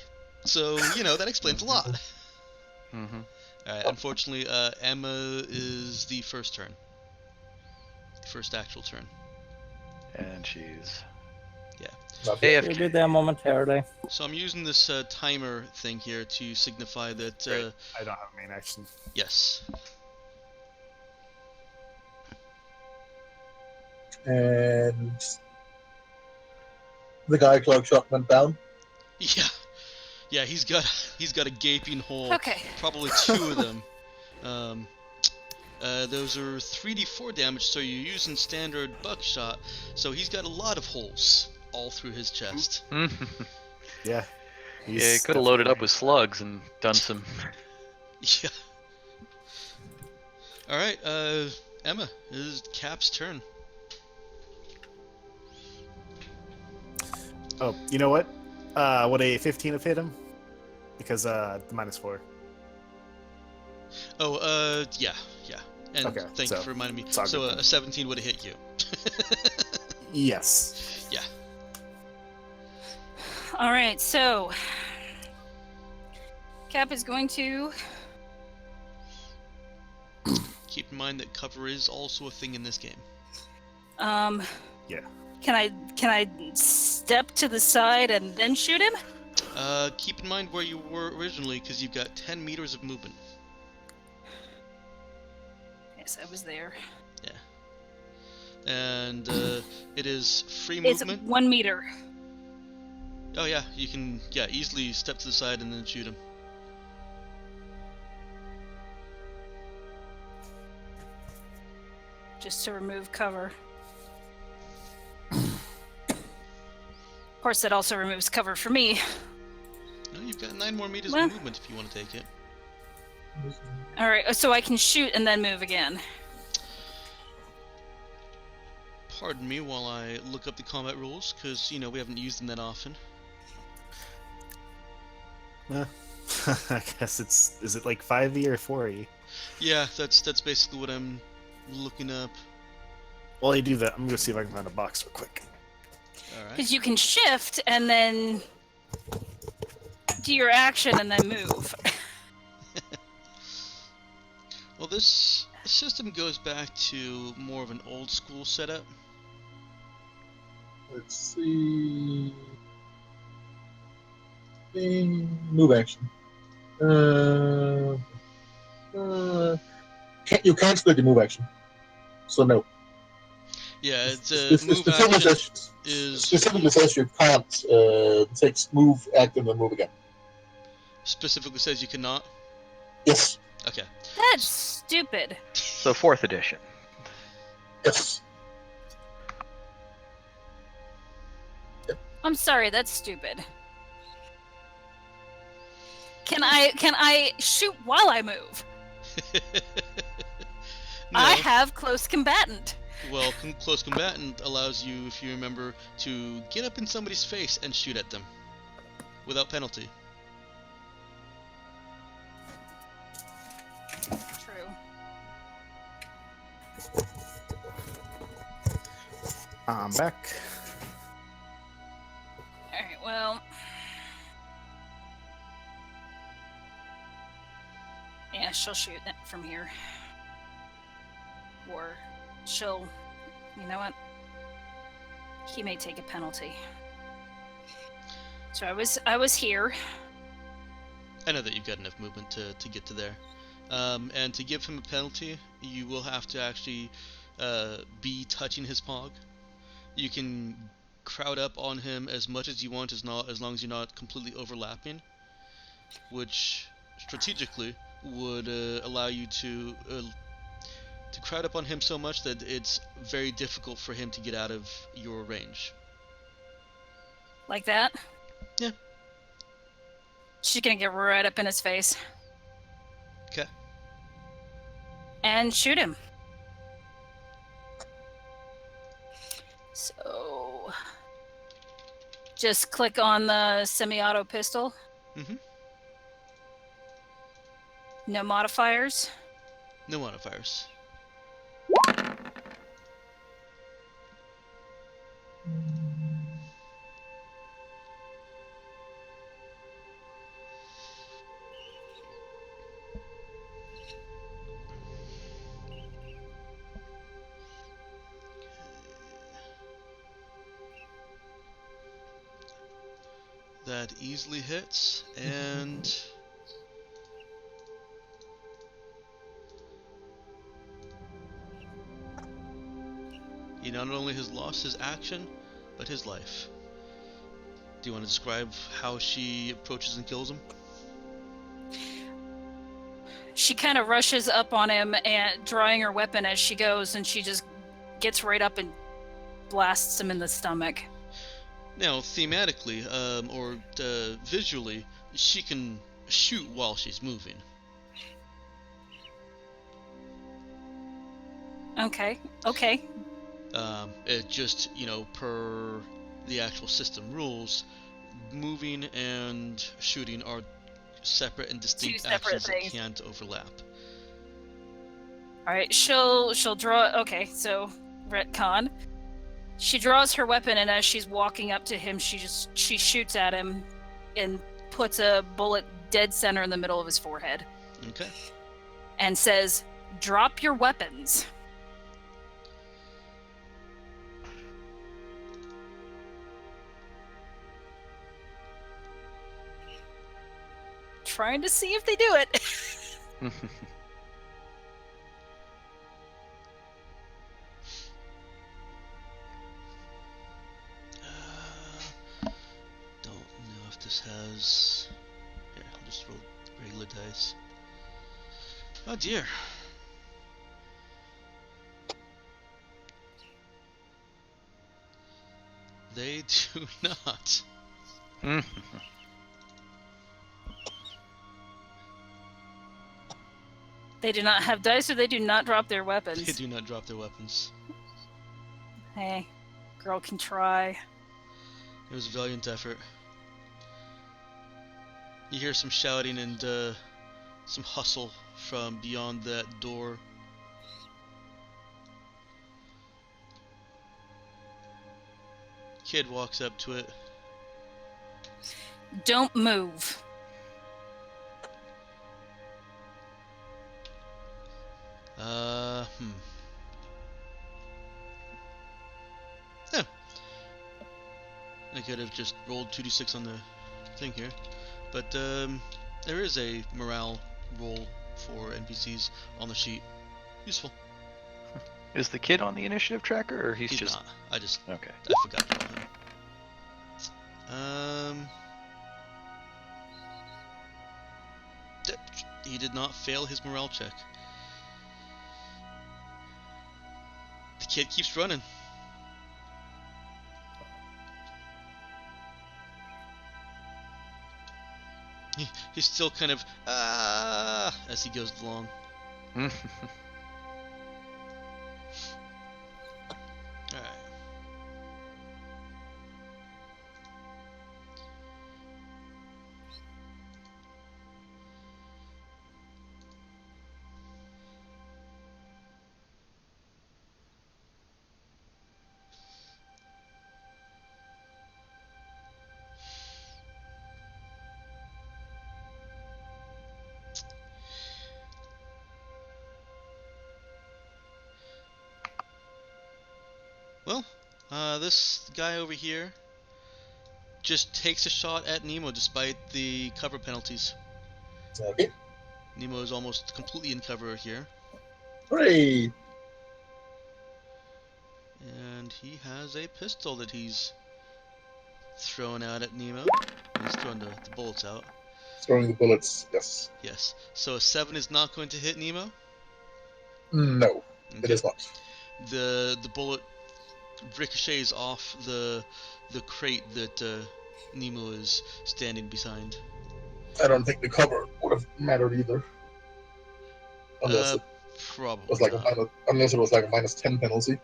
so that explains a lot. Mm-hmm. Alright, unfortunately, Emma is the first turn. First actual turn. And she's Not yet. You'll AFK. be there momentarily. So I'm using this timer thing here to signify that, Great. I don't have a main action. yes. And the guy cloak shot went down. Yeah, he's got a gaping hole. Okay. Probably 2 of them. Those are 3d4 damage, so you're using standard buckshot. So he's got a lot of holes all through his chest. Yeah. Yeah, he could have loaded up with slugs and done some. Yeah. All right, Emma, it is Cap's turn. Oh, you know what? Would a 15 have hit him? Because the -4. Oh, yeah. And Okay, thank so you for reminding me. it's all So good then. a 17 would have hit you. Yes. Yeah. All right, so Cap is going to. Keep in mind that cover is also a thing in this game. Yeah. Can I step to the side and then shoot him? Keep in mind where you were originally, because you've got 10 meters of movement. Yes, I was there. And it is free It's movement. 1 meter. Oh yeah, you can easily step to the side and then shoot him. Just to remove cover. Of course, that also removes cover for me. No, you've got 9 more meters Well. of movement if you want to take it. All right, so I can shoot and then move again. Pardon me while I look up the combat rules, because we haven't used them that often. I guess is it like 5e or 4e? Yeah, that's basically what I'm looking up. While you do that, I'm gonna see if I can find a box real quick. All right. Because you can shift and then do your action and then move. Well, this system goes back to more of an old school setup. Let's see. Move action. You can't split the move action. So no. Yeah, it's This move specifically action is specifically says you can't take move, act, and then move again. specifically says you cannot. Yes. Okay. That's stupid. So 4th edition. Yes. I'm sorry, that's stupid. Can I shoot while I move? No. I have close combatant. Well, close combatant allows you, if you remember, to get up in somebody's face and shoot at them without penalty. True. I'm back. Alright, well. Yeah, she'll shoot it from here. Or she'll. You know what? He may take a penalty. So I was here. I know that you've got enough movement to get to there. And to give him a penalty, you will have to actually be touching his pog. You can crowd up on him as much as you want, as long as you're not completely overlapping, which strategically would allow you to crowd up on him so much that it's very difficult for him to get out of your range. Like that? Yeah. She's gonna get right up in his face. Okay. And shoot him. So Just click on the semi-auto pistol. Mhm. No modifiers. No modifiers. That easily hits, and he not only has lost his action, but his life. Do you want to describe how she approaches and kills him? She kind of rushes up on him and drawing her weapon as she goes, and she just gets right up and blasts him in the stomach. Now, thematically, or visually, she can shoot while she's moving. Okay. It just, per the actual system rules, moving and shooting are separate and distinct separate actions things. that can't overlap. All right, she'll draw. Okay, so retcon. She draws her weapon, and as she's walking up to him, she shoots at him, and puts a bullet dead center in the middle of his forehead. Okay. And says, "Drop your weapons." Trying to see if they do it. Don't know if this has... Here, I'll just roll regular dice. Oh dear. They do not. They do not have dice, or they do not drop their weapons. They do not drop their weapons. Hey, girl can try. It was a valiant effort. You hear some shouting and some hustle from beyond that door. Kid walks up to it. Don't move. Yeah. I could have just rolled 2d6 on the thing here. But there is a morale roll for NPCs on the sheet. Useful. Is the kid on the initiative tracker, or he's just not. I okay? forgot to roll him. He did not fail his morale check. The kid keeps running. He's still kind of as he goes along. Alright. Well, this guy over here just takes a shot at Nemo despite the cover penalties. Okay. Nemo is almost completely in cover here. Hooray! And he has a pistol that he's thrown out at Nemo. He's thrown the bullets out. Throwing the bullets, yes. Yes. So a 7 is not going to hit Nemo? No, it Okay. is not. The bullet ricochets off the crate that Nemo is standing behind. I don't think the cover would have mattered either. Unless it Probably was like not. unless it was like a -10 penalty.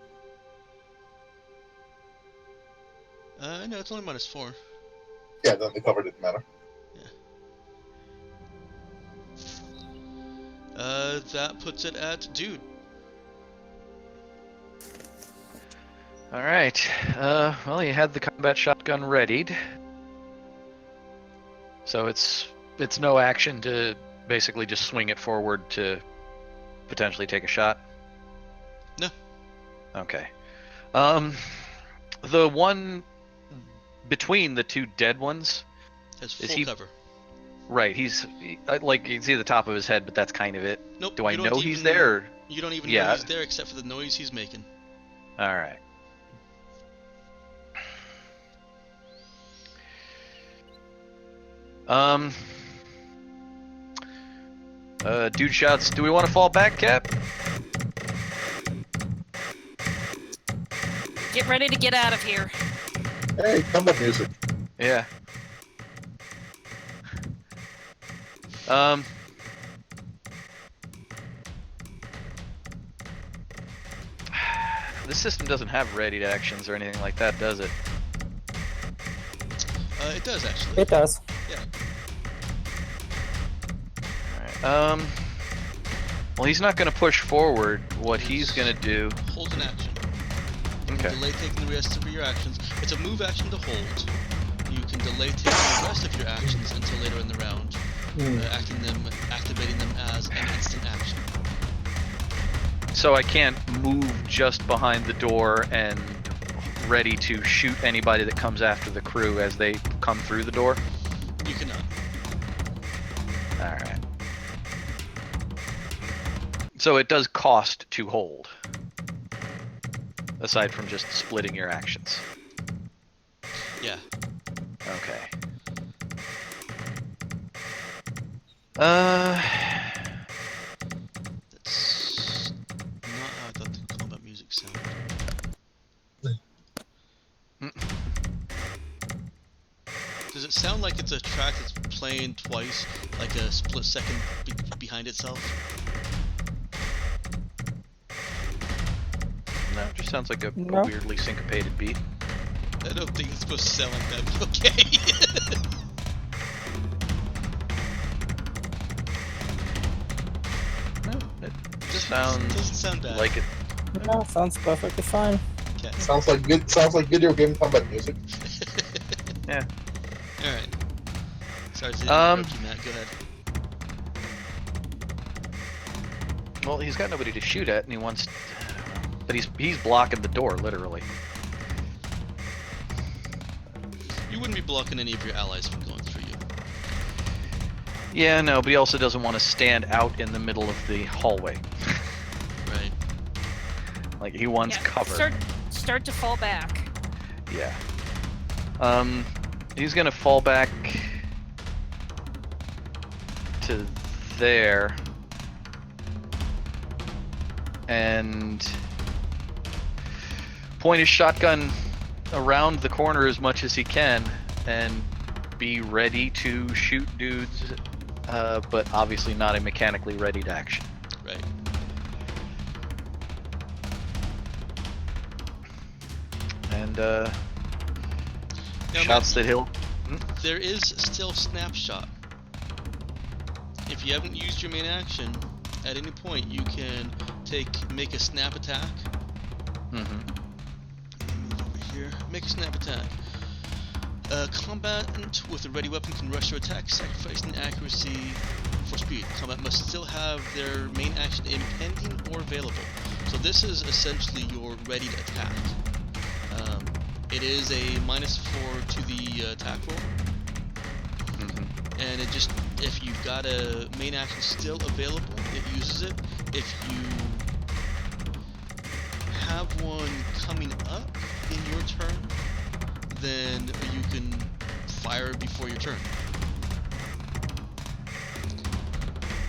No, it's only -4. Yeah, then the cover didn't matter. That puts it at dude. All right. Well, you had the combat shotgun readied, so it's no action to basically just swing it forward to potentially take a shot. No. Okay. The one between the two dead ones Has Is full he- cover. Right, like you can see the top of his head, but that's kind of it. Nope. Do I you don't know he's even- there? Or... You don't even know Yeah. he's there except for the noise he's making. All right. Dude shouts, "Do we want to fall back, Cap?" Get ready to get out of here. Hey, combat music. Yeah. This system doesn't have readied actions or anything like that, does it? It does actually. It does. Alright. Well, he's not going to push forward. What he's going to do... Hold an action. You can Okay. delay taking the rest of your actions. It's a move action to hold. You can delay taking the rest of your actions until later in the round, activating them as an instant action. So I can't move just behind the door and ready to shoot anybody that comes after the crew as they come through the door? You cannot. Alright. So it does cost to hold. Aside from just splitting your actions. Yeah. Okay. That's not how I thought the combat music sounded. Does it sound like it's a track that's playing twice, like a split second behind itself? No, it just sounds like a No. weirdly syncopated beat. I don't think it's supposed to sound like that, but okay. No, it just doesn't sounds sound bad. like it. No, sounds perfectly fine. Okay. Sounds like video game combat music. Yeah. Alright. Sorry to interrupt you, Matt. Go ahead. Well, he's got nobody to shoot at, and he wants. But he's blocking the door, literally. You wouldn't be blocking any of your allies from going through you. Yeah, no, but he also doesn't want to stand out in the middle of the hallway. Right. Like he wants Yeah, cover. Start to fall back. Yeah. He's gonna fall back to there. And point his shotgun around the corner as much as he can and be ready to shoot dudes, but obviously not a mechanically readied action. Right. And Now, shots that he'll... there is still snapshot. If you haven't used your main action, at any point you can make a snap attack. Mm-hmm. Over here, make a snap attack. Combatant with a ready weapon can rush your attack, sacrificing accuracy for speed. Combat must still have their main action impending or available. So this is essentially your ready attack. It is a -4 to the attack roll. Mm-hmm. And it just, if you've got a main action still available, it uses it. If you have one coming up in your turn, then you can fire before your turn.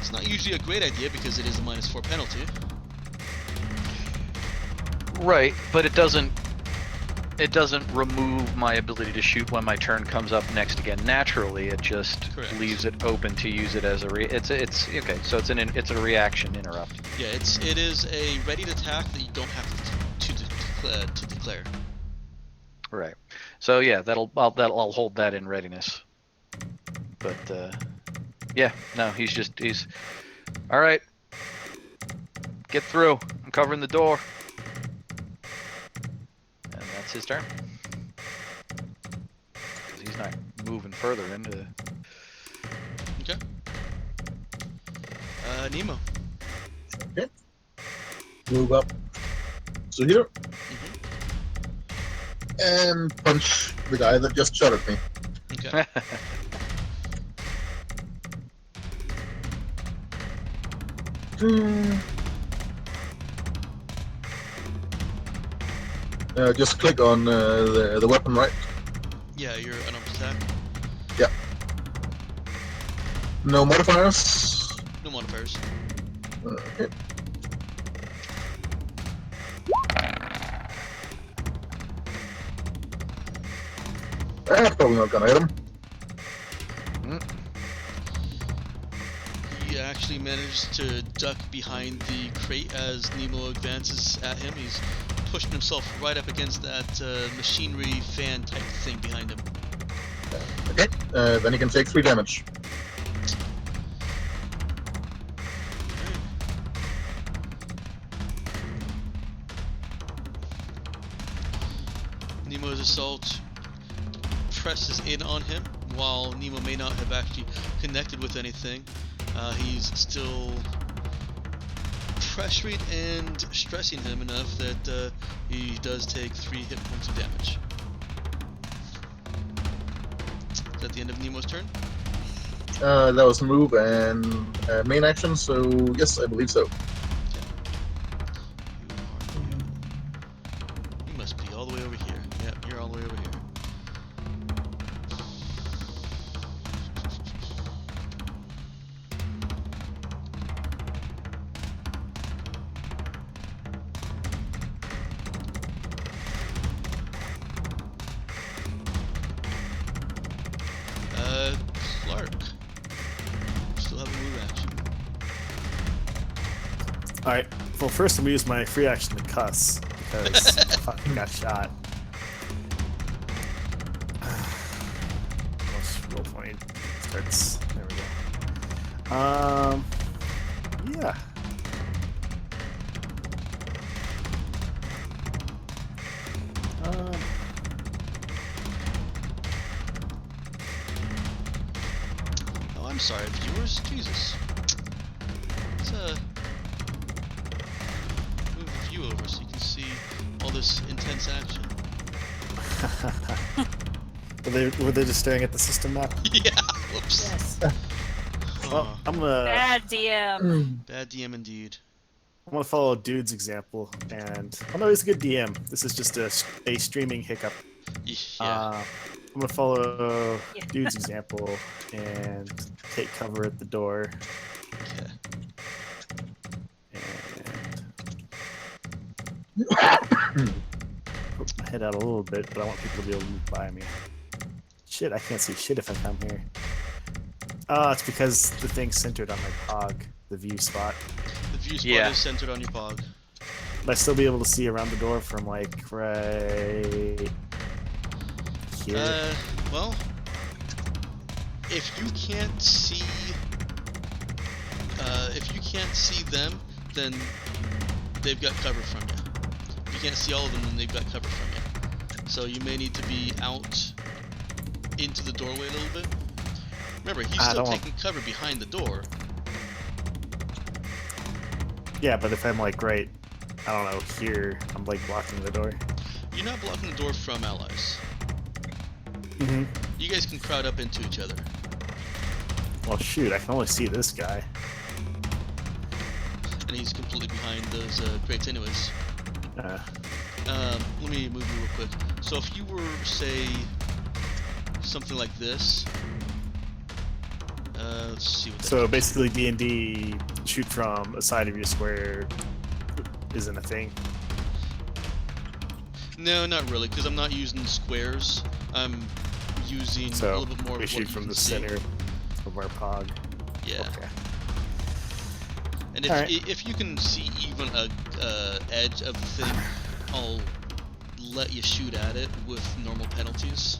It's not usually a great idea because it is a -4 penalty. Right, but it doesn't remove my ability to shoot when my turn comes up next again naturally. It just Correct. leaves it open to use it as a it's okay. So it's a reaction interrupt. Yeah, it is a ready attack that you don't have to declare. Right. So yeah, I'll hold that in readiness. But yeah, no, he's all right. Get through. I'm covering the door. And that's his turn. Because he's not moving further into. Okay. Nemo. Move up to here Mm-hmm. and punch the guy that just shot at me. Okay. Just click on the weapon, right? Yeah, you're an up attack. No modifiers. No modifiers. Okay. That's probably not gonna hit him. He actually managed to duck behind the crate as Nemo advances at him. He's pushing himself right up against that machinery fan type thing behind him. Okay. Then he can take 3 damage. Nemo's assault presses in on him. While Nemo may not have actually connected with anything, he's still pressuring and stressing him enough that he does take 3 hit points of damage. Is that the end of Nemo's turn? That was a move and main action, so yes, I believe so. You must be all the way over here. Yep, you're all the way over here. Clark. Still have a move action. Alright, well, first I'm gonna use my free action to cuss because I fucking got shot. Most roll point starts. There we go. Yeah. Oh, I'm sorry, viewers. Jesus. Let's move the view over so you can see all this intense action. Were they just staring at the system map? Yeah. Whoops. Yes. Well, I'm gonna Bad DM. Bad DM indeed. I'm gonna follow Dude's example, and oh no, he's a good DM. This is just a streaming hiccup. Yeah. I'm gonna follow Yeah. Dude's example and take cover at the door. Okay. And put my head out a little bit, but I want people to be able to move by me. Shit, I can't see shit if I come here. Oh, it's because the thing's centered on my pog, the view spot. The view spot Yeah. is centered on your pog. But I still be able to see around the door from like right here. Well, if you can't see them, then they've got cover from you. If you can't see all of them, then they've got cover from you. So you may need to be out into the doorway a little bit. Remember, he's still taking cover behind the door. Yeah, but if I'm like right, I don't know, here, I'm like blocking the door. You're not blocking the door from allies. Mm-hmm. You guys can crowd up into each other. Well, shoot, I can only see this guy. And he's completely behind those crates anyways. Let me move you real quick. So if you were, say, something like this, let's see what that So does. basically, D&D shoot from a side of your square isn't a thing. No, not really, because I'm not using squares. I'm using a So little bit more we of shoot what you from can the see. center of our pog. Yeah. Okay. And if Alright. if you can see even a edge of the thing, I'll let you shoot at it with normal penalties.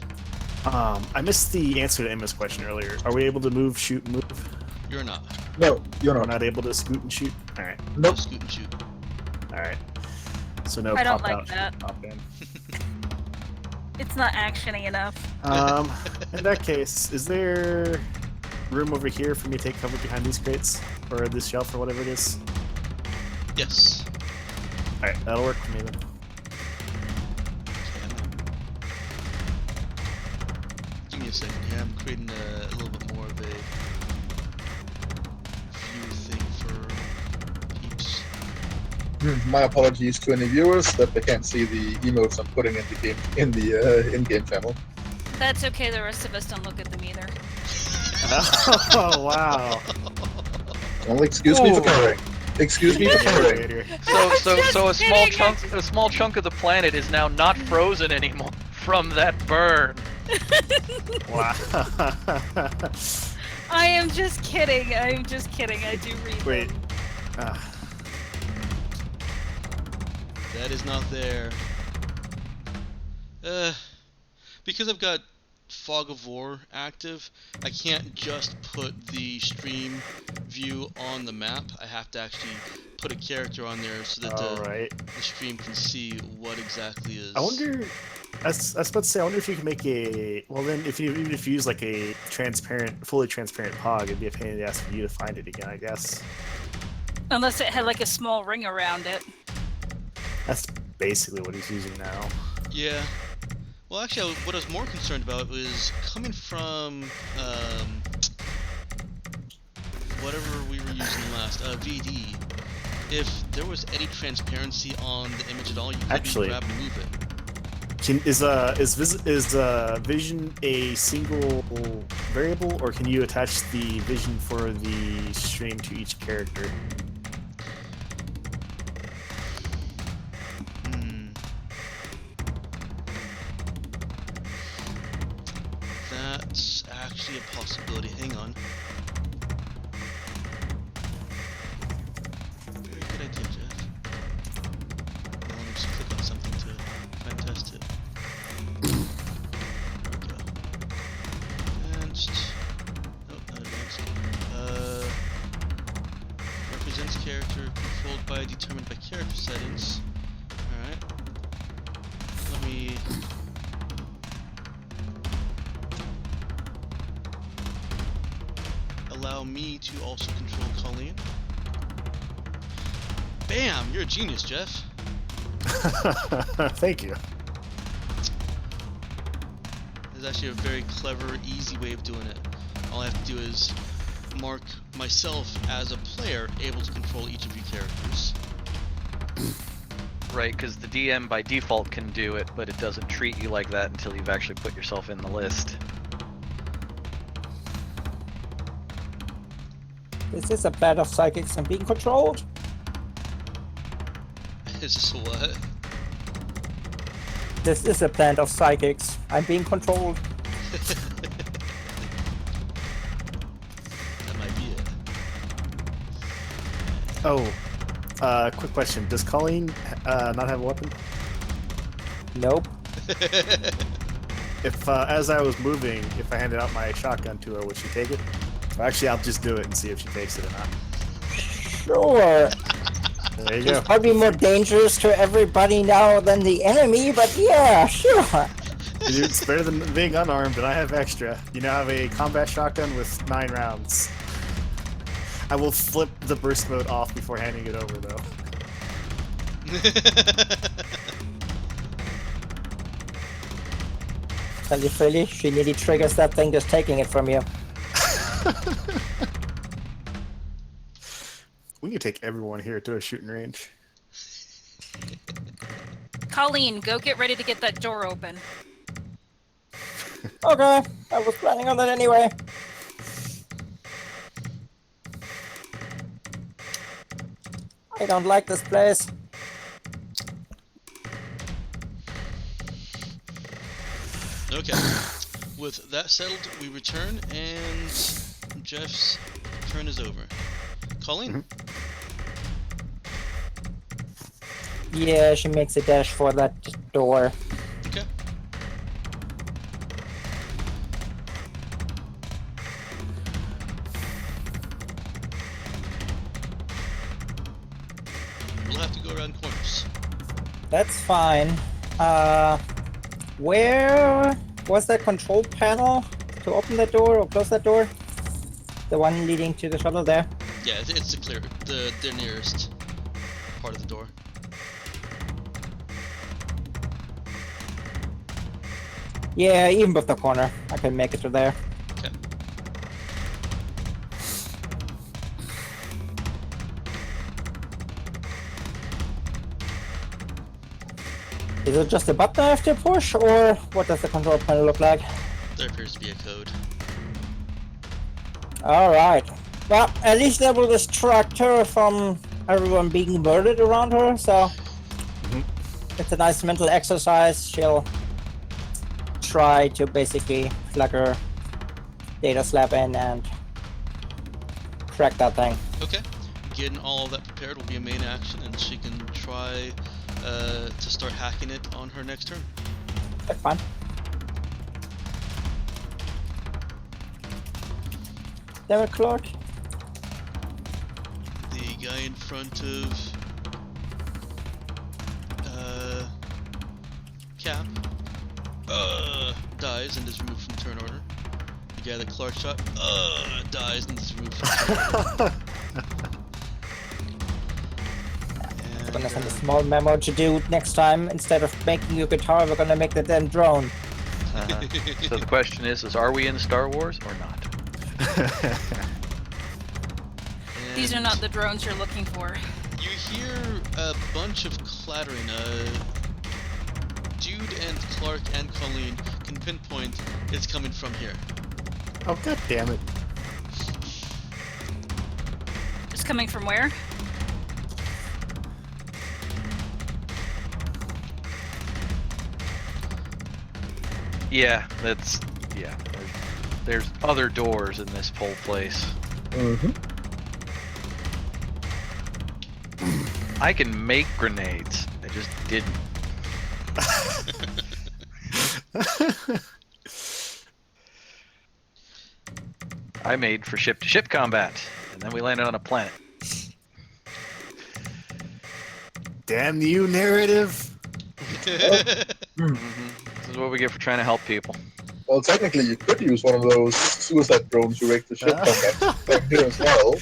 I missed the answer to Emma's question earlier. Are we able to move, shoot, and move? You're not. No, you're We're not. not able to scoot and shoot? Alright. Nope. Scoot and shoot. Alright. So no I don't pop like out, that. pop in. It's not actiony enough. In that case, is there room over here for me to take cover behind these crates? Or this shelf or whatever it is? Yes. Alright, that'll work for me then. Give me a second here. I'm creating a little bit more of a view thing for peeps. My apologies to any viewers that they can't see the emotes I'm putting in the game in-game channel. That's okay. The rest of us don't look at them either. Oh, wow. Only excuse me for purring. Excuse me for purring. Later. So a small kidding. chunk of the planet is now not frozen anymore from that burn. Wow. I am just kidding. I'm just kidding. I do read Wait. them. That is not there. Because I've got Fog of War active, I can't just put the stream view on the map. I have to actually put a character on there so that Alright. the stream can see what exactly is. I wonder. I was about to say, I wonder if you can make a. Well, then, even if you use like a transparent, fully transparent pog, it'd be a pain in the ass for you to find it again, I guess. Unless it had like a small ring around it. That's basically what he's using now. Yeah. Well, actually, what I was more concerned about was coming from whatever we were using last, VD. If there was any transparency on the image at all, you could Actually, grab and move it. Is vision a single variable, or can you attach the vision for the stream to each character? That's actually a possibility. Hang on. Very good idea, Jeff. Well, let me just click on something to try and test it. There we go. Advanced. Nope, not advanced. Represents character controlled by determined by character settings. Alright. Let me. Allow me to also control Colleen. Bam! You're a genius, Jeff. Thank you. There's actually a very clever, easy way of doing it. All I have to do is mark myself as a player able to control each of your characters. Right, because the DM by default can do it, but it doesn't treat you like that until you've actually put yourself in the list. This is a band of psychics and being controlled. Is this a what? This is a band of psychics. I'm being controlled. That might be it. Oh, quick question. Does Colleen not have a weapon? Nope. If, as I was moving, if I handed out my shotgun to her, would she take it? Or actually, I'll just do it and see if she takes it or not. Sure. There you go. It's probably more dangerous to everybody now than the enemy, but yeah, sure. It's better than being unarmed, and I have extra. You now have a combat shotgun with 9 rounds. I will flip the burst mode off before handing it over, though. Tell you freely, she nearly triggers that thing just taking it from you. We can take everyone here to a shooting range. Colleen, go get ready to get that door open. Okay, I was planning on that anyway. I don't like this place. Okay. With that settled, we return, and Jeff's turn is over. Colleen? Yeah, she makes a dash for that door. Okay. We'll have to go around corners. That's fine. Where was that control panel to open that door or close that door? The one leading to the shuttle there? Yeah, it's the nearest part of the door. Yeah, even with the corner, I can make it to there. Okay. Is it just a button I have to push, or what does the control panel look like? There appears to be a code. Alright. Well, at least that will distract her from everyone being murdered around her, so it's a nice mental exercise. She'll try to basically plug her data slab in and crack that thing. Okay. Getting all of that prepared will be a main action, and she can try to start hacking it on her next turn. That's fine. Derek Clark. The guy in front of Cap dies and is removed from turn order. The guy that Clark shot dies and is removed from turn order. I'm gonna send a And, small memo to do next time. Instead of making you a guitar, we're gonna make the damn drone. So the question is are we in Star Wars or not? These are not the drones you're looking for. You hear a bunch of clattering. Jude and Clark and Colleen can pinpoint it's coming from here. Oh, god damn it. It's coming from where? Yeah, there's other doors in this whole place. I can make grenades. I just didn't. I made for ship-to-ship combat, and then we landed on a planet. Damn you, narrative. This is what we get for trying to help people. Well, technically, you could use one of those suicide drones to rig the ship combat back here as well.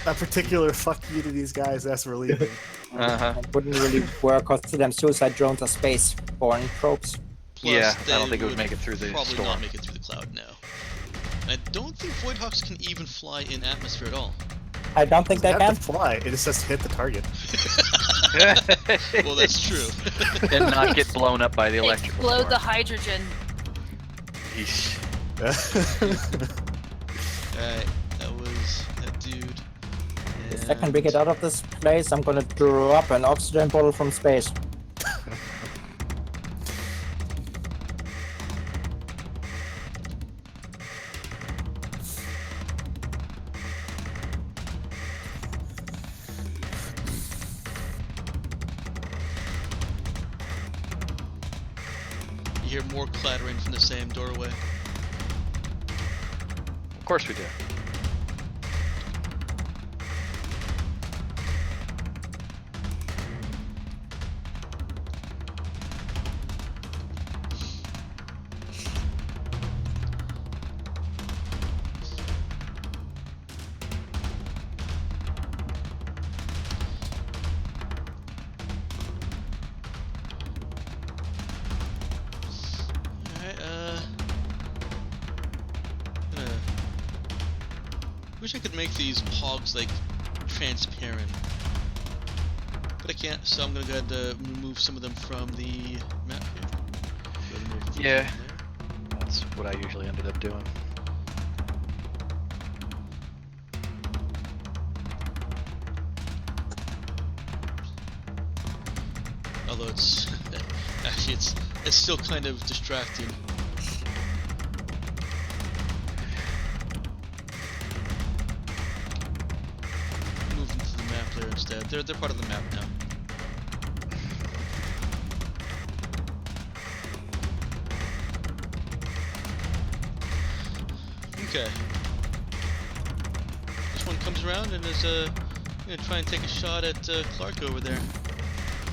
That particular fuck you to these guys, that's relieving. It wouldn't really work because to them suicide drones are space-borne tropes. Plus, Yeah, I they don't think it would make it through the probably storm. not make it through the cloud now. And I don't think Voidhawks can even fly in atmosphere at all. I don't think they They can. have to fly, it just has to hit the target. Well, that's true. And not get blown up by the electrical Explode storm. the hydrogen. Yeesh. Alright, that was that dude. The second we get out of this place, I'm gonna drop an oxygen bottle from space. You hear more clattering from the same doorway. Of course we do. Alright, wish I could make these hogs, like, transparent. But I can't, so I'm gonna go ahead and remove some of them from the map here. Go ahead and move them Yeah. from there. That's what I usually ended up doing. Although it's actually it's still kind of distracting. Move them to the map there instead. They're part of the map now. Okay. This one comes around and is gonna try and take a shot at Clark over there.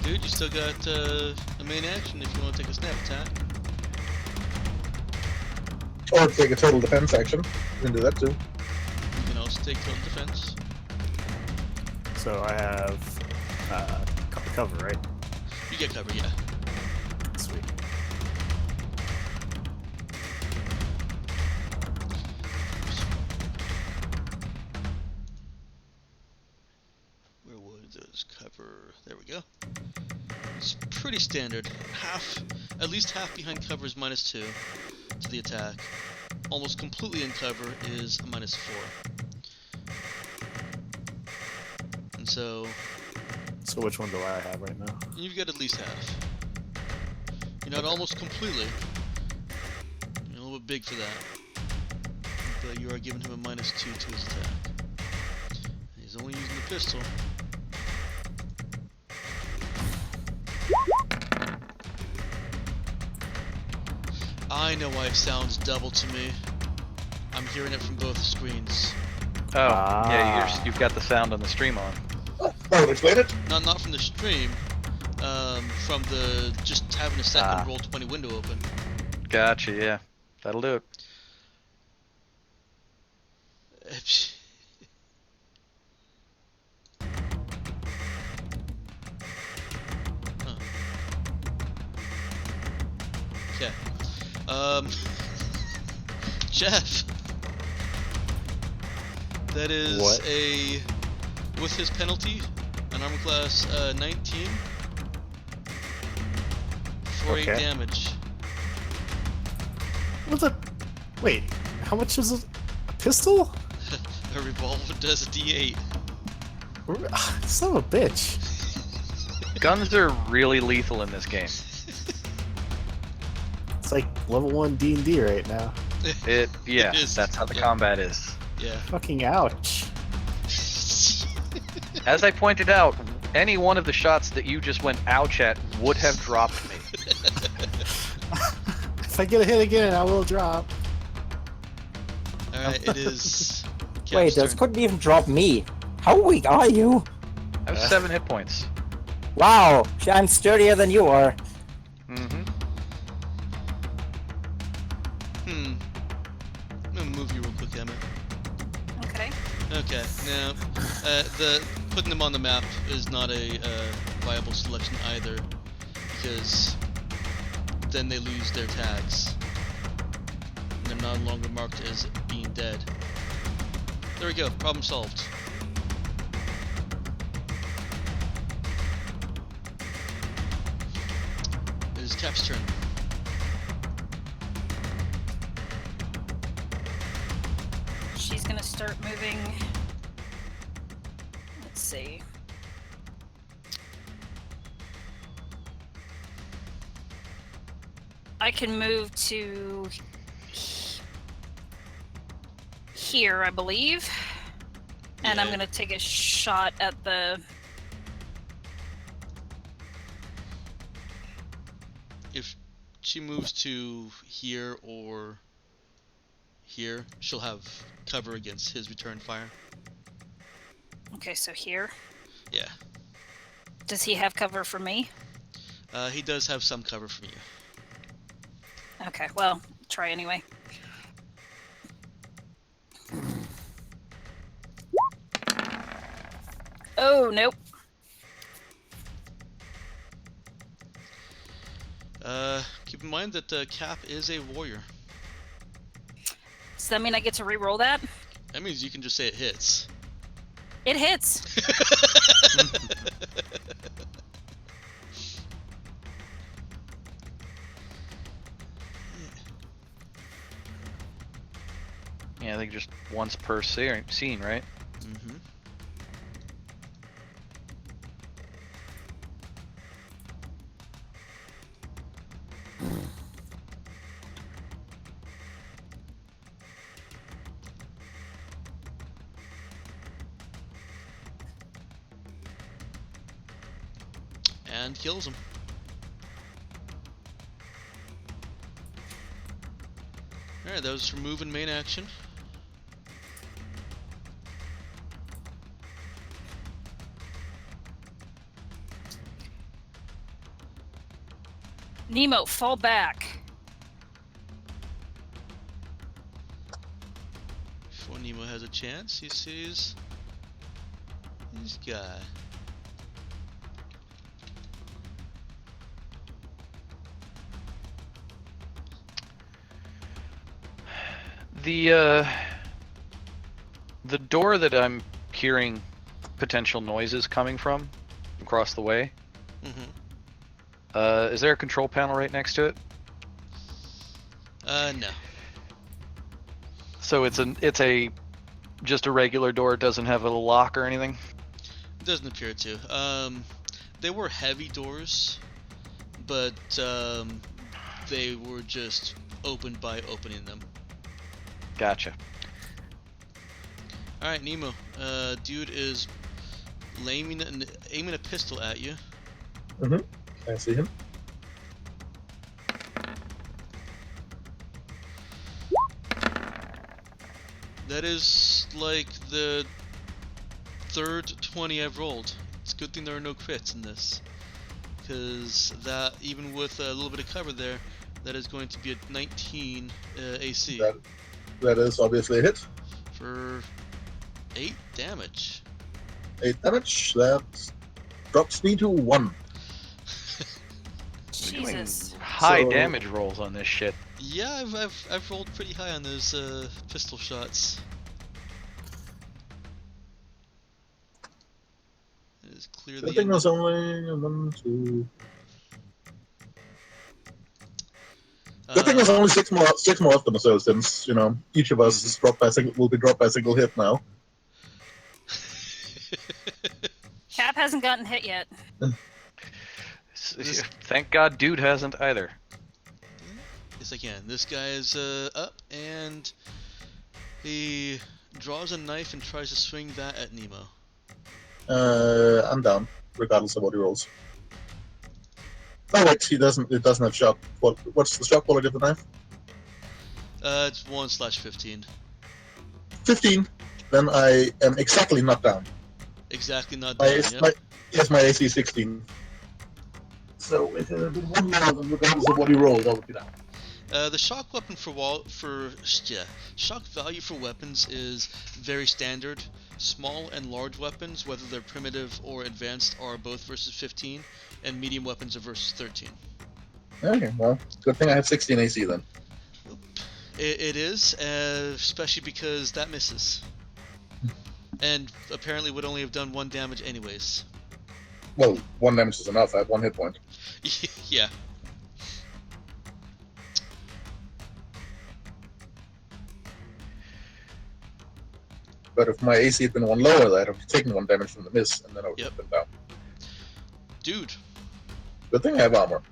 Dude, you still got a main action if you want to take a snap attack. Or take a total defense action. You can do that too. You can also take total defense. So I have cover, right? You get cover, yeah. Sweet. Where would those cover? There we go. It's pretty standard. At least half behind cover is -2 to the attack. Almost completely in cover is a -4. And so So which one do I have right now? you've got at least half. You're not almost completely. You're a little bit big for that. But you are giving him a -2 to his attack. He's only using the pistol. I know why it sounds double to me. I'm hearing it from both screens. Oh, yeah, you've got the sound on the stream on. That would explain it. Not from the stream, from the just having a second roll 20 window open. Gotcha, yeah. That'll do it. Huh. Okay. Jeff. That is What? with his penalty, an armor class 19 for 8 Okay. damage. What's a... Wait, how much is a pistol? A revolver does a D8. Son of a bitch. Guns are really lethal in this game. It's like level 1 D&D right now. Yeah, It is, that's how the yeah. combat is. Yeah. Fucking ouch. As I pointed out, any one of the shots that you just went ouch at would have dropped me. If I get a hit again, I will drop. Alright, it is. Wait, Cap's this turn. couldn't even drop me. How weak are you? I have 7 hit points. Wow, I'm sturdier than you are. Mm-hmm. I'm gonna move you real quick, Emmett. Okay. Okay, now, the putting them on the map is not a viable selection either, because then they lose their tags. And they're no longer marked as being dead. There we go, problem solved. It is Cap's turn. She's gonna start moving. Let's see. I can move to here, I believe. And I'm Yeah. gonna take a shot at the... If she moves to here or here, she'll have cover against his return fire. Okay, so here. Yeah. Does he have cover for me? He does have some cover from you. Okay, well, try anyway. Oh, nope. Keep in mind that Cap is a warrior. Does that mean I get to re-roll that? That means you can just say it hits. It hits. Yeah, I think just once per scene, right? Mm-hmm. And kills him. Alright, that was remove and main action. Nemo, fall back. Before Nemo has a chance, he sees this guy. The door that I'm hearing potential noises coming from across the way. Mm-hmm. Is there a control panel right next to it? No. So it's a just a regular door. It doesn't have a lock or anything. It doesn't appear to. They were heavy doors, but they were just opened by opening them. Gotcha. Alright, Nemo. Dude is aiming a pistol at you. I see him. That is like the third 20 I've rolled. It's a good thing there are no crits in this. Because that, even with a little bit of cover there, that is going to be a 19 AC. That is obviously a hit. For 8 damage. 8 damage. That drops me to 1. Jesus. High So- damage rolls on this shit. Yeah, I've rolled pretty high on those pistol shots. It is clear I the think there's only 1, 2. I think there's only six more of them, so since each of us is dropped by will be dropped by a single hit now. Cap hasn't gotten hit yet. Thank God, dude hasn't either. Yes, I can. This guy is up, and he draws a knife and tries to swing that at Nemo. I'm down, regardless of what he rolls. Oh wait, he doesn't. It doesn't have shock. What's the shock quality of the knife? It's 1/15. 15. Then I am exactly not down. Exactly not My, down. Yep. my AC is 16. So if it had been one more, then regardless of what he rolled, I would be down. The shock weapon shock value for weapons is very standard. Small and large weapons, whether they're primitive or advanced, are both versus 15, and medium weapons are versus 13. Okay, well, good thing I have 16 AC then. It is, especially because that misses. And apparently would only have done 1 damage anyways. Well, 1 damage is enough. I have 1 hit point. Yeah. But if my AC had been 1 lower, I'd have taken 1 damage from the miss, and then I would Yep. have been down. Dude, Good thing I have armor.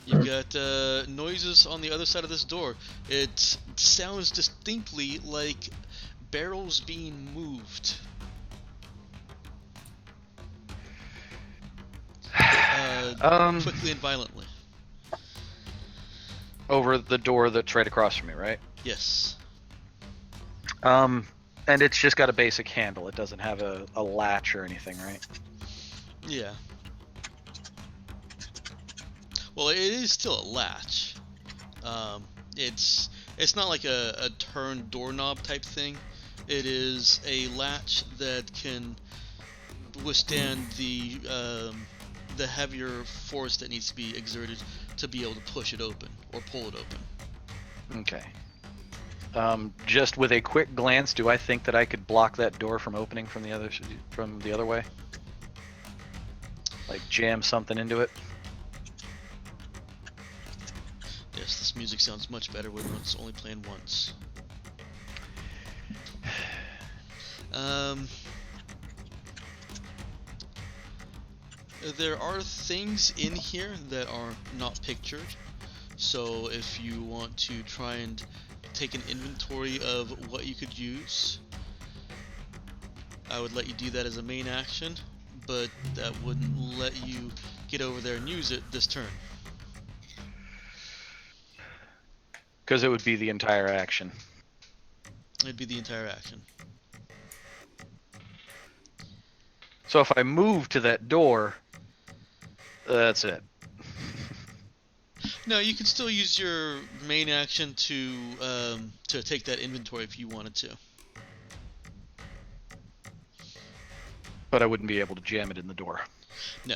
you've got noises on the other side of this door. It sounds distinctly like barrels being moved. Quickly and violently. Over the door that's right across from me, right? Yes. And it's just got a basic handle. It doesn't have a latch or anything, right? Yeah. Well, it is still a latch. It's not like a turn doorknob type thing. It is a latch that can withstand the heavier force that needs to be exerted to be able to push it open or pull it open. Okay. Just with a quick glance, do I think that I could block that door from opening from the other way? Like jam something into it? Yes, this music sounds much better when it's only playing once. There are things in here that are not pictured, so if you want to try and take an inventory of what you could use, I would let you do that as a main action, but that wouldn't let you get over there and use it this turn. Because it would be the entire action. It'd be the entire action. So if I move to that door, that's it. No, you can still use your main action to take that inventory if you wanted to. But I wouldn't be able to jam it in the door. No.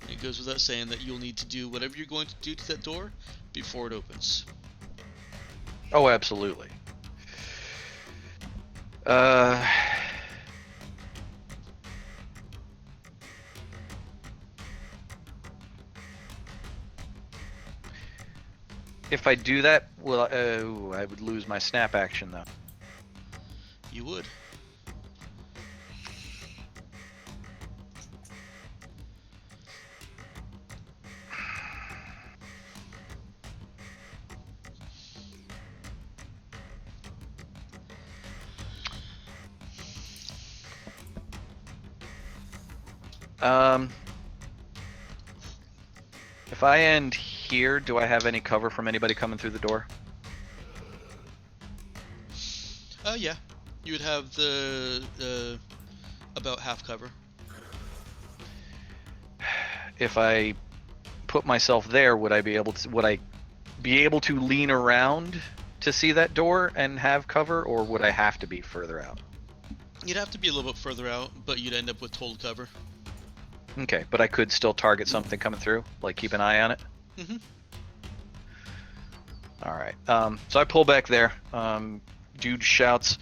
It goes without saying that you'll need to do whatever you're going to do to that door before it opens. Oh, absolutely. If I do that, well, I would lose my snap action though. You would. If I end here, do I have any cover from anybody coming through the door? Yeah. You would have the about half cover. If I put myself there, would I be able to lean around to see that door and have cover, or would I have to be further out? You'd have to be a little bit further out, but you'd end up with total cover. Okay, but I could still target something coming through, like keep an eye on it. Mhm. All right. So I pull back there. Dude shouts,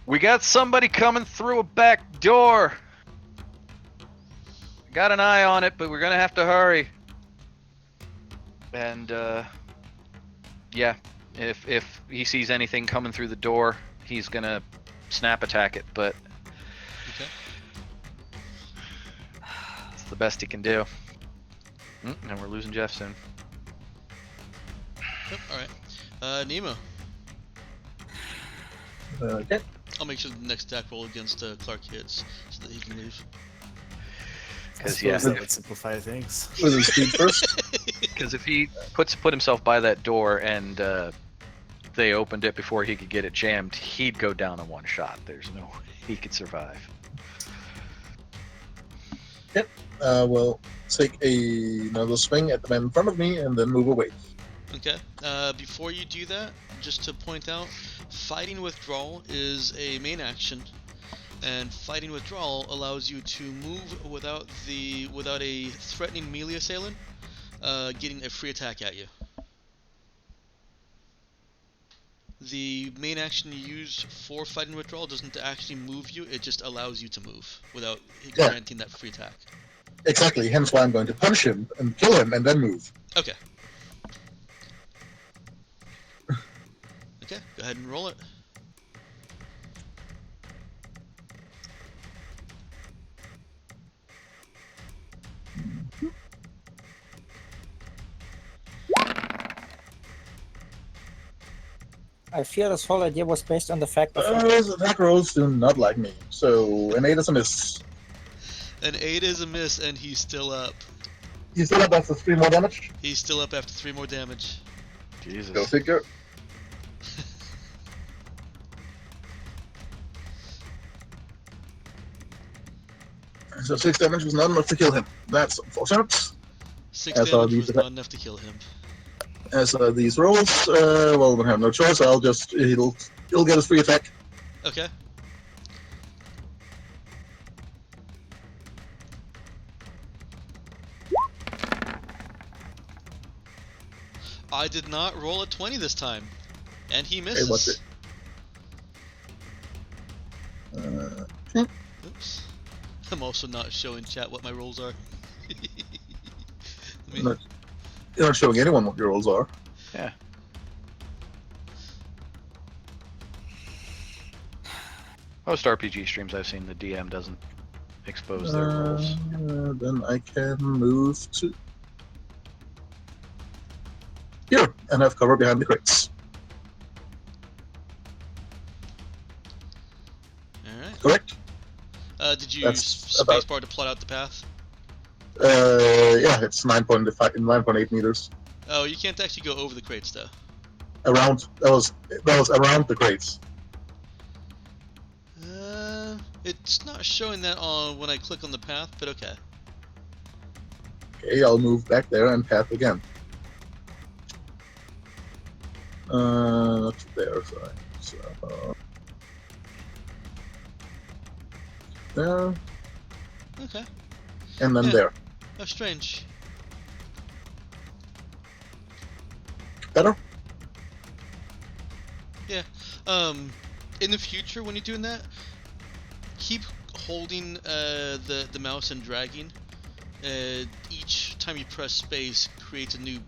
"We got somebody coming through a back door. Got an eye on it, but we're gonna have to hurry." And yeah, if he sees anything coming through the door, he's gonna snap attack it. But Okay. it's the best he can do. And we're losing Jeff soon. Yep. All right. Nemo. Okay. I'll make sure the next attack roll against Clark hits so that he can leave. Because I yeah, suppose that would simplify things. With his speed first. because if he put himself by that door and they opened it before he could get it jammed, he'd go down in one shot. There's no way he could survive. Yep. We'll take another swing at the man in front of me and then move away. Okay. Before you do that, just to point out, fighting withdrawal is a main action, and fighting withdrawal allows you to move without a threatening melee assailant getting a free attack at you. The main action you use for fighting withdrawal doesn't actually move you; it just allows you to move without granting that free attack. Exactly. Hence why I'm going to punch him and kill him and then move. Okay. Okay, go ahead and roll it. I fear this whole idea was based on the fact that His attack rolls do not like me. So an 8 is a miss. An 8 is a miss, and he's still up. He's still up after 3 more damage. He's still up after 3 more damage. Jesus. Go figure. So 6 damage was not enough to kill him. That's unfortunate. 6 As are damage these was not enough to kill him. As these rolls, well, we have no choice. He'll get his free attack. Okay. I did not roll a 20 this time, and he misses. Hey, what's it? Oops. I'm also not showing chat what my rolls are. Let me- Not- You're not showing anyone what your rolls are. Yeah. Most RPG streams I've seen, the DM doesn't expose their rolls. Then I can move to here and have cover behind the crates. Alright. Correct? Did you That's use about- spacebar to plot out the path? Yeah, it's 9.8 meters. Oh, you can't actually go over the crates though. Around that was around the crates. It's not showing that on when I click on the path, but okay. Okay, I'll move back there and path again. Not there, sorry. So, there, Okay. and then Yeah. there. Oh, strange. Better? In the future, when you're doing that, keep holding the mouse and dragging. Each time you press space creates a new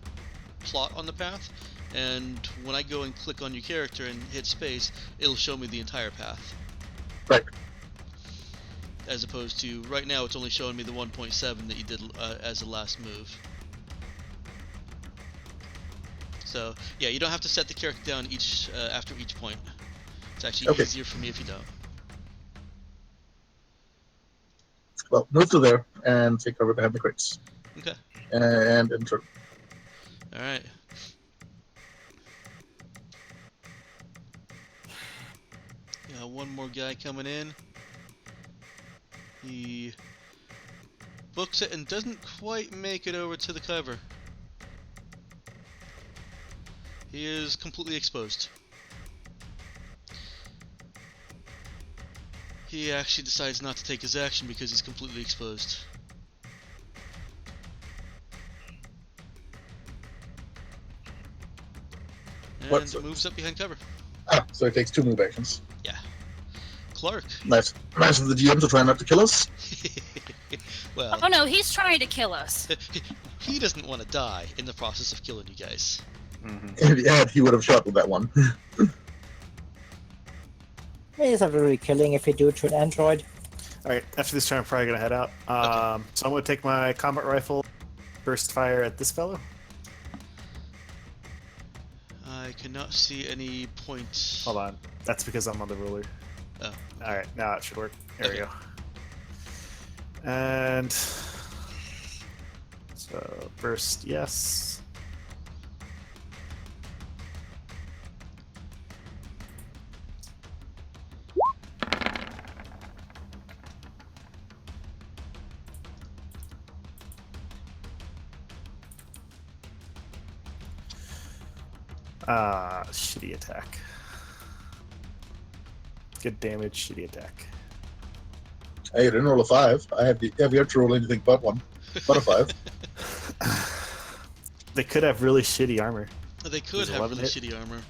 plot on the path, and when I go and click on your character and hit space, it'll show me the entire path. Right. As opposed to right now, it's only showing me the 1.7 that you did as the last move. So yeah, you don't have to set the character down each after each point. It's actually Okay. easier for me if you don't. Well, move to there and take cover behind the crates. Okay. And enter. All right. One more guy coming in. He books it and doesn't quite make it over to the cover. He is completely exposed. He actually decides not to take his action because he's completely exposed. And What's- moves up behind cover. Ah, so it takes 2 move actions. Clark. Nice. Nice of the GM to try not to kill us. Well, Oh no, he's trying to kill us. he doesn't want to die in the process of killing you guys. Mm-hmm. If he had, he would have shot with that one. He's not really killing if you do it to an android. Alright, after this turn, I'm probably gonna head out. So I'm gonna take my combat rifle, burst fire at this fellow. I cannot see any point. Hold on. That's because I'm on the ruler. Oh. Alright, now it should work. There we Okay. go. And so burst, yes. Shitty attack. Good damage, shitty attack. Hey, you didn't roll a 5. I have yet to roll anything but 1. But a 5. They could have really shitty armor. They could Does have 11 really hit? shitty armor,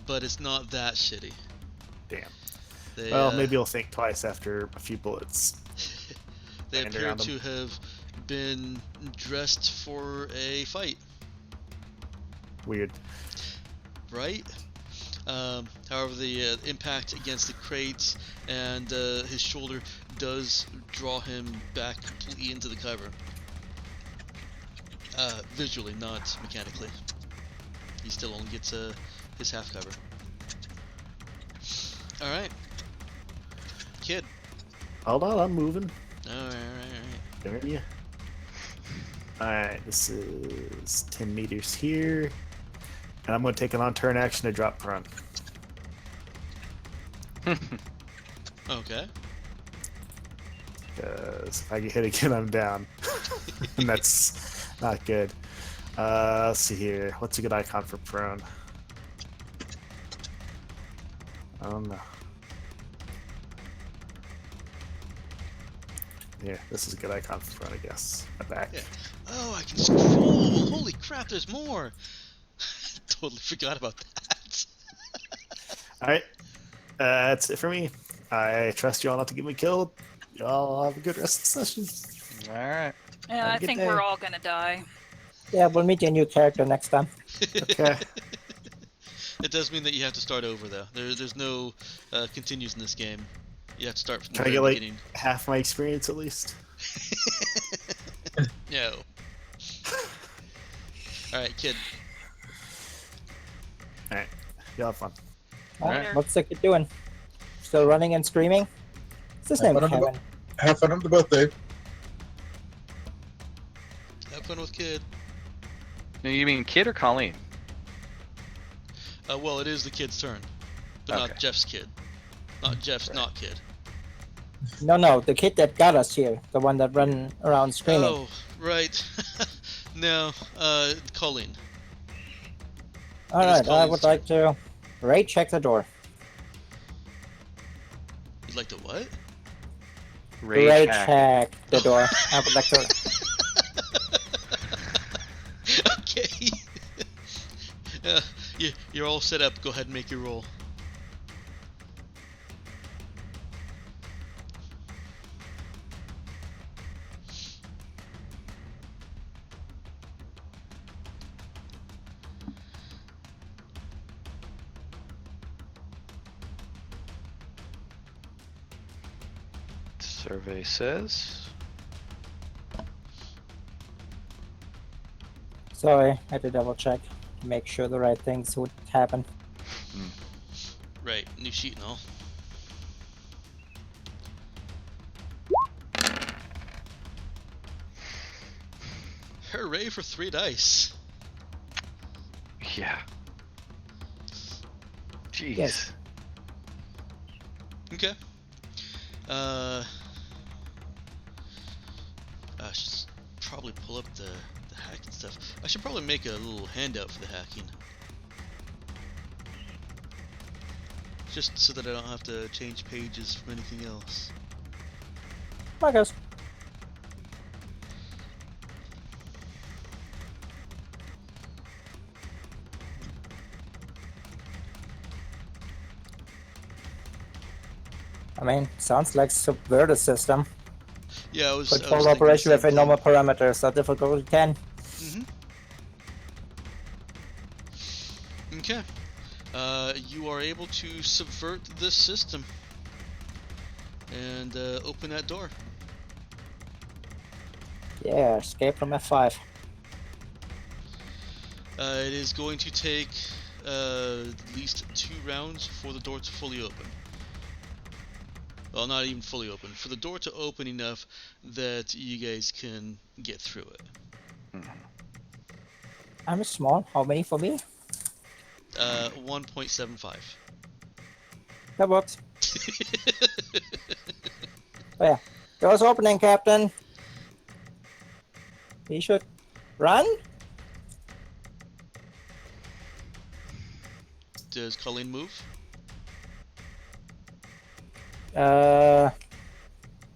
but it's not that shitty. Damn. They, Well, maybe I'll think twice after a few bullets. they land appear around to them. have been dressed for a fight, Weird. right? However, the impact against the crates and his shoulder does draw him back completely into the cover. Visually, not mechanically. He still only gets his half cover. Alright. Kid. Hold on, I'm moving. Alright. There you. Alright, this is 10 meters here. And I'm going to take an on-turn action to drop prone. Okay. Because if I get hit again, I'm down. And that's not good. Let's see here. What's a good icon for prone? I don't know. Here, this is a good icon for prone, I guess. My back. Yeah. Oh, I can scroll! Holy crap, there's more! Totally forgot about that. Alright. That's it for me. I trust you all not to get me killed. Y'all have a good rest of the session. All right. Yeah, Have a I good think day. we're all gonna die. Yeah, we'll meet your new character next time. Okay. It does mean that you have to start over, though. There's no continues in this game. You have to start from the Can I very get, like, beginning. half my experience at least? No. Alright, kid. Alright. Y'all have fun. Later. What's the kid doing? Still running and screaming? What's his name? I don't know. Kevin. Have fun on the birthday. Have fun with kid. Now, you mean Kid or Colleen? Well, it is the kid's turn. But not Okay. Jeff's kid. Not Jeff's not kid. No, the kid that got us here, the one that ran around screaming. Oh, right. No, Colleen. All it is right, I Colleen's would turn. like to raid check the door. You'd like to what? Rage hack. check the door. I would like to. Okay. You're all set up. Go ahead and make your roll. Survey says. Sorry, I had to double check to make sure the right things would happen. Right, new sheet and all. Hooray for 3 dice. Yeah. Jeez. Yes. Okay. I should probably pull up the hacking stuff. I should probably make a little handout for the hacking. Just so that I don't have to change pages from anything else. I guess. I mean, sounds like subvert a system. Yeah, I was Control thinking the operation same with thing. normal parameters, so difficult it can. Okay. You are able to subvert this system and open that door. Yeah, escape from F5. It is going to take at least 2 rounds for the door to fully open. Well, not even fully open. For the door to open enough that you guys can get through it. I'm small. How many for me? 1.75. That works. Oh yeah. Door's opening, Captain. We should run? Does Colleen move? Yeah,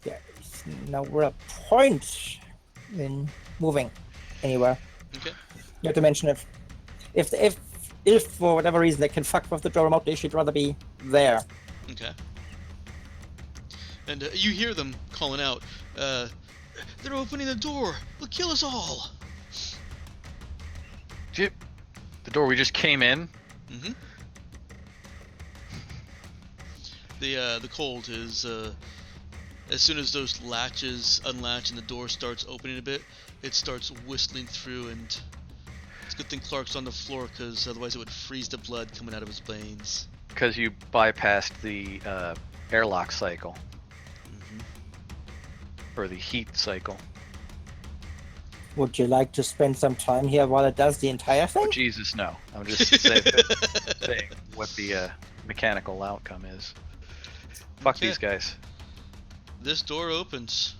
there's no real point in moving anywhere. Okay. Not to mention if for whatever reason they can fuck with the door remotely, she'd rather be there. Okay. And you hear them calling out, they're opening the door! They'll kill us all! The door we just came in? Mm-hmm. The cold is, as soon as those latches unlatch and the door starts opening a bit, it starts whistling through, and it's a good thing Clark's on the floor, because otherwise it would freeze the blood coming out of his veins. Because you bypassed the airlock cycle. Or the heat cycle. Would you like to spend some time here while it does the entire thing? Oh, Jesus, no. I'm just saying what the mechanical outcome is. Fuck Okay. these guys. This door opens.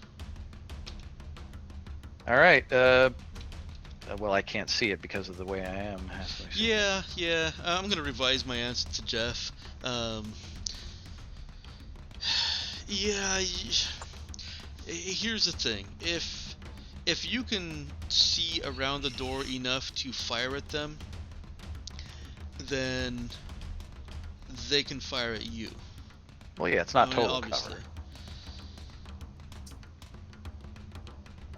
Alright, well, I can't see it because of the way I am. halfway, so- Yeah, I'm gonna revise my answer to Jeff. Yeah, here's the thing. If you can see around the door enough to fire at them, then they can fire at you. Well, yeah, it's not I mean, total obviously.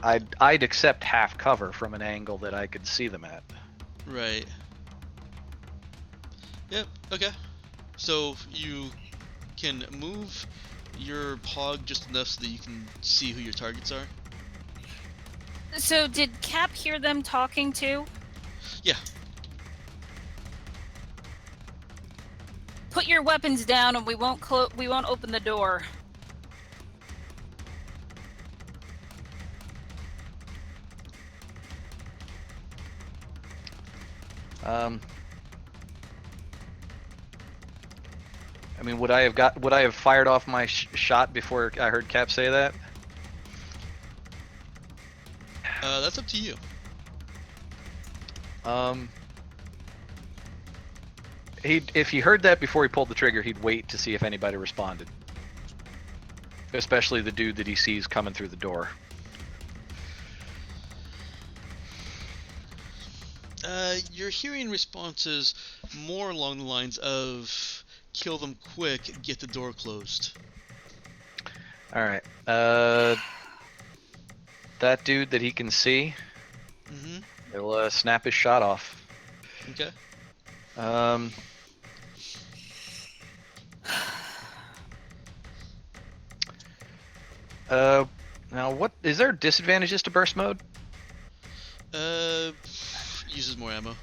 cover. I'd accept half cover from an angle that I could see them at. Right. Yep, okay. So you can move your pog just enough so that you can see who your targets are. So did Cap hear them talking too? Yeah. Put your weapons down, and we won't open the door. I mean, would I have fired off my shot before I heard Cap say that? That's up to you. If he heard that before he pulled the trigger, he'd wait to see if anybody responded. Especially the dude that he sees coming through the door. You're hearing responses more along the lines of kill them quick, get the door closed. Alright. That dude that he can see, Mm-hmm. he'll snap his shot off. Okay. Now what is there disadvantages to burst mode? Uses more ammo.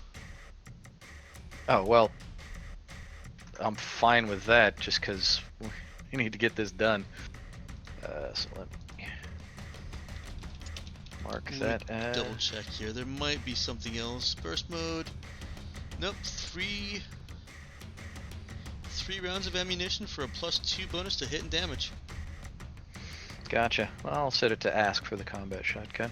Oh well, I'm fine with that just because we need to get this done. So let me mark Let me that as... Double check here. There might be something else. Burst mode. Nope. Three rounds of ammunition for a +2 bonus to hit and damage. Gotcha. Well, I'll set it to ask for the combat shotgun.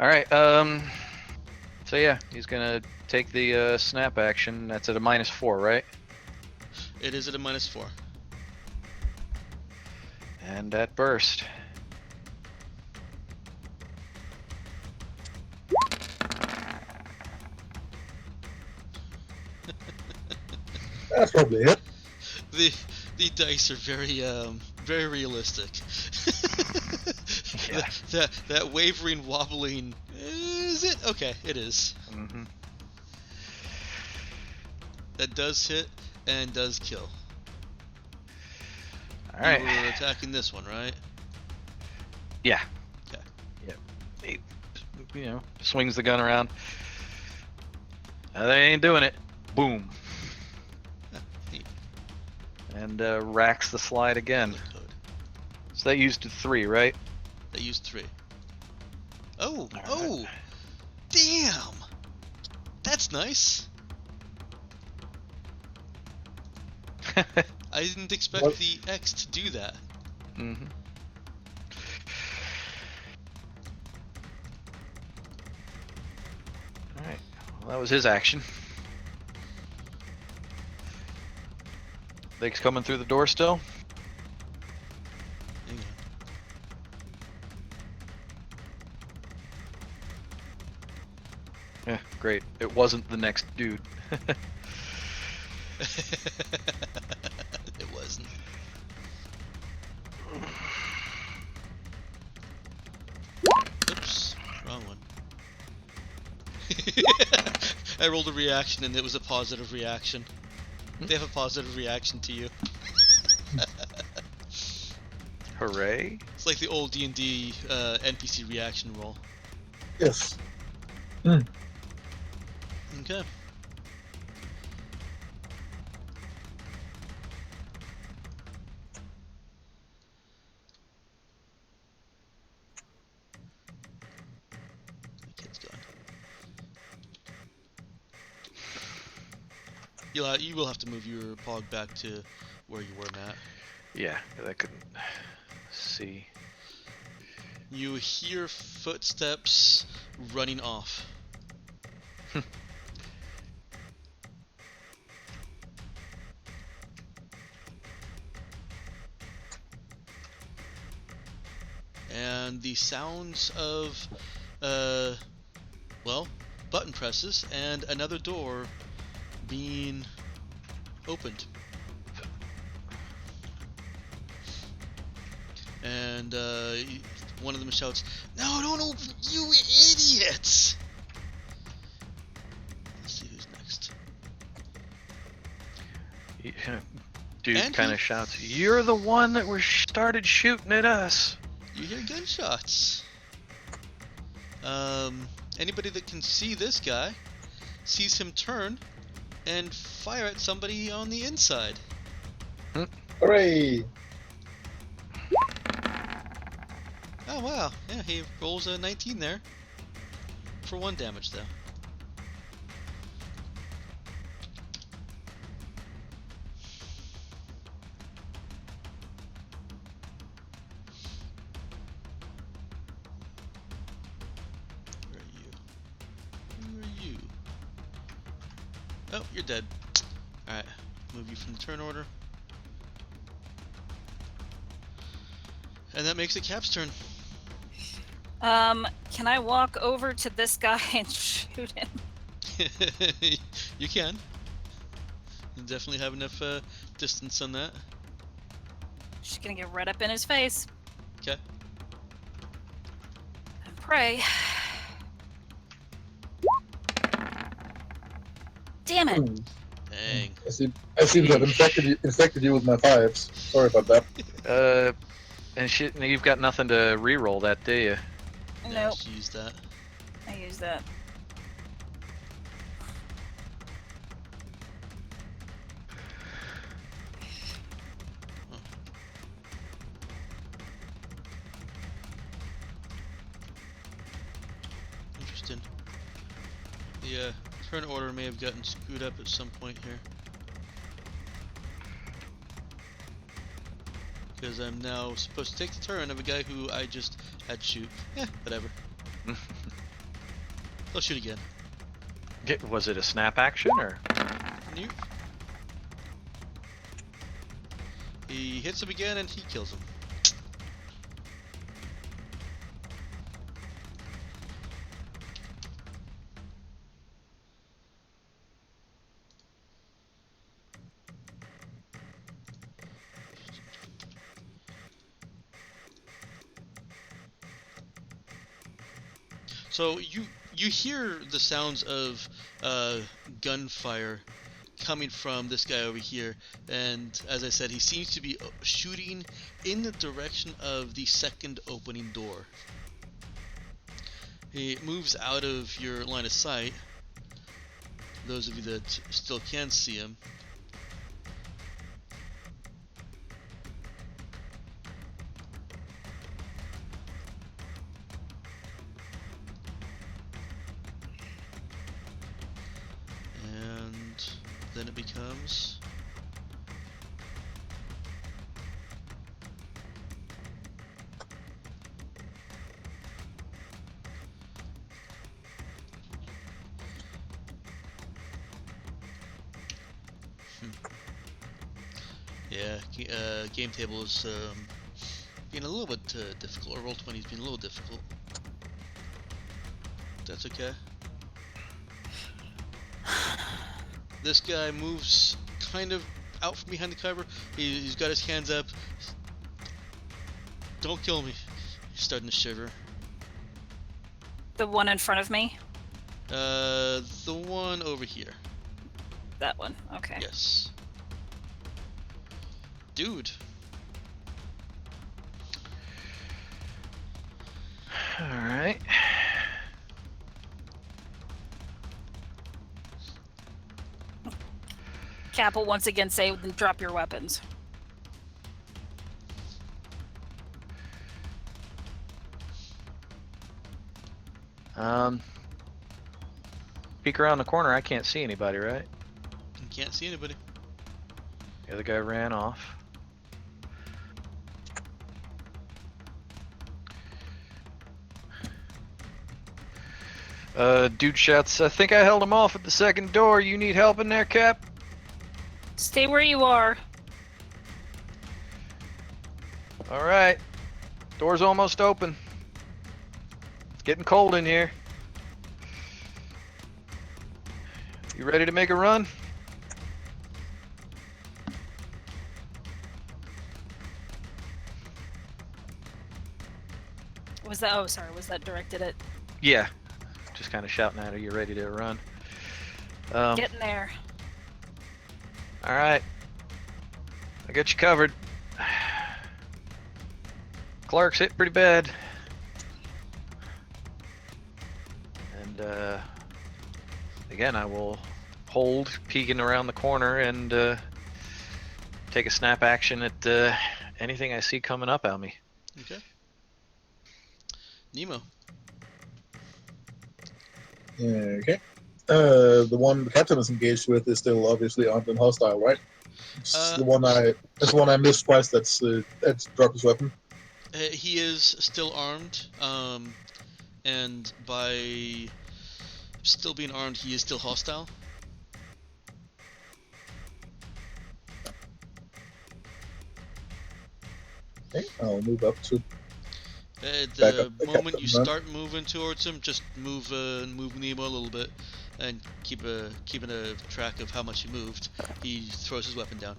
Alright, so yeah, he's gonna take the snap action. That's at a -4, right? It is at a -4. And that burst. That's probably it. The dice are very realistic. Yeah. that wavering, wobbling. Is it? Okay, it is. Mm-hmm. That does hit and does kill. Alright. You were attacking this one, right? Yeah. Okay. Yep. He, swings the gun around. They ain't doing it. Boom. Neat. And racks the slide again. Flip code. So that used 3, right? They used 3. Oh, All right. oh, damn! That's nice. I didn't expect What? the X to do that. Mm-hmm. Alright. Well, that was his action. Thing's coming through the door still? Hang on. Yeah, great. It wasn't the next dude. It wasn't. Oops, wrong one. I rolled a reaction and it was a positive reaction. They have a positive reaction to you. Hooray. It's like the old D&D NPC reaction roll. Yes. Okay. The kid's gone. You will have to move your pog back to where you were, Matt. Yeah, 'cause I couldn't see. You hear footsteps running off. And the sounds of, well, button presses and another door being opened. And one of them shouts, "No, don't open, you idiots!" Let's see who's next. Dude And kind he- of shouts, "You're the one that started shooting at us." You hear gunshots. Anybody that can see this guy sees him turn and fire at somebody on the inside. Hooray! Oh wow, yeah, he rolls a 19 there. For 1 damage though. Oh, you're dead. Alright, move you from the turn order. And that makes it Cap's turn. Can I walk over to this guy and shoot him? You can. You definitely have enough distance on that. Just gonna get right up in his face. Okay. And pray. Damn it! Dang. I seem to have infected you with my fives. Sorry about that. And shit, you've got nothing to re-roll that, do you? Yeah, Nope, just use that. I used that. Interesting. The turn order may have gotten screwed up at some point here. Because I'm now supposed to take the turn of a guy who I just had shoot. Whatever. I'll shoot again. Was it a snap action or? Nope. He hits him again and he kills him. So you hear the sounds of gunfire coming from this guy over here, and as I said, he seems to be shooting in the direction of the second opening door. He moves out of your line of sight, those of you that still can see him. And then it becomes game table is being a little bit difficult, or Roll20 is being a little difficult. That's okay. This guy moves kind of out from behind the cover. He's got his hands up. Don't kill me. He's starting to shiver. The one in front of me? The one over here. That one, okay. Yes. Dude. Alright. Cap will once again say, drop your weapons. Peek around the corner, I can't see anybody, right? You can't see anybody. The other guy ran off. Dude shouts, I think I held him off at the second door. You need help in there, Cap? Stay where you are. Alright. Door's almost open. It's getting cold in here. You ready to make a run? Was that, oh sorry, was that directed at... Yeah. Just kind of shouting at her, you ready to run? Getting there. Alright. I got you covered. Clark's hit pretty bad. And again, I will hold, peeking around the corner, and take a snap action at anything I see coming up at me. Okay. Nemo. Okay. The one the captain is engaged with is still obviously armed and hostile, right? It's the one I missed twice. That's dropped his weapon. He is still armed, and by still being armed, he is still hostile. Okay, I'll move up to back The up the moment you captain then. start moving towards him, just move Nemo a little bit, and keeping a track of how much he moved. He throws his weapon down.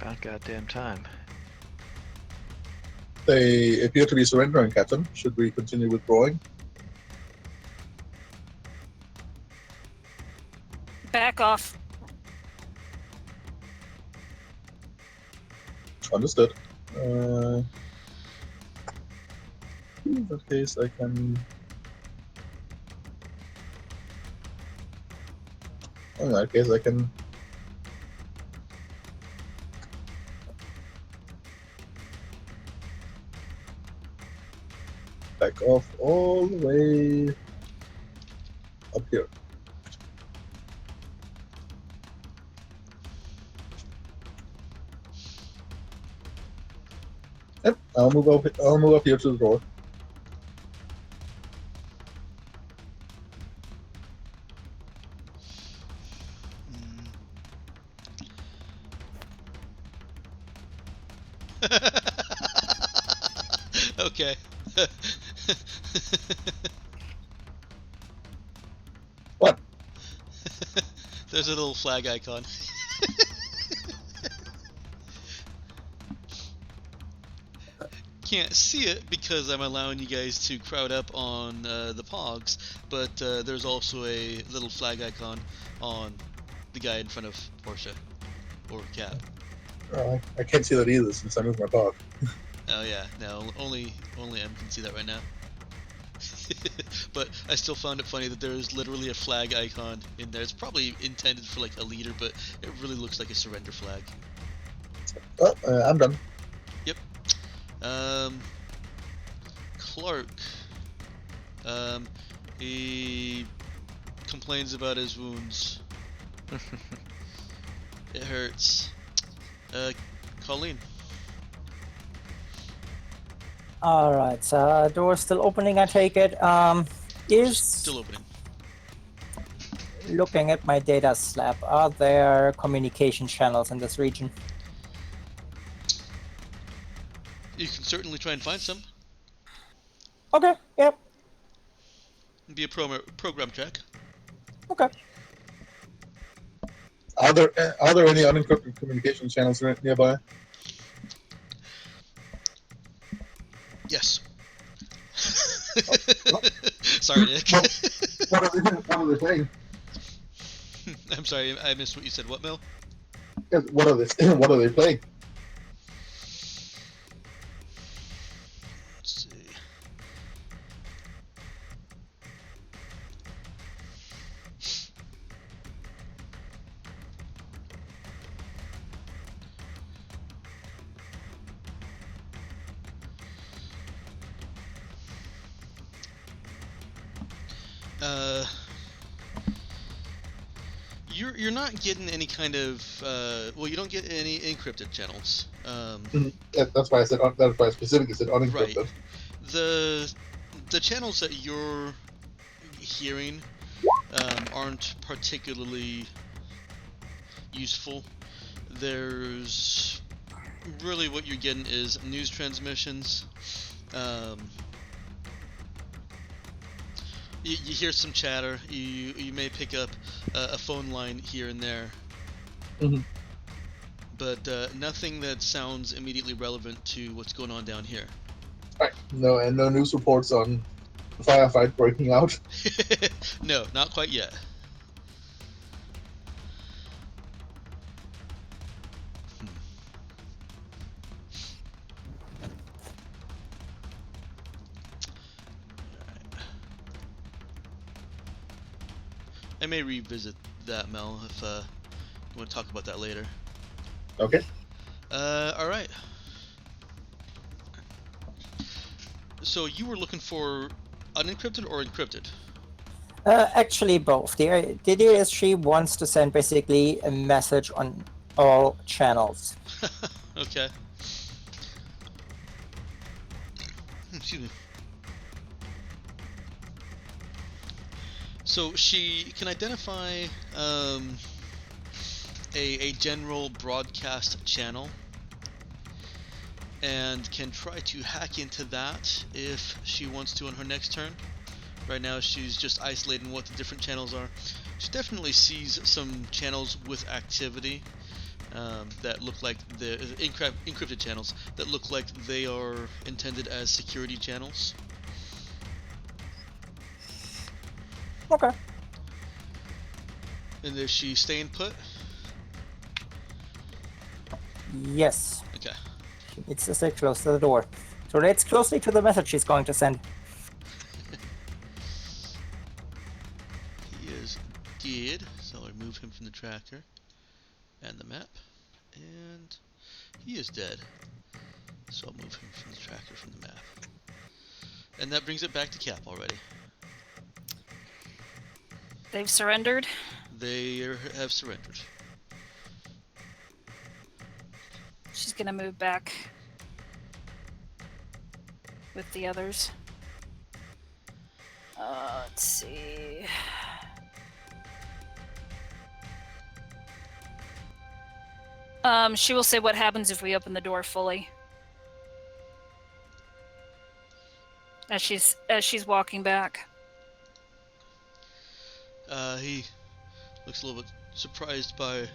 About goddamn time. They appear to be surrendering, Captain. Should we continue withdrawing? Back off. Understood. In that case, I can. In that case, I can. Back off all the way up here. Yep, I'll move up. I'll move up here to the door. Okay. What? There's a little flag icon. Can't see it because I'm allowing you guys to crowd up on the pogs, but there's also a little flag icon on the guy in front of Portia or Cap. I can't see that either since I moved my dog. Oh yeah, no, only M can see that right now. But I still found it funny that there is literally a flag icon in there. It's probably intended for like a leader, but it really looks like a surrender flag. Oh, I'm done. Clark. He complains about his wounds. It hurts. Colleen. All right, so door's still opening. I take it. Is Still opening. looking at my data slab. Are there communication channels in this region? You can certainly try and find some. Okay. Yep. It'd be a program check. Okay. Are there any unencrypted communication channels nearby? Yes. Sorry, Nick. What are they playing? I'm sorry, I missed what you said. What, Mel? Yes, what are they playing? Let's see. You're not getting any kind of well, you don't get any encrypted channels. Yeah, that's why I said. That's why I specifically said unencrypted. Right. The channels that you're hearing aren't particularly useful. There's really what you're getting is news transmissions. You hear some chatter. You may pick up a phone line here and there, but nothing that sounds immediately relevant to what's going on down here. Right. No, and no news reports on the firefight breaking out. No, not quite yet. I may revisit that, Mel, if you want to talk about that later. Okay. All right. So you were looking for unencrypted or encrypted? Actually, both. The idea is she wants to send basically a message on all channels. Okay. Excuse me. So she can identify a general broadcast channel and can try to hack into that if she wants to on her next turn. Right now she's just isolating what the different channels are. She definitely sees some channels with activity that look like the encrypted channels that look like they are intended as security channels. Okay. And is she staying put? Yes. Okay. She needs to stay close to the door. So relates closely to the message she's going to send. He is dead, so I'll remove him from the tracker and the map. And he is dead, so I'll move him from the tracker from the map. And that brings it back to Cap already. They've surrendered. Have surrendered. She's gonna move back with the others. Let's see. She will say what happens if we open the door fully. As she's walking back. He looks a little bit surprised by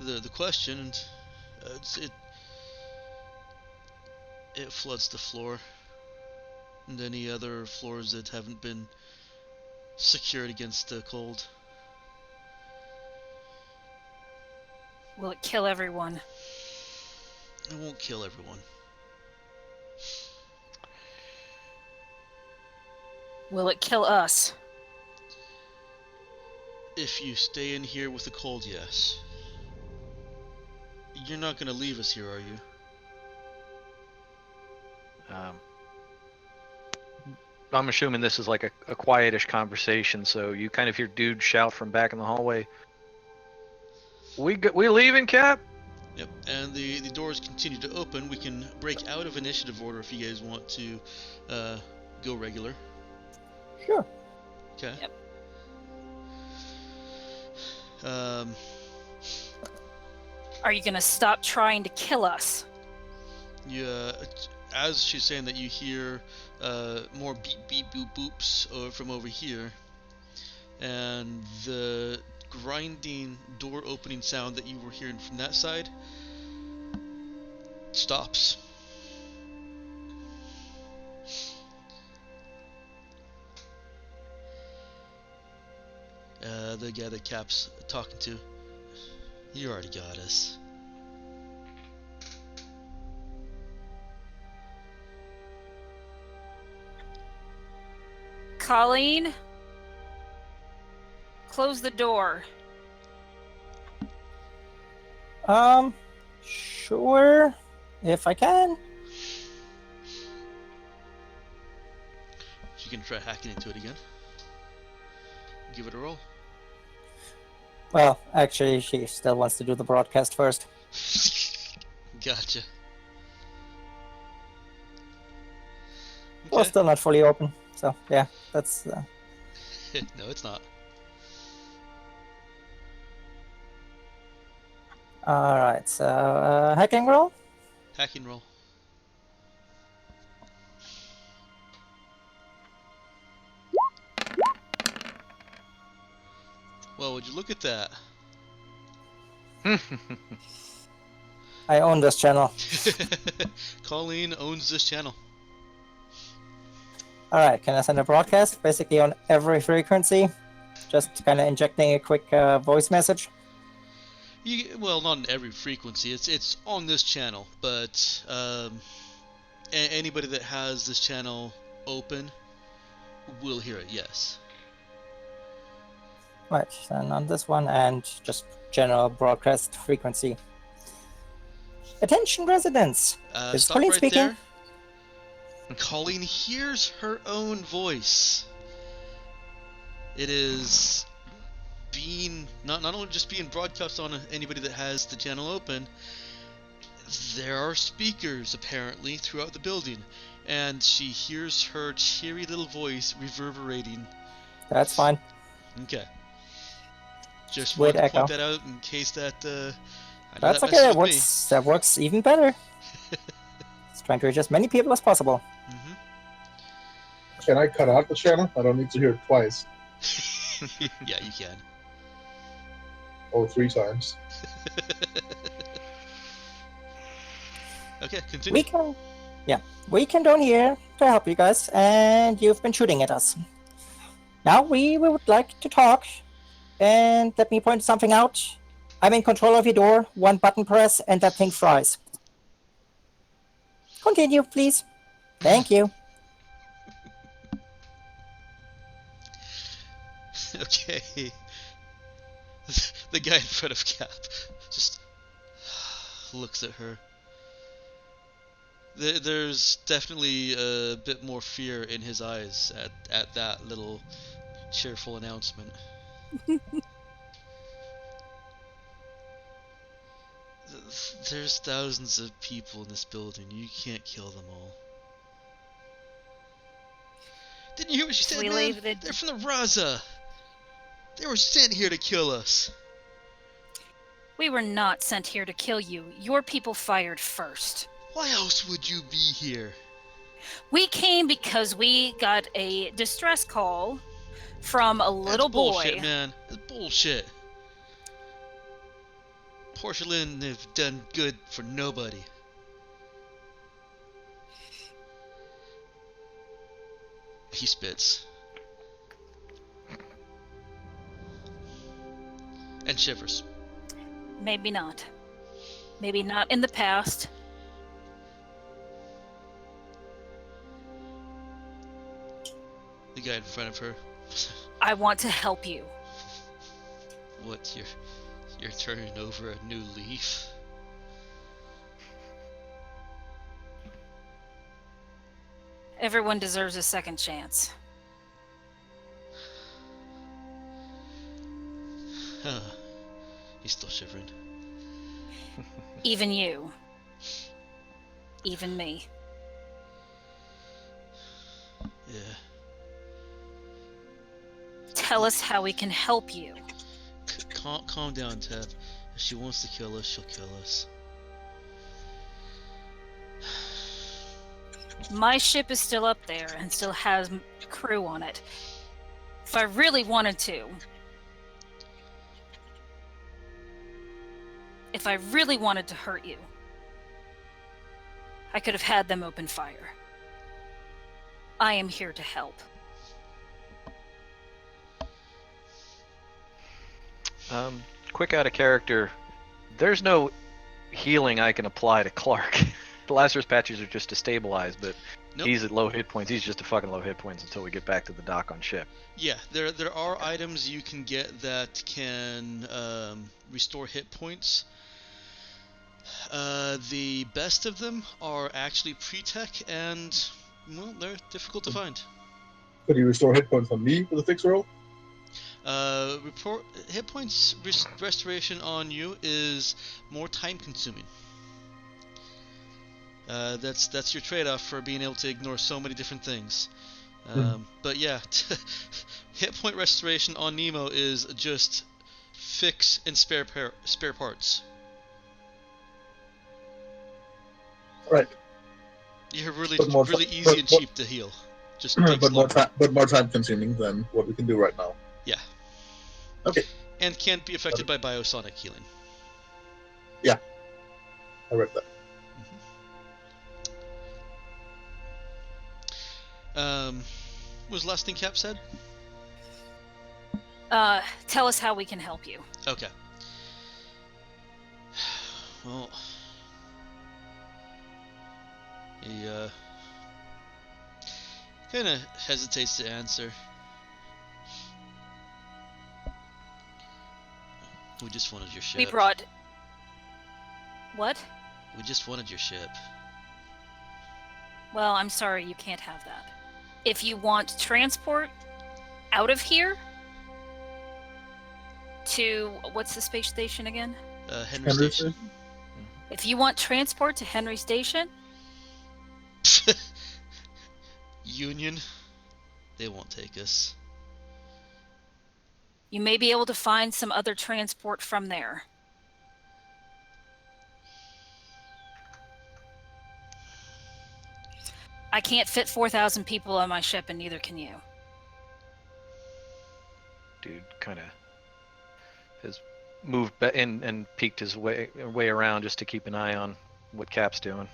the question, and it floods the floor, and any other floors that haven't been secured against the cold. Will it kill everyone? It won't kill everyone. Will it kill us? If you stay in here with the cold, yes. You're not going to leave us here, are you? I'm assuming this is like a quietish conversation, so you kind of hear dudes shout from back in the hallway. We leaving, Cap? Yep, and the doors continue to open. We can break out of initiative order if you guys want to go regular. Sure. Okay. Yep. Are you gonna stop trying to kill us? As she's saying that, you hear more beep beep boop boops from over here, and the grinding door opening sound that you were hearing from that side stops. The guy that Cap's talking to, you already got us. Colleen? Close the door. Sure. If I can. You can try hacking into it again. Give it a roll. Well, actually, she still wants to do the broadcast first. Gotcha. Well, Okay. still not fully open. So, yeah, that's... No, it's not. Alright, so, hacking roll? Hacking roll. Well, would you look at that? I own this channel. Colleen owns this channel. Alright, can I send a broadcast? Basically on every frequency. Just kind of injecting a quick voice message. Well, not on every frequency. It's on this channel, but anybody that has this channel open will hear it. Yes. Right, and on this one, and just general broadcast frequency. Attention residents! Is Stop Colleen right speaking? there. Colleen hears her own voice. It is being not only just being broadcast on anybody that has the channel open. There are speakers apparently throughout the building, and she hears her cheery little voice reverberating. That's fine. Okay. Just Weird wanted to point echo. that out in case that. I know That's that okay. messes That with me. works. That works even better. It's trying to reach as many people as possible. Mm-hmm. Can I cut out the channel? I don't need to hear it twice Yeah, you can. or 3 times. Okay, continue. We can down here to help you guys, and you've been shooting at us. Now we would like to talk, and let me point something out. I'm in control of your door. 1 button press, and that thing fries. Continue, please. Thank you. Okay. The guy in front of Cap just looks at her. There's definitely a bit more fear in his eyes at that little cheerful announcement. There's thousands of people in this building. You can't kill them all. Didn't you hear what she said, We man? leave the- They're from the Raza. They were sent here to kill us. We were not sent here to kill you. Your people fired first. Why else would you be here? We came because we got a distress call from a little That's bullshit, boy. man. That's bullshit. Porcelain have done good for nobody. He spits. And shivers. Maybe not. Maybe not in the past. The guy in front of her. I want to help you. What, you're turning over a new leaf? Everyone deserves a second chance. Huh. He's still shivering. Even you. Even me. Yeah. Tell us how we can help you. Calm down, Tab. If she wants to kill us, she'll kill us. My ship is still up there and still has crew on it. If I really wanted to, hurt you, I could have had them open fire. I am here to help. Quick out of character. There's no healing I can apply to Clark. The Lazarus patches are just to stabilize, but Nope. he's at low hit points. He's just a fucking low hit points until we get back to the dock on ship. Yeah, there are items you can get that can restore hit points. The best of them are actually pre-tech, and well, they're difficult to find. Could you restore hit points on me with a fix roll? Report hit points restoration on you is more time consuming. That's your trade-off for being able to ignore so many different things. But yeah, hit point restoration on Nemo is just fix and spare parts. Right. You're really But more really ti- easy but- and but- cheap to heal. Just takes but more longer. more time consuming than what we can do right now. Yeah. Okay. And can't be affected by biosonic healing. I read that. What was the last thing Cap said? Tell us how we can help you. Okay. Well, he kind of hesitates to answer. We just wanted your ship. We brought... What? We just wanted your ship. Well, I'm sorry, you can't have that. If you want transport out of here to... What's the space station again? Henry Henry Station. If you want transport to Henry Station, Union. They won't take us. You may be able to find some other transport from there. I can't fit 4,000 people on my ship, and neither can you. Dude kind of has moved in and peeked his way around just to keep an eye on what Cap's doing.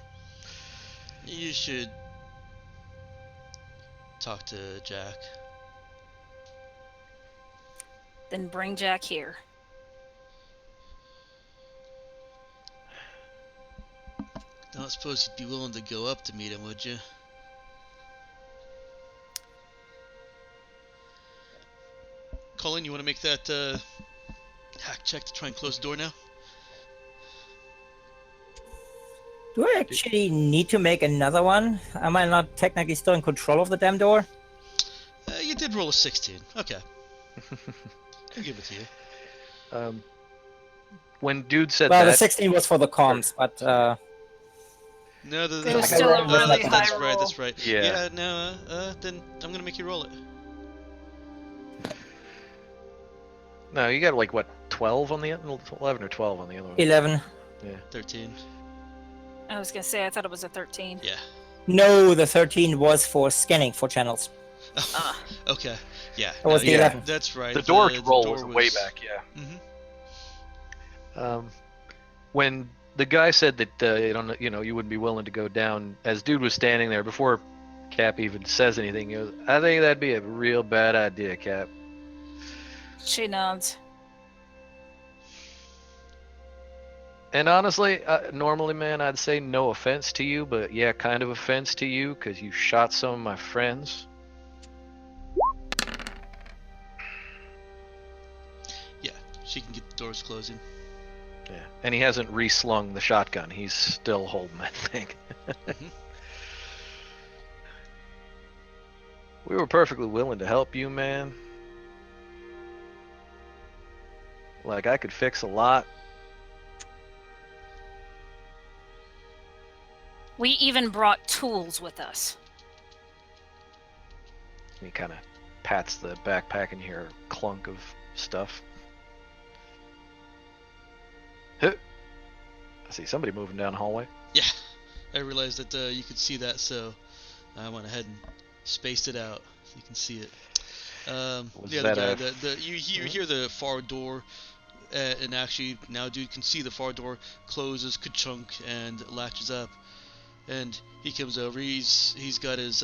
You should talk to Jack. Then bring Jack here. Don't suppose you'd be willing to go up to meet him, would you? Colin, you want to make that hack check to try and close the door now? Do I actually need to make another one? Am I not technically still in control of the damn door? You did roll a 16. Okay. I'll give it to you. When dude said Well, that, the 16 was for the comms, but No, It was still a really that's high right, roll. that's right. Yeah. No, then I'm gonna make you roll it. no, you got like what 12 on the 11 or 12 on the other one. 11. 13. I was gonna say I thought it was a 13. Yeah. No, the 13 was for scanning for channels. Okay. Yeah. That was the 11. That's right. The door the roll door was way back, yeah. Mhm. When the guy said that you wouldn't be willing to go down, as dude was standing there before Cap even says anything, he goes, "I think that'd be a real bad idea, Cap." She nods. And honestly, normally, man, I'd say no offense to you, but yeah, kind of offense to you because you shot some of my friends. Yeah. She can get the doors closing. Yeah, and he hasn't reslung the shotgun. He's still holding that thing. Mhm. We were perfectly willing to help you, man. Like, I could fix a lot. We even brought tools with us. He kind of pats the backpack and you hear a clunk of stuff. Huh. I see somebody moving down the hallway. Yeah. I realized that you could see that, so I went ahead and spaced it out so you can see it. Was The that other a- guy, you hear the far door, and actually now dude can see the far door closes, ka-chunk, and latches up. And he comes over. He's got his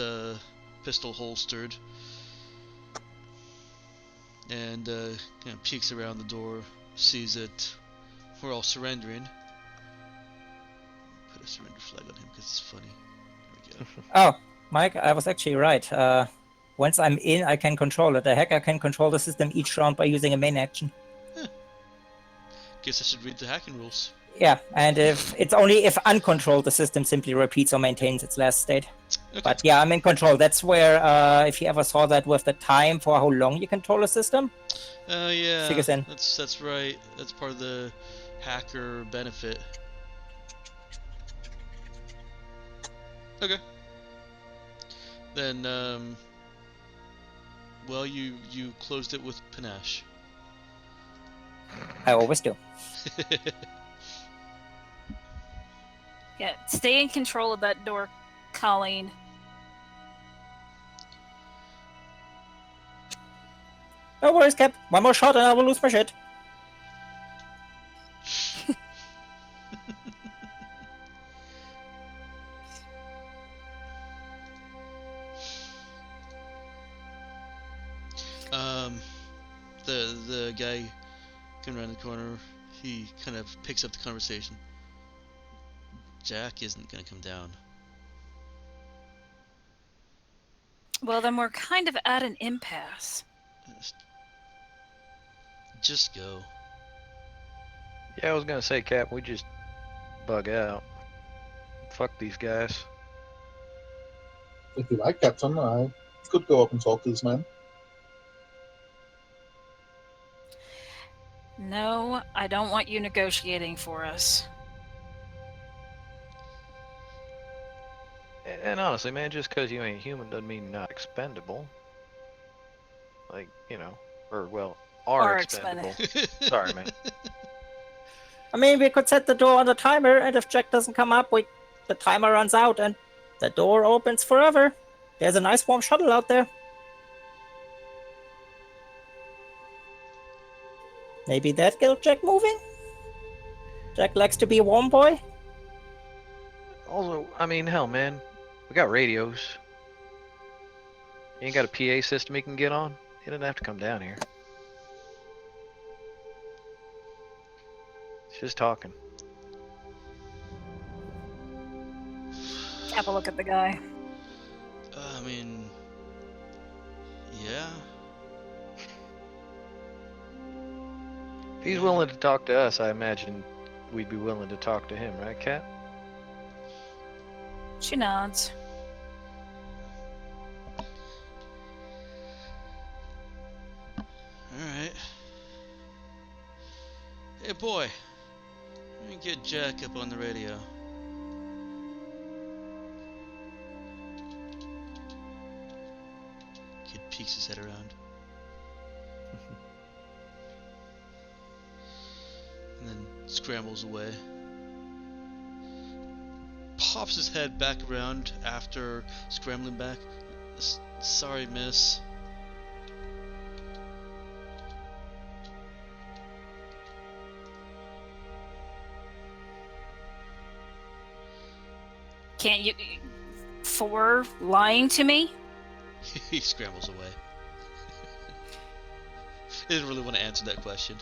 pistol holstered, and kind of peeks around the door, sees it. We're all surrendering. Put a surrender flag on him because it's funny. There we go. Oh, Mike, I was actually right. Once I'm in, I can control it. The hacker can control the system each round by using a main action. Guess I should read the hacking rules. Yeah, and if it's only if uncontrolled, the system simply repeats or maintains its last state. Okay. But yeah, I'm in control. That's where, if you ever saw that with the time for how long you control a system, Yeah. Figures in. That's right. That's part of the hacker benefit. Okay. Then, well, you closed it with panache. I always do. Yeah, stay in control of that door, Colleen. No worries, Cap. One more shot and I will lose my shit. The guy coming around the corner, he kind of picks up the conversation. Jack isn't gonna come down. Well, then we're kind of at an impasse. Just go. Yeah, I was gonna say, Cap, we just bug out. Fuck these guys. If you like, Captain, I could go up and talk to this man. No, I don't want you negotiating for us. And honestly, man, just because you ain't human doesn't mean you're not expendable. Like, or well, are Are expendable. Sorry, man. I mean, we could set the door on the timer, and if Jack doesn't come up, the timer runs out, and the door opens forever. There's a nice warm shuttle out there. Maybe that get Jack moving? Jack likes to be a warm boy? Also, I mean, hell, man, we got radios. You ain't got a PA system he can get on? He doesn't have to come down here. It's just talking. Have a look at the guy. I mean, yeah. If he's willing to talk to us, I imagine we'd be willing to talk to him, right, Kat? She nods. Alright. Hey boy, let me get Jack up on the radio. Kid peeks his head around. And then scrambles away. Pops his head back around after scrambling back. Sorry, miss. Can't you... For lying to me? He scrambles away. He didn't really want to answer that question.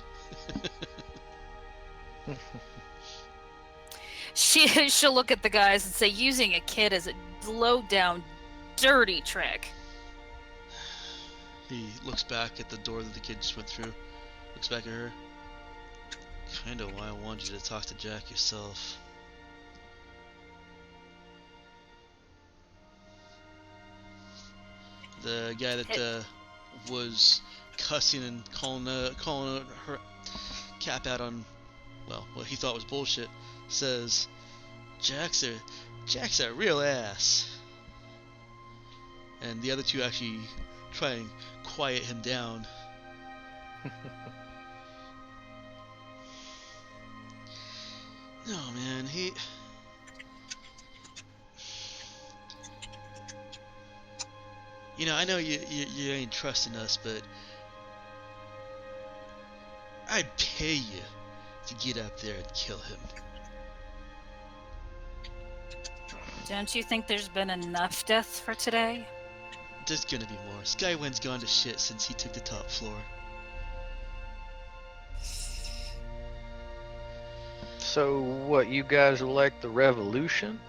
She'll look at the guys and say, using a kid is a low-down, dirty trick. He looks back at the door that the kid just went through. Looks back at her. Kinda why I wanted you to talk to Jack yourself. The guy that was cussing and calling her Cap out on, well, what he thought was bullshit, says, Jack's a real ass. And the other two actually try and quiet him down. No, man, you know, I know you ain't trusting us, but I'd pay you to get up there and kill him. Don't you think there's been enough deaths for today? There's gonna be more. Skywind's gone to shit since he took the top floor. So, what, you guys elect the revolution?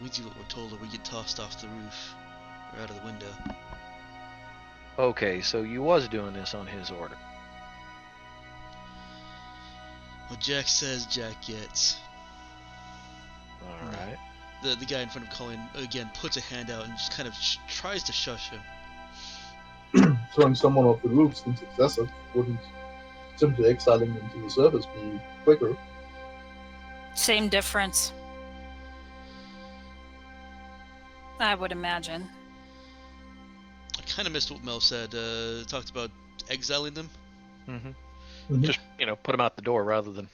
We do what we're told or we get tossed off the roof or out of the window. Okay, so you was doing this on his order. What Jack says, Jack gets. Alright. The guy in front of Colin, again, puts a hand out and just kind of tries to shush him. Throwing someone off the roof seems excessive. Wouldn't simply exiling them to the surface be quicker? Same difference. I would imagine. I kind of missed what Mel said. Talked about exiling them. Mm-hmm. Just, put him out the door rather than...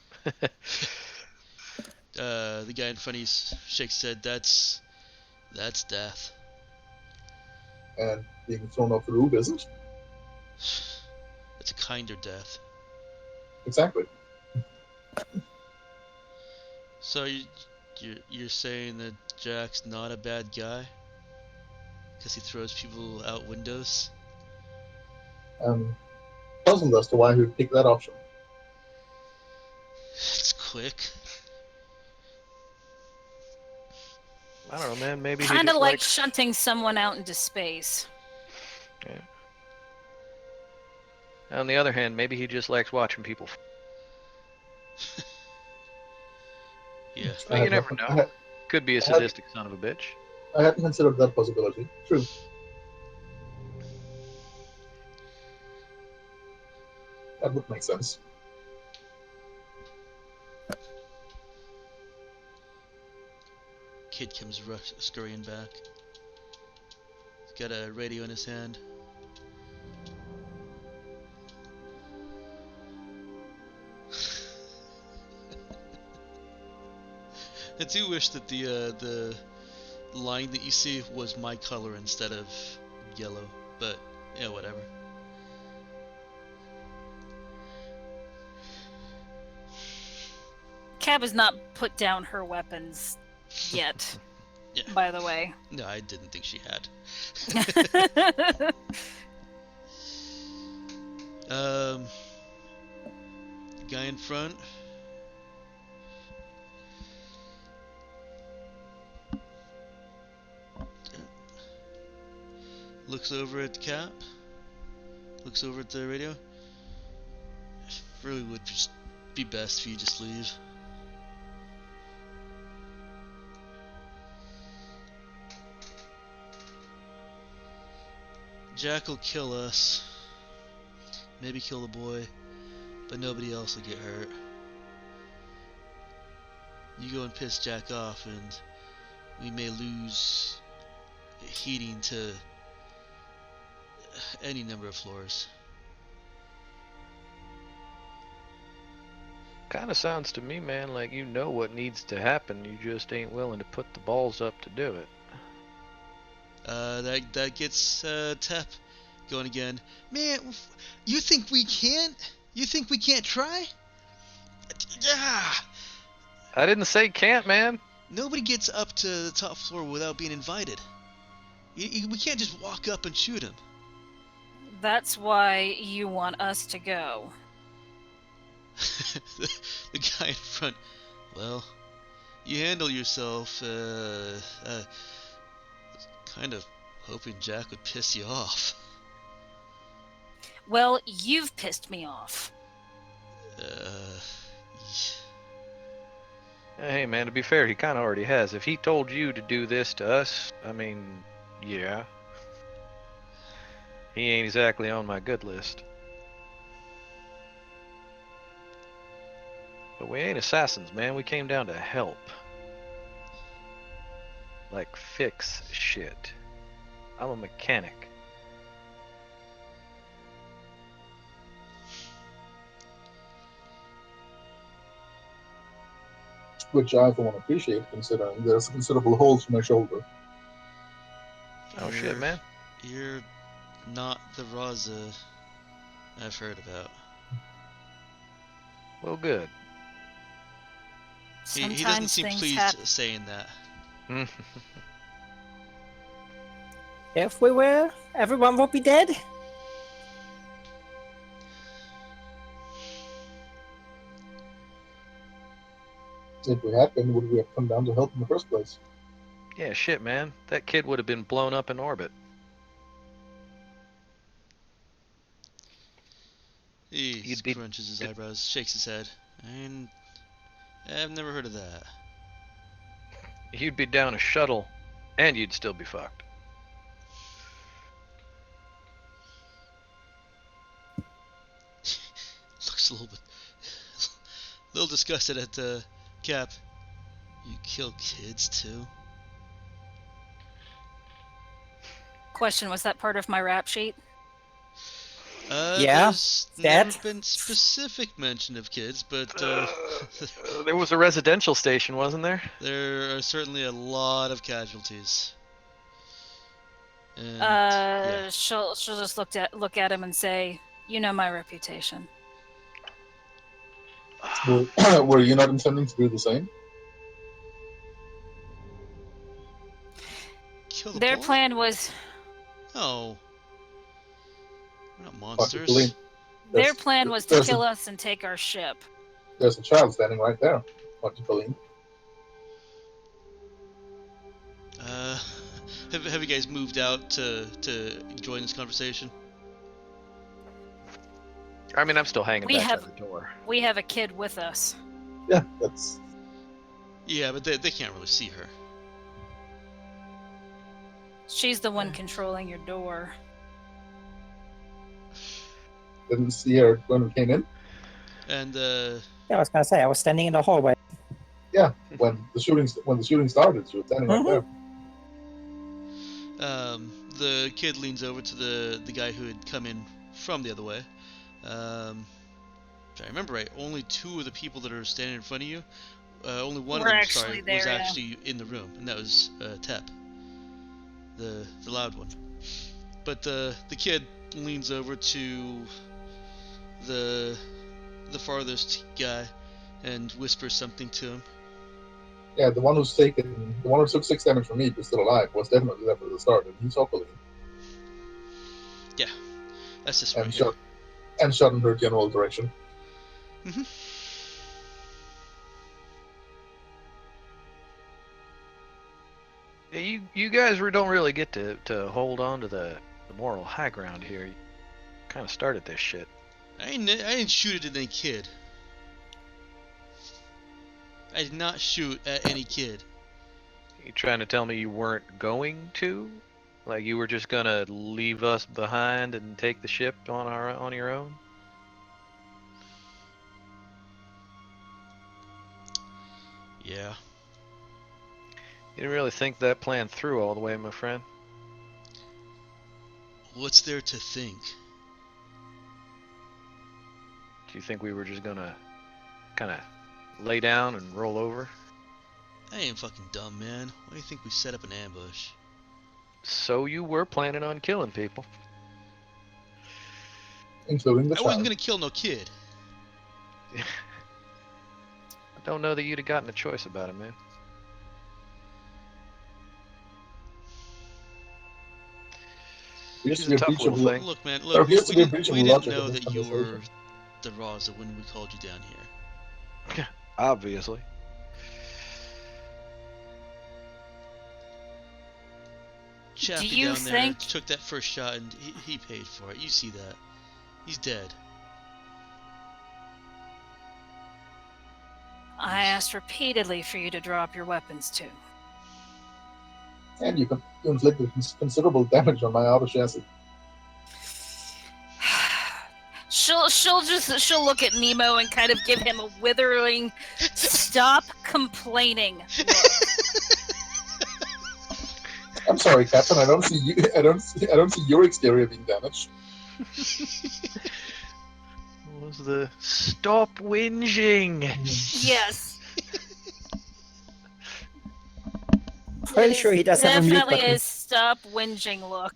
The guy in front of you shakes his head. That's death. And being thrown off the roof isn't? It's a kinder death. Exactly. So you're saying that Jack's not a bad guy? Because he throws people out windows? Puzzled as to why he would pick that option. It's quick. I don't know, man. Maybe he Kind just of like likes... shunting someone out into space. Yeah. On the other hand, maybe he just likes watching people. Yeah. Well, you never know. Could be a sadistic son of a bitch. I hadn't considered that possibility. True. That would make sense. Kid comes scurrying back. He's got a radio in his hand. I do wish that the line that you see was my color instead of yellow, but yeah, whatever. Cab has not put down her weapons yet. Yeah. By the way. No, I didn't think she had. The guy in front. Looks over at the cap. Looks over at the radio. Really would just be best if you just leave. Jack will kill us. Maybe kill the boy, but nobody else will get hurt. You go and piss Jack off, and we may lose heating to any number of floors. Kind of sounds to me, man, like you know what needs to happen. You just ain't willing to put the balls up to do it. That gets Tep going again. Man, you think we can't? You think we can't try? Yeah. I didn't say can't, man. Nobody gets up to the top floor without being invited. We can't just walk up and shoot him. That's why you want us to go. The guy in front. Well, you handle yourself. Kind of hoping Jack would piss you off. Well, you've pissed me off. Hey, man, to be fair, he kind of already has. If he told you to do this to us, I mean, yeah. He ain't exactly on my good list. But we ain't assassins, man. We came down to help. Like, fix shit. I'm a mechanic. Which I, for one, appreciate, considering there's considerable holes for my shoulder. Oh, shit, man. You're not the Raza I've heard about. Well, good. He doesn't Sometimes seem things pleased happen. saying that. If we were, everyone would be dead. If we had been, would we have come down to help in the first place? Yeah, shit, man. That kid would have been blown up in orbit. He You'd be- crunches his eyebrows, shakes his head. And I've never heard of that. You'd be down a shuttle, and you'd still be fucked. Looks a little disgusted at Cap. You kill kids too? Question, was that part of my rap sheet? Yeah, There's that- never been specific mention of kids, but There was a residential station, wasn't there? there are certainly a lot of casualties. And, yeah. She'll just look at him and say, "You know my reputation." Were you not intending to do the same? Kill the Their boy? plan was No. We're not Fucking monsters. Colleen, their there's- plan was to there's kill a- us and take our ship. There's a child standing right there. Fucking Colleen. Have you guys moved out to join this conversation? I mean, I'm still hanging We back have- by the door. We have a kid with us. Yeah, that's. Yeah, but they can't really see her. She's the one controlling your door. Didn't see her when we came in. And Yeah, I was gonna say I was standing in the hallway. When the shooting started, she was standing right there. the kid leans over to the guy who had come in from the other way. If I remember right, only two of the people that are standing in front of you only one We're of them, actually sorry, there, was yeah. actually in the room, and that was Tep, the loud one. But the kid leans over to the farthest guy and whispers something to him. Yeah, the one who took 6 damage from me but still alive was definitely there from the start, and he saw Colleen Yeah, that's this one and right shot in her general direction. here. Hmm. Yeah, you guys don't really get to hold on to the moral high ground here. You kind of started this shit. I didn't shoot at any kid. I did not shoot at any kid. You trying to tell me you weren't going to? Like you were just gonna leave us behind and take the ship on your own? Yeah. You didn't really think that plan through all the way, my friend. What's there to think? Do you think we were just gonna kind of lay down and roll over? I ain't fucking dumb, man. Why do you think we set up an ambush? So you were planning on killing people. Including the I wasn't child. gonna kill no kid. I don't know that you'd have gotten a choice about it, man. There He's a tough little thing. Look, man, There look, appears to we be a didn't breach of we didn't logic in know this that you were conversation. the Raza when we called you down here. Obviously. Chappie Do you down there think- took that first shot and he paid for it. You see that? He's dead. I asked repeatedly for you to drop your weapons too. And you inflicted considerable damage on my outer chassis. She'll look at Nemo and kind of give him a withering, stop complaining look. I'm sorry, Captain. I don't see you. I don't see your exterior being damaged. What was the stop whinging? Yes. Pretty sure he does have a mute definitely button. a stop whinging look.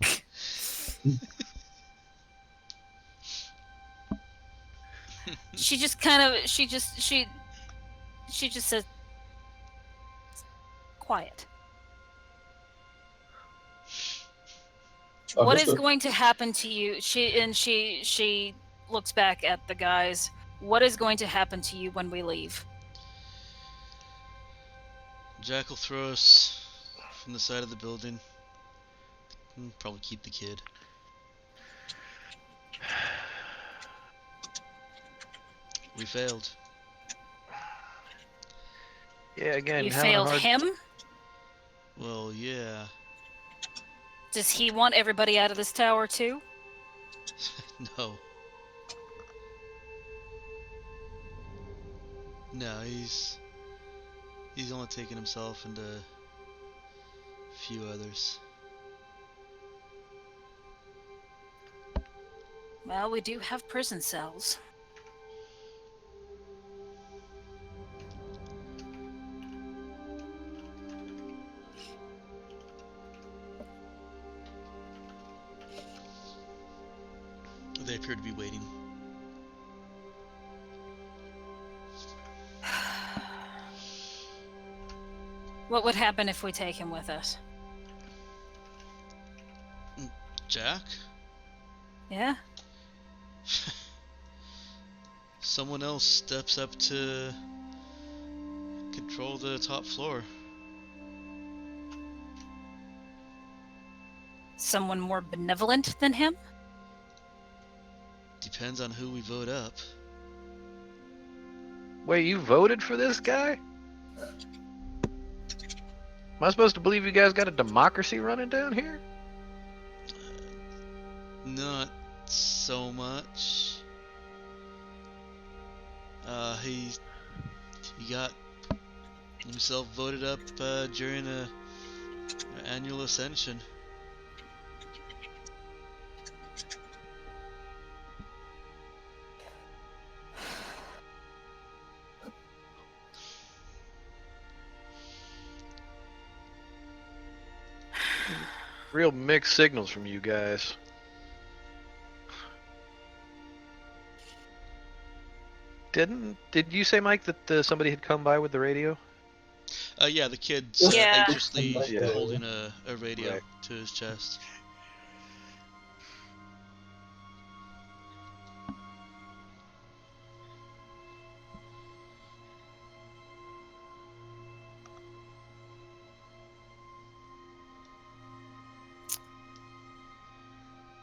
She just kind of she just says quiet. What is Understood. going to happen to you? She looks back at the guys. What is going to happen to you when we leave? Jack will throw us from the side of the building. We'll probably keep the kid. We failed. Yeah, again, You having a failed hard him? Well, yeah. Does he want everybody out of this tower too? No. No, he's only taken himself and a few others. Well, we do have prison cells. They appear to be waiting. What would happen if we take him with us? Jack? Yeah? Someone else steps up to control the top floor. Someone more benevolent than him? Depends on who we vote up. Wait, you voted for this guy? Am I supposed to believe you guys got a democracy running down here? Not so much. He got himself voted up during a annual ascension. Real mixed signals from you guys. Did you say, Mike, that somebody had come by with the radio? Yeah, the kid's Yeah. anxiously Yeah. holding a radio Right. to his chest.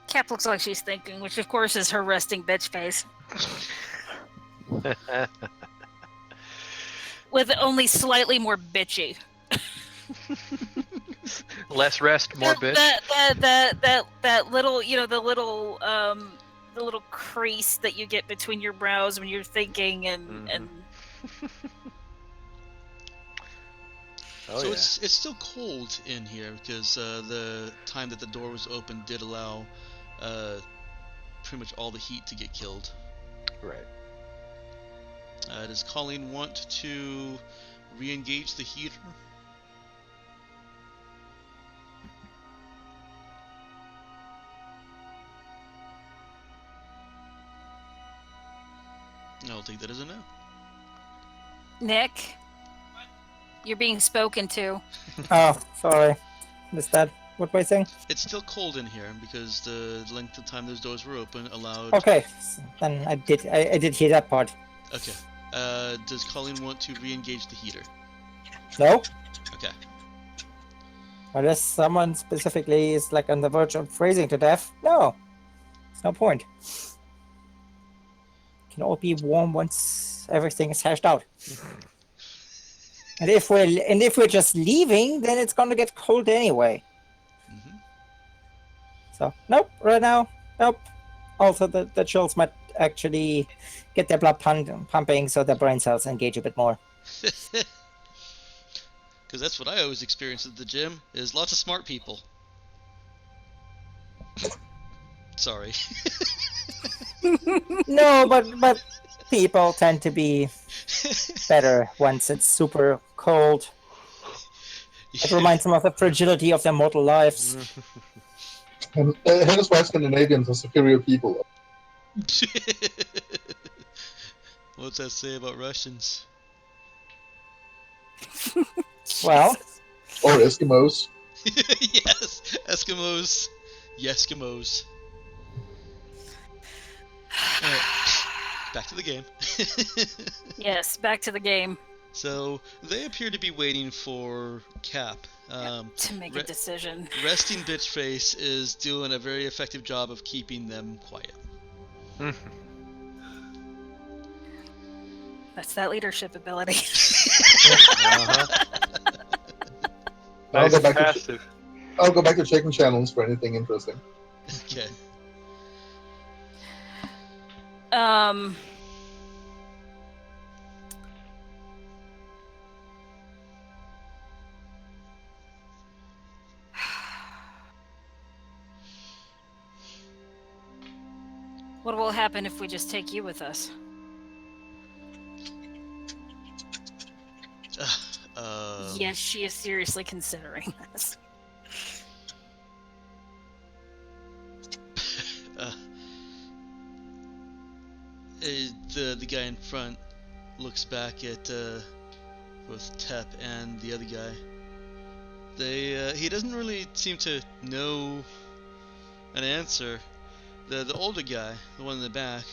Cap looks like she's thinking, which of course is her resting bitch face. With only slightly more bitchy. Less rest, more bitch. That little, the little crease that you get between your brows when you're thinking and Oh, So yeah. it's still cold in here because the time that the door was open did allow pretty much all the heat to get killed. Right. Does Colleen want to re-engage the heater? I'll take that as a no. Nick, you're being spoken to. Oh, sorry. Missed that. What were you saying? It's still cold in here because the length of time those doors were open allowed. Okay, then I did hear that part. Okay. Does Colleen want to re-engage the heater? No, Okay. unless someone specifically is like on the verge of freezing to death. No, there's no point. Can all be warm once everything is hashed out. And if we're just leaving, then it's gonna get cold anyway. Mm-hmm. So nope, right now, nope. Also, the chills might actually get their blood pumping, so their brain cells engage a bit more. Because that's what I always experience at the gym, is lots of smart people. Sorry. No, but people tend to be better once it's super cold. It reminds them of the fragility of their mortal lives. And hence why Scandinavians are superior people. What's that say about Russians? Well, Or Eskimos. Yes, Eskimos. Yeskimos. Alright, back to the game. Yes, back to the game So, they appear to be waiting for Cap. to make a decision. Resting Bitch Face is doing a very effective job of keeping them quiet. That's that leadership ability. I'll Nice go back passive. I'll go back to checking channels for anything interesting. Okay. What will happen if we just take you with us? Yes, she is seriously considering this. The guy in front looks back at both Tep and the other guy. He doesn't really seem to know an answer. The older guy, the one in the back.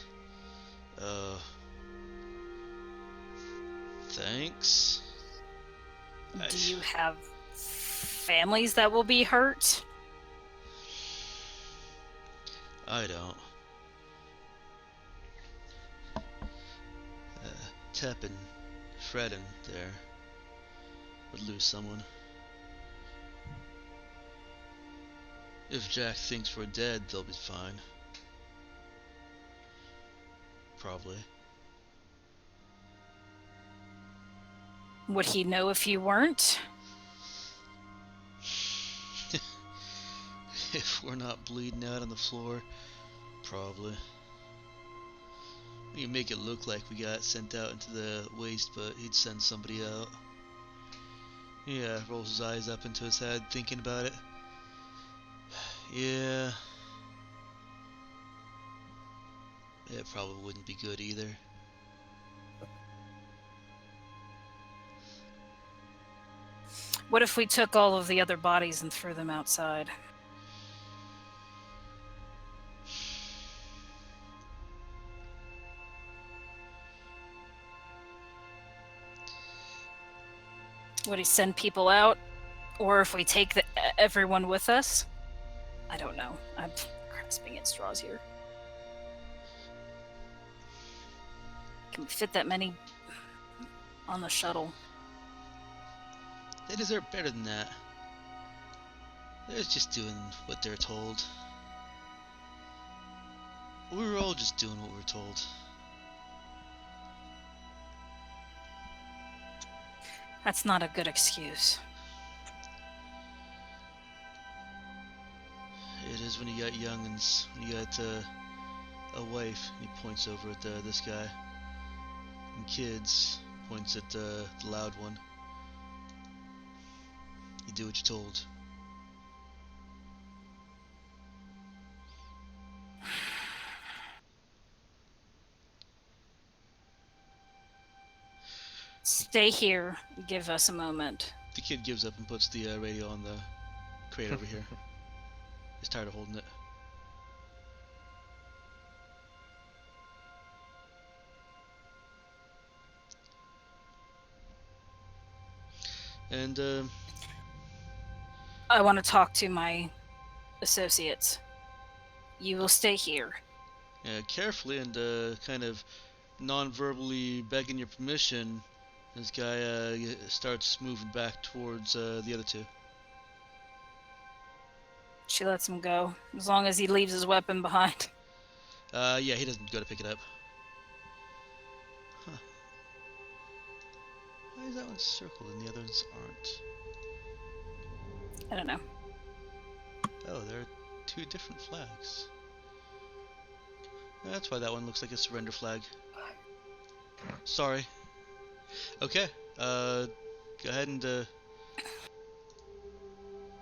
Thanks. Do you have families that will be hurt? I don't. Tep and Fredden there would lose someone. If Jack thinks we're dead, they'll be fine. Probably. Would he know if you weren't? If we're not bleeding out on the floor, probably. We can make it look like we got sent out into the waste, but he'd send somebody out. Yeah, rolls his eyes up into his head, thinking about it. Yeah. It probably wouldn't be good either. What if we took all of the other bodies and threw them outside? Would he send people out? Or if we take everyone with us? I don't know. I'm grasping at straws here. Can we fit that many on the shuttle? They deserve better than that. They're just doing what they're told. We were all just doing what we were told. That's not a good excuse. It is when you got youngins, when you got a wife, he points over at this guy, and kids, points at the loud one. You do what you're told. Stay here. Give us a moment. The kid gives up and puts the radio on the crate over here. He's tired of holding it. And I want to talk to my associates. You will stay here. carefully and kind of non-verbally begging your permission, this guy starts moving back towards the other two. She lets him go, as long as he leaves his weapon behind. Yeah, he doesn't go to pick it up. Huh. Why is that one circled and the others aren't? I don't know. Oh, there are two different flags. That's why that one looks like a surrender flag. Sorry. Okay, go ahead and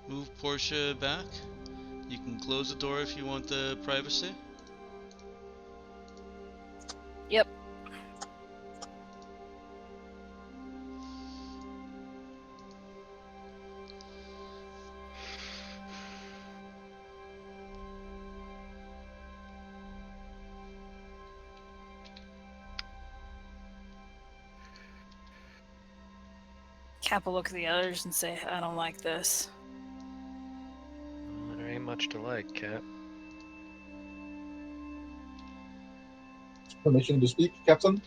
move Portia back. You can close the door if you want the privacy. Yep. Cap will look at the others and say, I don't like this. Well, there ain't much to like, Cap. Permission to speak, Captain?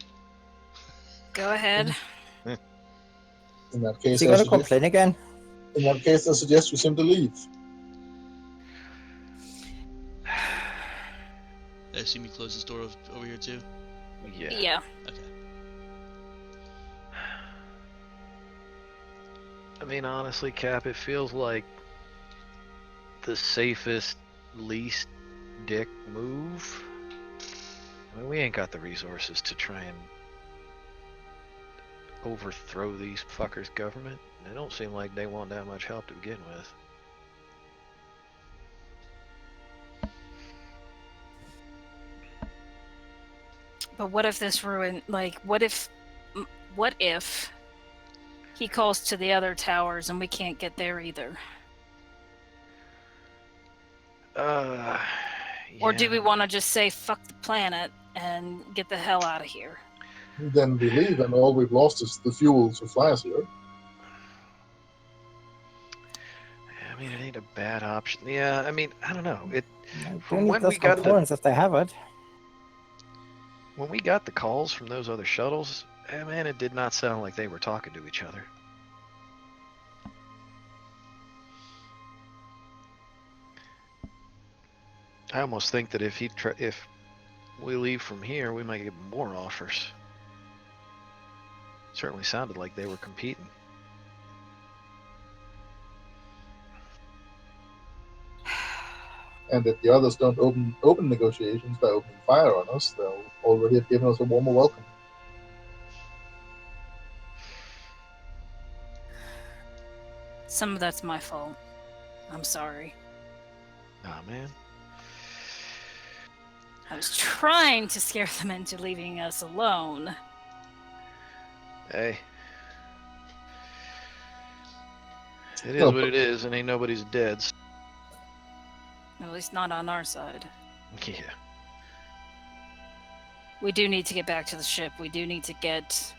Go ahead. In that case, Is he going to complain again? In that case, I suggest you simply leave. I assume you close this door over here too? Yeah. Okay. I mean, honestly, Cap, it feels like the safest, least dick move. I mean, we ain't got the resources to try and overthrow these fuckers' government. They don't seem like they want that much help to begin with. But what if this ruin, like, what if he calls to the other towers and we can't get there either? Or do we want to just say, fuck the planet and get the hell out of here? Then we leave, and all we've lost is the fuel to fly us here. I mean, it ain't a bad option. Yeah, I mean, I don't know. From when we got if they have it. When we got the calls from those other shuttles, man, it did not sound like they were talking to each other. I almost think that if we leave from here, we might get more offers. Certainly sounded like they were competing. And if the others don't open negotiations by opening fire on us, they'll already have given us a warmer welcome. Some of that's my fault. I'm sorry. Nah, man. I was trying to scare them into leaving us alone. Hey. It is No, what it is, and ain't nobody's dead. At least not on our side. Yeah. We do need to get back to the ship. We do need to get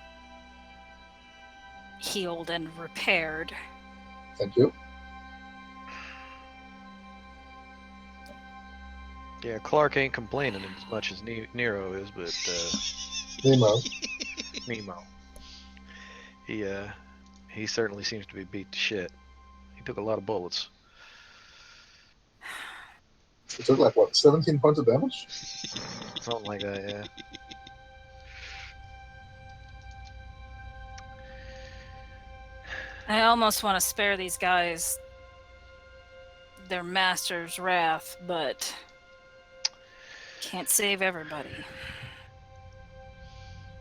healed and repaired. Thank you. Yeah, Clark ain't complaining as much as Nero is, but Nemo. Nemo. He certainly seems to be beat to shit. He took a lot of bullets. It took like what, 17 points of damage? Something like that, yeah. I almost want to spare these guys their master's wrath, but can't save everybody.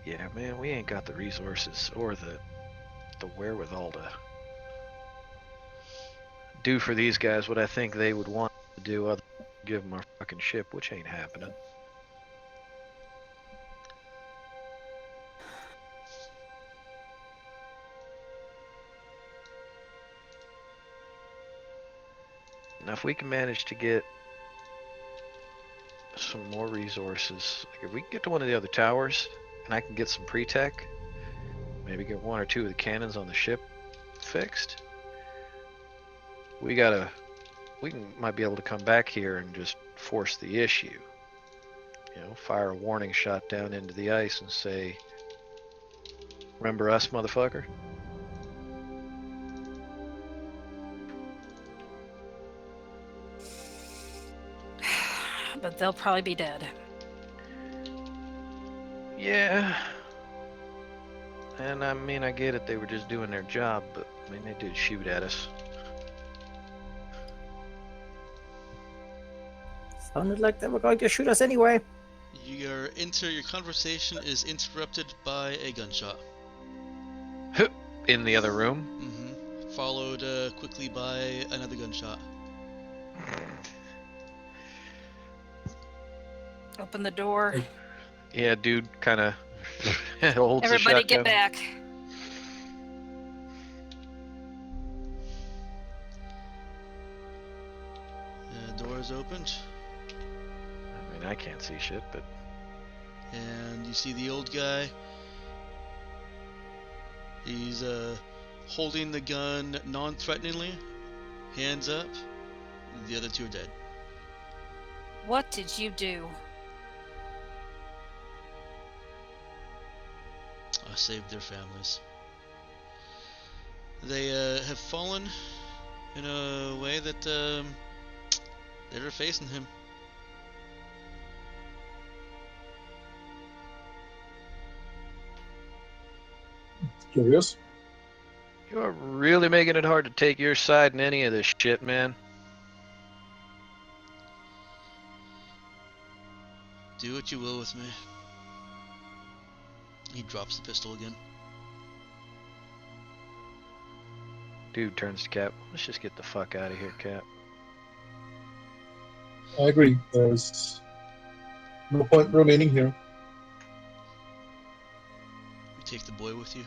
Yeah, man, we ain't got the resources or the wherewithal to do for these guys what I think they would want to do other than give them our fucking ship, which ain't happening. Now, if we can manage to get some more resources, like if we can get to one of the other towers and I can get some pre-tech, maybe get one or two of the cannons on the ship fixed, might be able to come back here and just force the issue. You know, fire a warning shot down into the ice and say, "Remember us, motherfucker?" But they'll probably be dead. Yeah. And I mean, I get it, they were just doing their job, but I mean, they did shoot at us. Sounded like they were going to shoot us anyway. Your conversation is interrupted by a gunshot. In the other room? Mm-hmm. Followed quickly by another gunshot. Open the door. Yeah, dude kind of holds Everybody the get shotgun. back. Door is opened, I mean, I can't see shit, but and you see the old guy. He's holding the gun non-threateningly, hands up. The other two are dead. What did you do? I saved their families. They have fallen in a way that they were facing him. Curious. you are really making it hard to take your side in any of this shit, man. Do what you will with me. He drops the pistol again. Dude turns to Cap. Let's just get the fuck out of here, Cap. I agree. There's no point remaining here. You take the boy with you.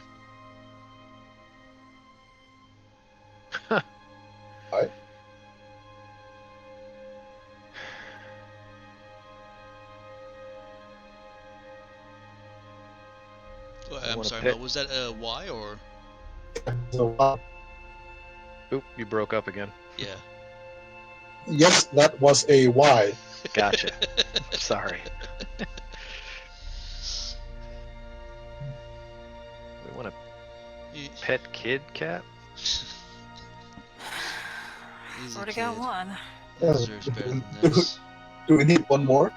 Aye. Oh, I I'm wanna sorry, pit- Mel, was that a Y or? So, Oop, you broke up again. Yeah. yes, that was a Y. Gotcha. Sorry. We want a He- pet kid, Cap? He's a Already got kid. one. He deserves better than this. Do we need one more?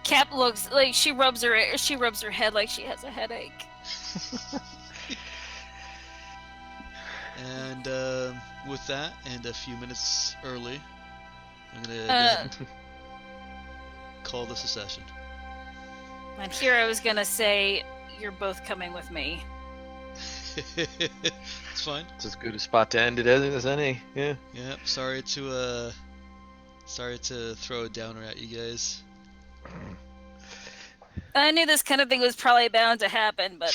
Cap looks like she rubs her head like she has a headache. And with that, and a few minutes early, I'm gonna go Uh, ahead and call this a session. And here I was gonna say, you're both coming with me. It's fine. It's as good a spot to end it as any. Yeah. Yep. Sorry to throw a downer at you guys. I knew this kind of thing was probably bound to happen, but